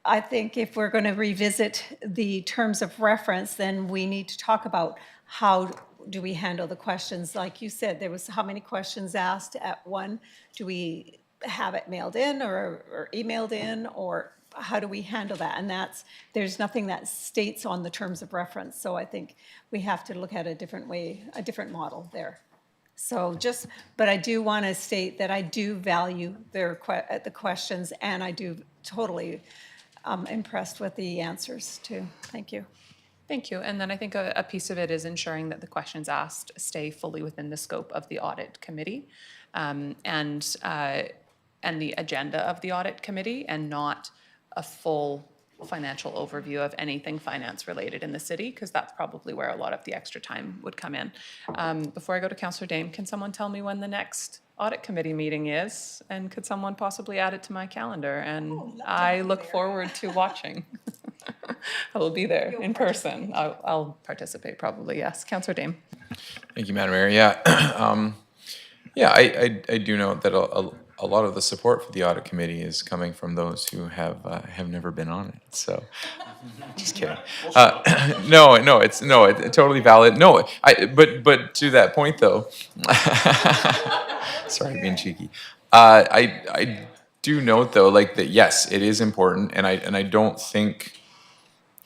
I think if we're going to revisit the terms of reference, then we need to talk about how do we handle the questions. Like you said, there was how many questions asked at one? Do we have it mailed in or emailed in, or how do we handle that? And there's nothing that states on the terms of reference. So I think we have to look at a different way, a different model there. So but I do want to state that I do value the questions, and I do totally impressed with the answers too. Thank you. Thank you. And then I think a piece of it is ensuring that the questions asked stay fully within the scope of the audit committee and the agenda of the audit committee, and not a full financial overview of anything finance related in the city, because that's probably where a lot of the extra time would come in. Before I go to Councillor Dame, can someone tell me when the next audit committee meeting is? And could someone possibly add it to my calendar? And I look forward to watching. I will be there in person. I'll participate probably, yes. Councillor Dame. Thank you, Madam Mayor. Yeah, yeah, I do note that a lot of the support for the audit committee is coming from those who have never been on it. So, just kidding. It's totally valid. No, but to that point though, sorry, being cheeky. I do note though, like that. Yes, it is important, and I don't think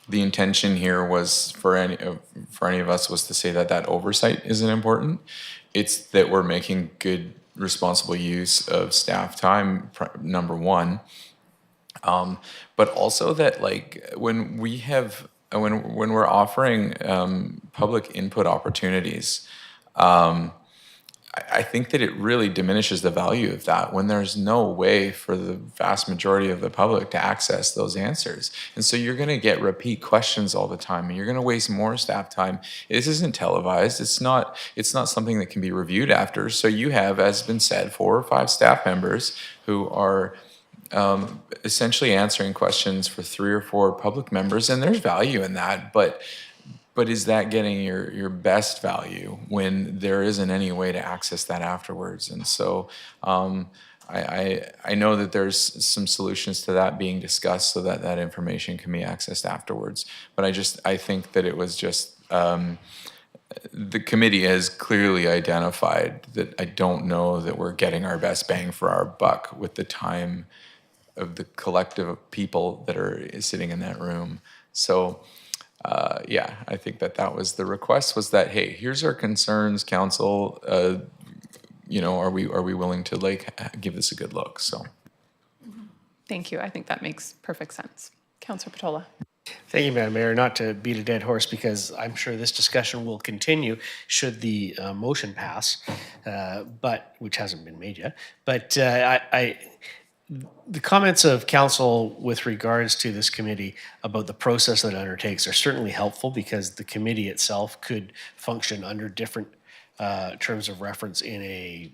the intention here was for any of us was to say that oversight isn't important. It's that we're making good, responsible use of staff time, number one. But also that like when we're offering public input opportunities, I think that it really diminishes the value of that when there's no way for the vast majority of the public to access those answers. And so you're going to get repeat questions all the time, and you're going to waste more staff time. This isn't televised. It's not something that can be reviewed after. So you have, as has been said, 4 or 5 staff members who are essentially answering questions for 3 or 4 public members, and there's value in that, but is that getting your best value when there isn't any way to access that afterwards? And so I know that there's some solutions to that being discussed so that information can be accessed afterwards. But I think that it was just the committee has clearly identified that I don't know that we're getting our best bang for our buck with the time of the collective of people that are sitting in that room. So yeah, I think that was the request, was that, hey, here's our concerns, council. are we willing to give this a good look? So. Thank you. I think that makes perfect sense. Councillor Patola. Thank you, Madam Mayor. Not to beat a dead horse, because I'm sure this discussion will continue should the motion pass, but which hasn't been made yet. But the comments of council with regards to this committee about the process that it undertakes are certainly helpful, because the committee itself could function under different terms of reference in a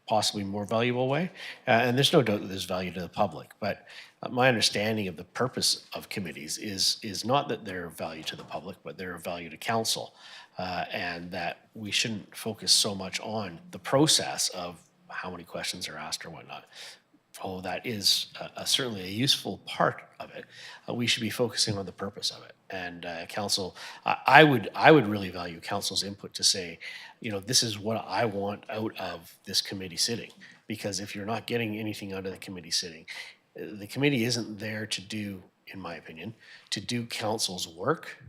possibly more valuable way. And there's no doubt that there's value to the public. But my understanding of the purpose of committees is not that they're of value to the public, but they're of value to council. And that we shouldn't focus so much on the process of how many questions are asked or whatnot. Although that is certainly a useful part of it, we should be focusing on the purpose of it. And council, I would really value council's input to say, this is what I want out of this committee sitting. Because if you're not getting anything out of the committee sitting, the committee isn't there to do, in my opinion, to do council's work.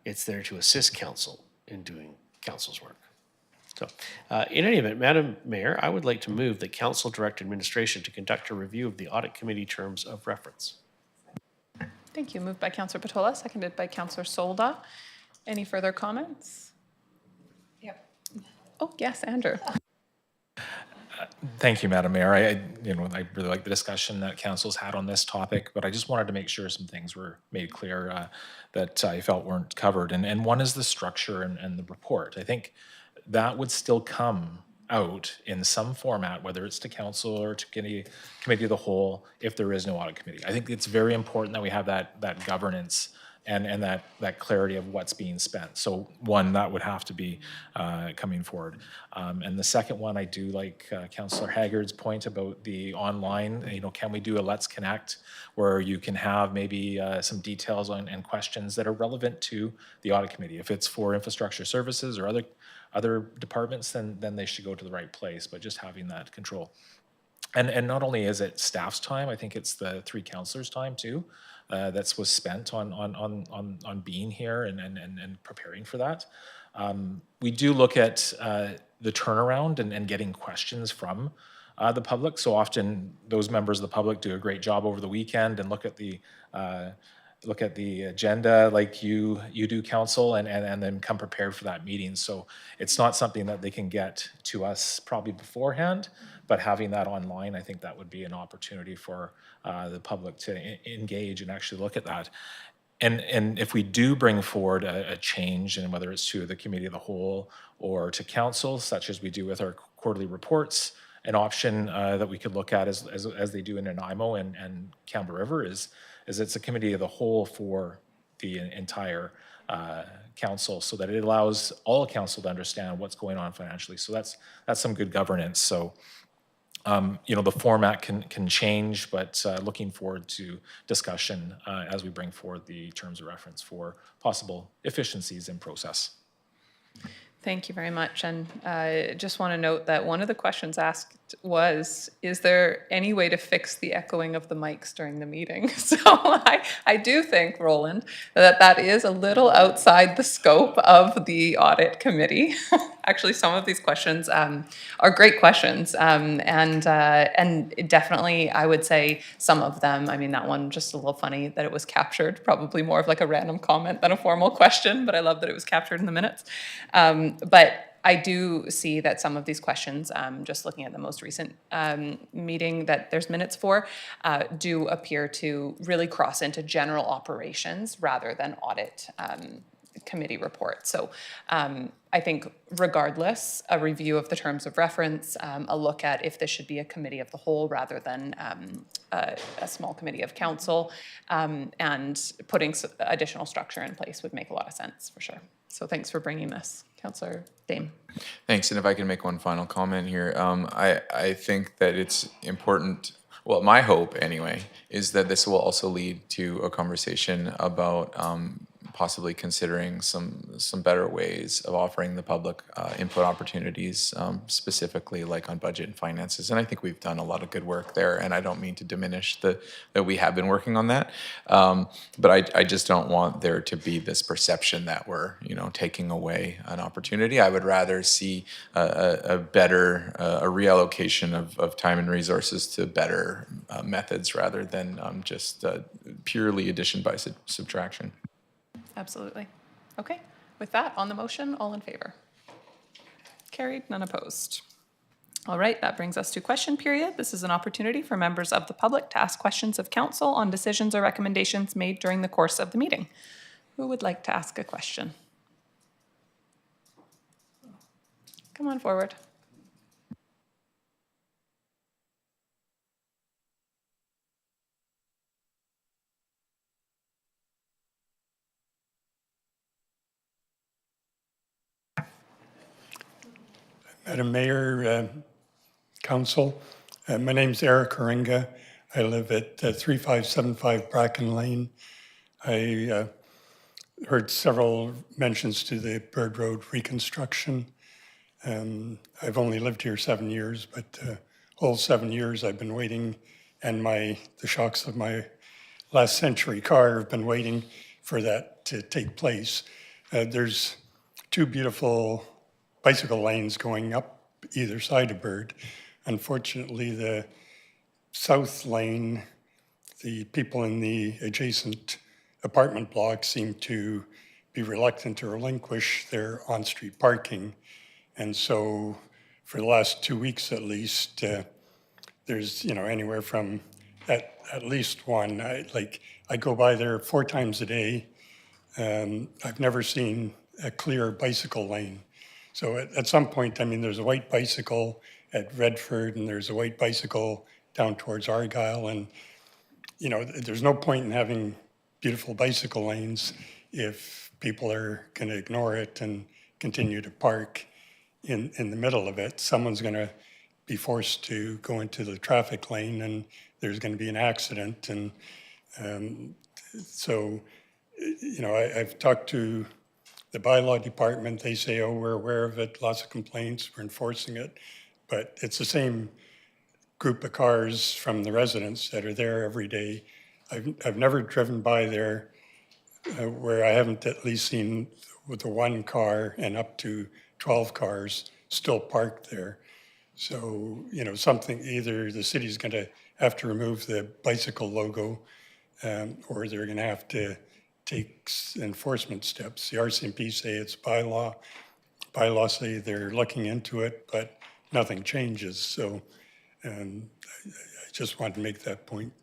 It's there to assist council in doing council's work. So, in any event, Madam Mayor, I would like to move that council direct administration to conduct a review of the audit committee terms of reference. Thank you. Moved by Councillor Patola, seconded by Councillor Solda. Any further comments? Yep. Oh, yes, Andrew. Thank you, Madam Mayor. I really like the discussion that council's had on this topic, but I just wanted to make sure some things were made clear that I felt weren't covered. And one is the structure and the report. I think that would still come out in some format, whether it's to council or to committee of the whole, if there is no audit committee. I think it's very important that we have that governance and that clarity of what's being spent. So one, that would have to be coming forward. And the second one, I do like Councillor Haggard's point about the online, can we do a Let's Connect where you can have maybe some details on and questions that are relevant to the audit committee. If it's for infrastructure services or other departments, then they should go to the right place, but just having that control. And not only is it staff's time, I think it's the 3 councillors' time too, that was spent on being here and preparing for that. We do look at the turnaround and getting questions from the public. So often those members of the public do a great job over the weekend and look at the agenda like you do, council, and then come prepared for that meeting. So it's not something that they can get to us probably beforehand, but having that online, I think that would be an opportunity for the public to engage and actually look at that. And if we do bring forward a change, and whether it's to the committee of the whole or to council, such as we do with our quarterly reports, an option that we could look at as they do in Nanaimo and Campbell River is it's a committee of the whole for the entire council, so that it allows all council to understand what's going on financially. So that's some good governance. So the format can change, but looking forward to discussion as we bring forward the terms of reference for possible efficiencies in process. Thank you very much. And just want to note that one of the questions asked was, is there any way to fix the echoing of the mics during the meeting? So I do think, Roland, that is a little outside the scope of the audit committee. Actually, some of these questions are great questions. And definitely, I would say some of them, I mean, that one just a little funny that it was captured, probably more of like a random comment than a formal question, but I love that it was captured in the minutes. But I do see that some of these questions, just looking at the most recent meeting that there's minutes for, do appear to really cross into general operations rather than audit committee reports. So I think regardless, a review of the terms of reference, a look at if this should be a committee of the whole rather than a small committee of council, and putting additional structure in place would make a lot of sense for sure. So thanks for bringing this, Councillor Dame. Thanks, and if I can make one final comment here, I think that it's important, well, my hope anyway, is that this will also lead to a conversation about possibly considering some better ways of offering the public input opportunities, specifically like on budget and finances. And I think we've done a lot of good work there, and I don't mean to diminish that we have been working on that. But I just don't want there to be this perception that we're, taking away an opportunity. I would rather see a better, a reallocation of time and resources to better methods rather than just purely addition by subtraction. Absolutely. Okay, with that, on the motion, all in favor? Carried, none opposed. All right, that brings us to question period. This is an opportunity for members of the public to ask questions of council on decisions or recommendations made during the course of the meeting. Who would like to ask a question? Come on forward. Madam Mayor, Council, my name's Eric Haringa. I live at 3575 Bracken Lane. I heard several mentions to the Bird Road reconstruction. I've only lived here 7 years, but whole 7 years I've been waiting, and the shocks of my last century car have been waiting for that to take place. There's two beautiful bicycle lanes going up either side of Bird. Unfortunately, the south lane, the people in the adjacent apartment block seem to be reluctant to relinquish their on-street parking. And so for the last 2 weeks at least, there's anywhere from at least one. I go by there 4 times a day. I've never seen a clear bicycle lane. So at some point, there's a white bicycle at Redford, and there's a white bicycle down towards Argyle, and there's no point in having beautiful bicycle lanes if people are going to ignore it and continue to park in the middle of it. Someone's going to be forced to go into the traffic lane, and there's going to be an accident. And so, I've talked to the bylaw department. They say, oh, we're aware of it, lots of complaints, we're enforcing it. But it's the same group of cars from the residents that are there every day. I've never driven by there where I haven't at least seen with the one car and up to 12 cars still parked there. So, something, either the city's going to have to remove the bicycle logo, or they're going to have to take enforcement steps. The RCMP say it's bylaw. Bylaw say they're looking into it, but nothing changes. So I just wanted to make that point.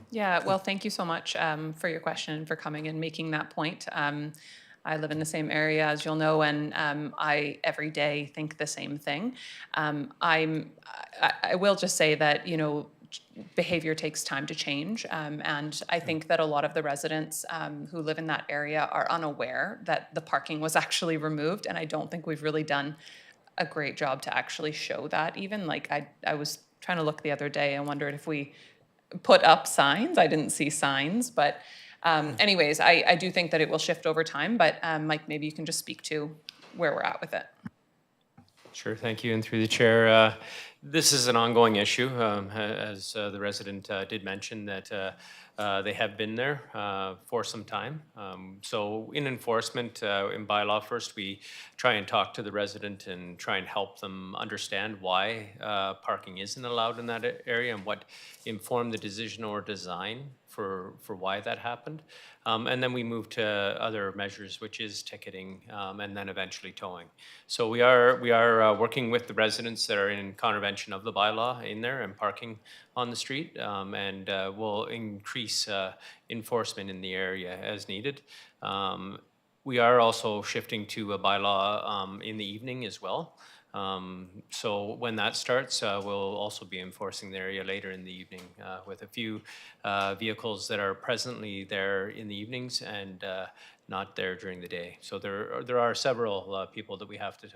Yeah, well, thank you so much for your question and for coming and making that point. I live in the same area, as you'll know, and I every day think the same thing. I will just say that, behavior takes time to change. And I think that a lot of the residents who live in that area are unaware that the parking was actually removed. And I don't think we've really done a great job to actually show that even. Like I was trying to look the other day and wondered if we put up signs. I didn't see signs, but anyways, I do think that it will shift over time. But Mike, maybe you can just speak to where we're at with it. Sure, thank you. And through the chair, this is an ongoing issue, as the resident did mention that they have been there for some time. So in enforcement, in bylaw, first we try and talk to the resident and try and help them understand why parking isn't allowed in that area and what informed the decision or design for why that happened. And then we move to other measures, which is ticketing and then eventually towing. So we are working with the residents that are in contravention of the bylaw in there and parking on the street, and we'll increase enforcement in the area as needed. We are also shifting to a bylaw in the evening as well. So when that starts, we'll also be enforcing the area later in the evening with a few vehicles that are presently there in the evenings and not there during the day. So there are several people that we have to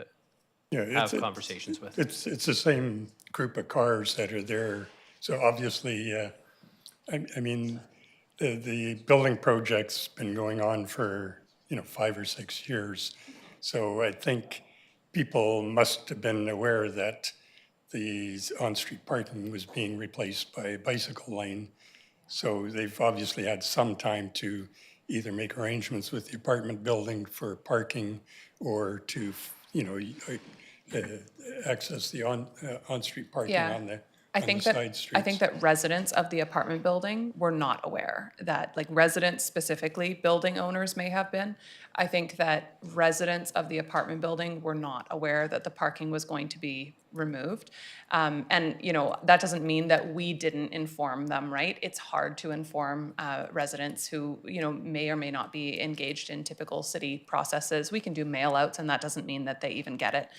have conversations with. It's the same group of cars that are there. So obviously, I mean, the building project's been going on for 5 or 6 years. So I think people must have been aware that the on-street parking was being replaced by a bicycle lane. So they've obviously had some time to either make arrangements with the apartment building for parking or to, access the on-street parking Yeah. on the I think that side streets. I think that residents of the apartment building were not aware that, like, residents specifically, building owners may have been. I think that residents of the apartment building were not aware that the parking was going to be removed. And, that doesn't mean that we didn't inform them, right? It's hard to inform residents who, may or may not be engaged in typical city processes. We can do mail outs, and that doesn't mean that they even get it.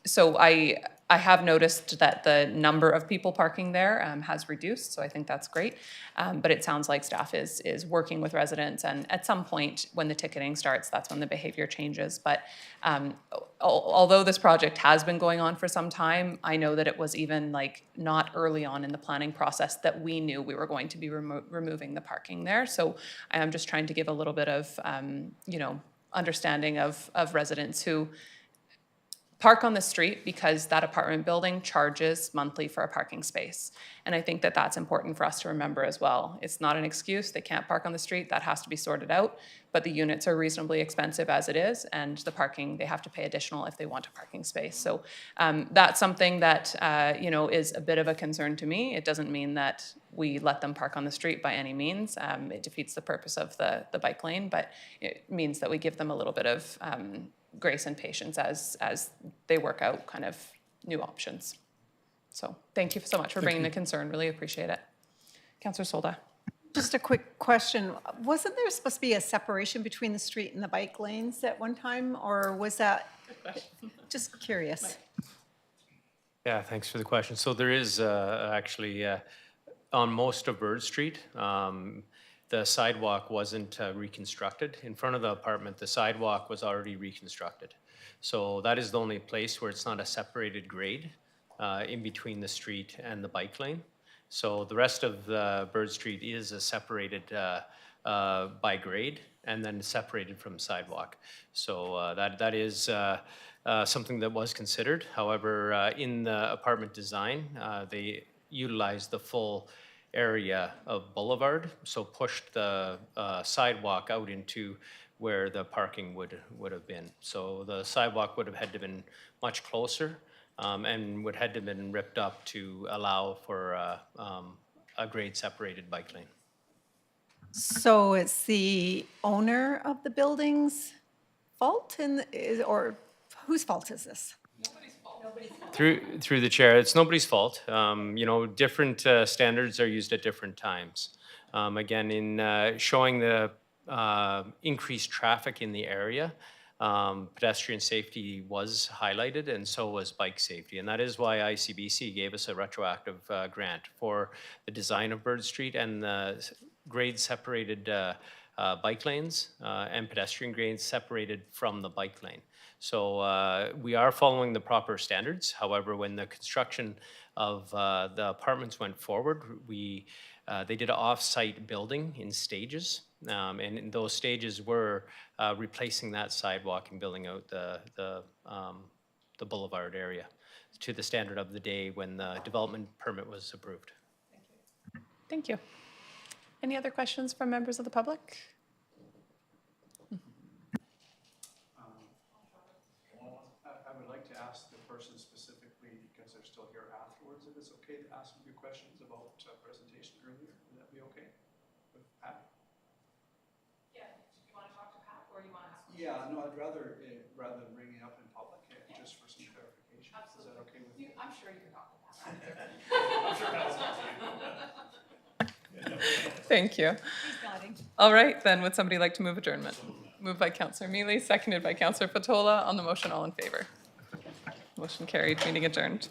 So I have noticed that the number of people parking there has reduced, so I think that's great. But it sounds like staff is working with residents, and at some point when the ticketing starts, that's when the behavior changes. But although this project has been going on for some time, I know that it was even not early on in the planning process that we knew we were going to be removing the parking there. So I am just trying to give a little bit of understanding of residents who park on the street because that apartment building charges monthly for a parking space. And I think that that's important for us to remember as well. It's not an excuse. They can't park on the street. That has to be sorted out. But the units are reasonably expensive as it is, and the parking, they have to pay additional if they want a parking space. So that's something that, is a bit of a concern to me. It doesn't mean that we let them park on the street by any means. It defeats the purpose of the bike lane, but it means that we give them a little bit of grace and patience as they work out kind of new options. So thank you so much for bringing the concern. Really appreciate it. Councillor Solda. Just a quick question. Wasn't there supposed to be a separation between the street and the bike lanes at one time, or was that, just curious? Yeah, thanks for the question. So there is actually, on most of Bird Street, the sidewalk wasn't reconstructed. In front of the apartment, the sidewalk was already reconstructed. So that is the only place where it's not a separated grade in between the street and the bike lane. So the rest of the Bird Street is a separated by grade and then separated from sidewalk. So that is something that was considered. However, in the apartment design, they utilized the full area of boulevard, so pushed the sidewalk out into where the parking would have been. So the sidewalk would have had to have been much closer and would had to have been ripped up to allow for a grade separated bike lane. So it's the owner of the building's fault, or whose fault is this? Through the chair, it's nobody's fault. Different standards are used at different times. Again, in showing the increased traffic in the area, pedestrian safety was highlighted, and so was bike safety. And that is why ICBC gave us a retroactive grant for the design of Bird Street and the grade separated bike lanes and pedestrian grades separated from the bike lane. So we are following the proper standards. However, when the construction of the apartments went forward, they did an off-site building in stages, and in those stages were replacing that sidewalk and building out the boulevard area to the standard of the day when the development permit was approved. Thank you. Any other questions from members of the public? I would like to ask the person specifically, because they're still here afterwards, if it's okay to ask a few questions about presentation earlier. Would that be okay with Pat? Yeah, do you want to talk to Pat, or you want to ask? Yeah, no, I'd rather than bringing it up in public, just for some clarification. Absolutely. Is that okay with you? I'm sure you can talk to Pat. I'm sure Pat's not Thank you. All right, then, would somebody like to move adjournment? Moved by Councillor Mealy, seconded by Councillor Patola. On the motion, all in favor. Motion carried, meeting adjourned.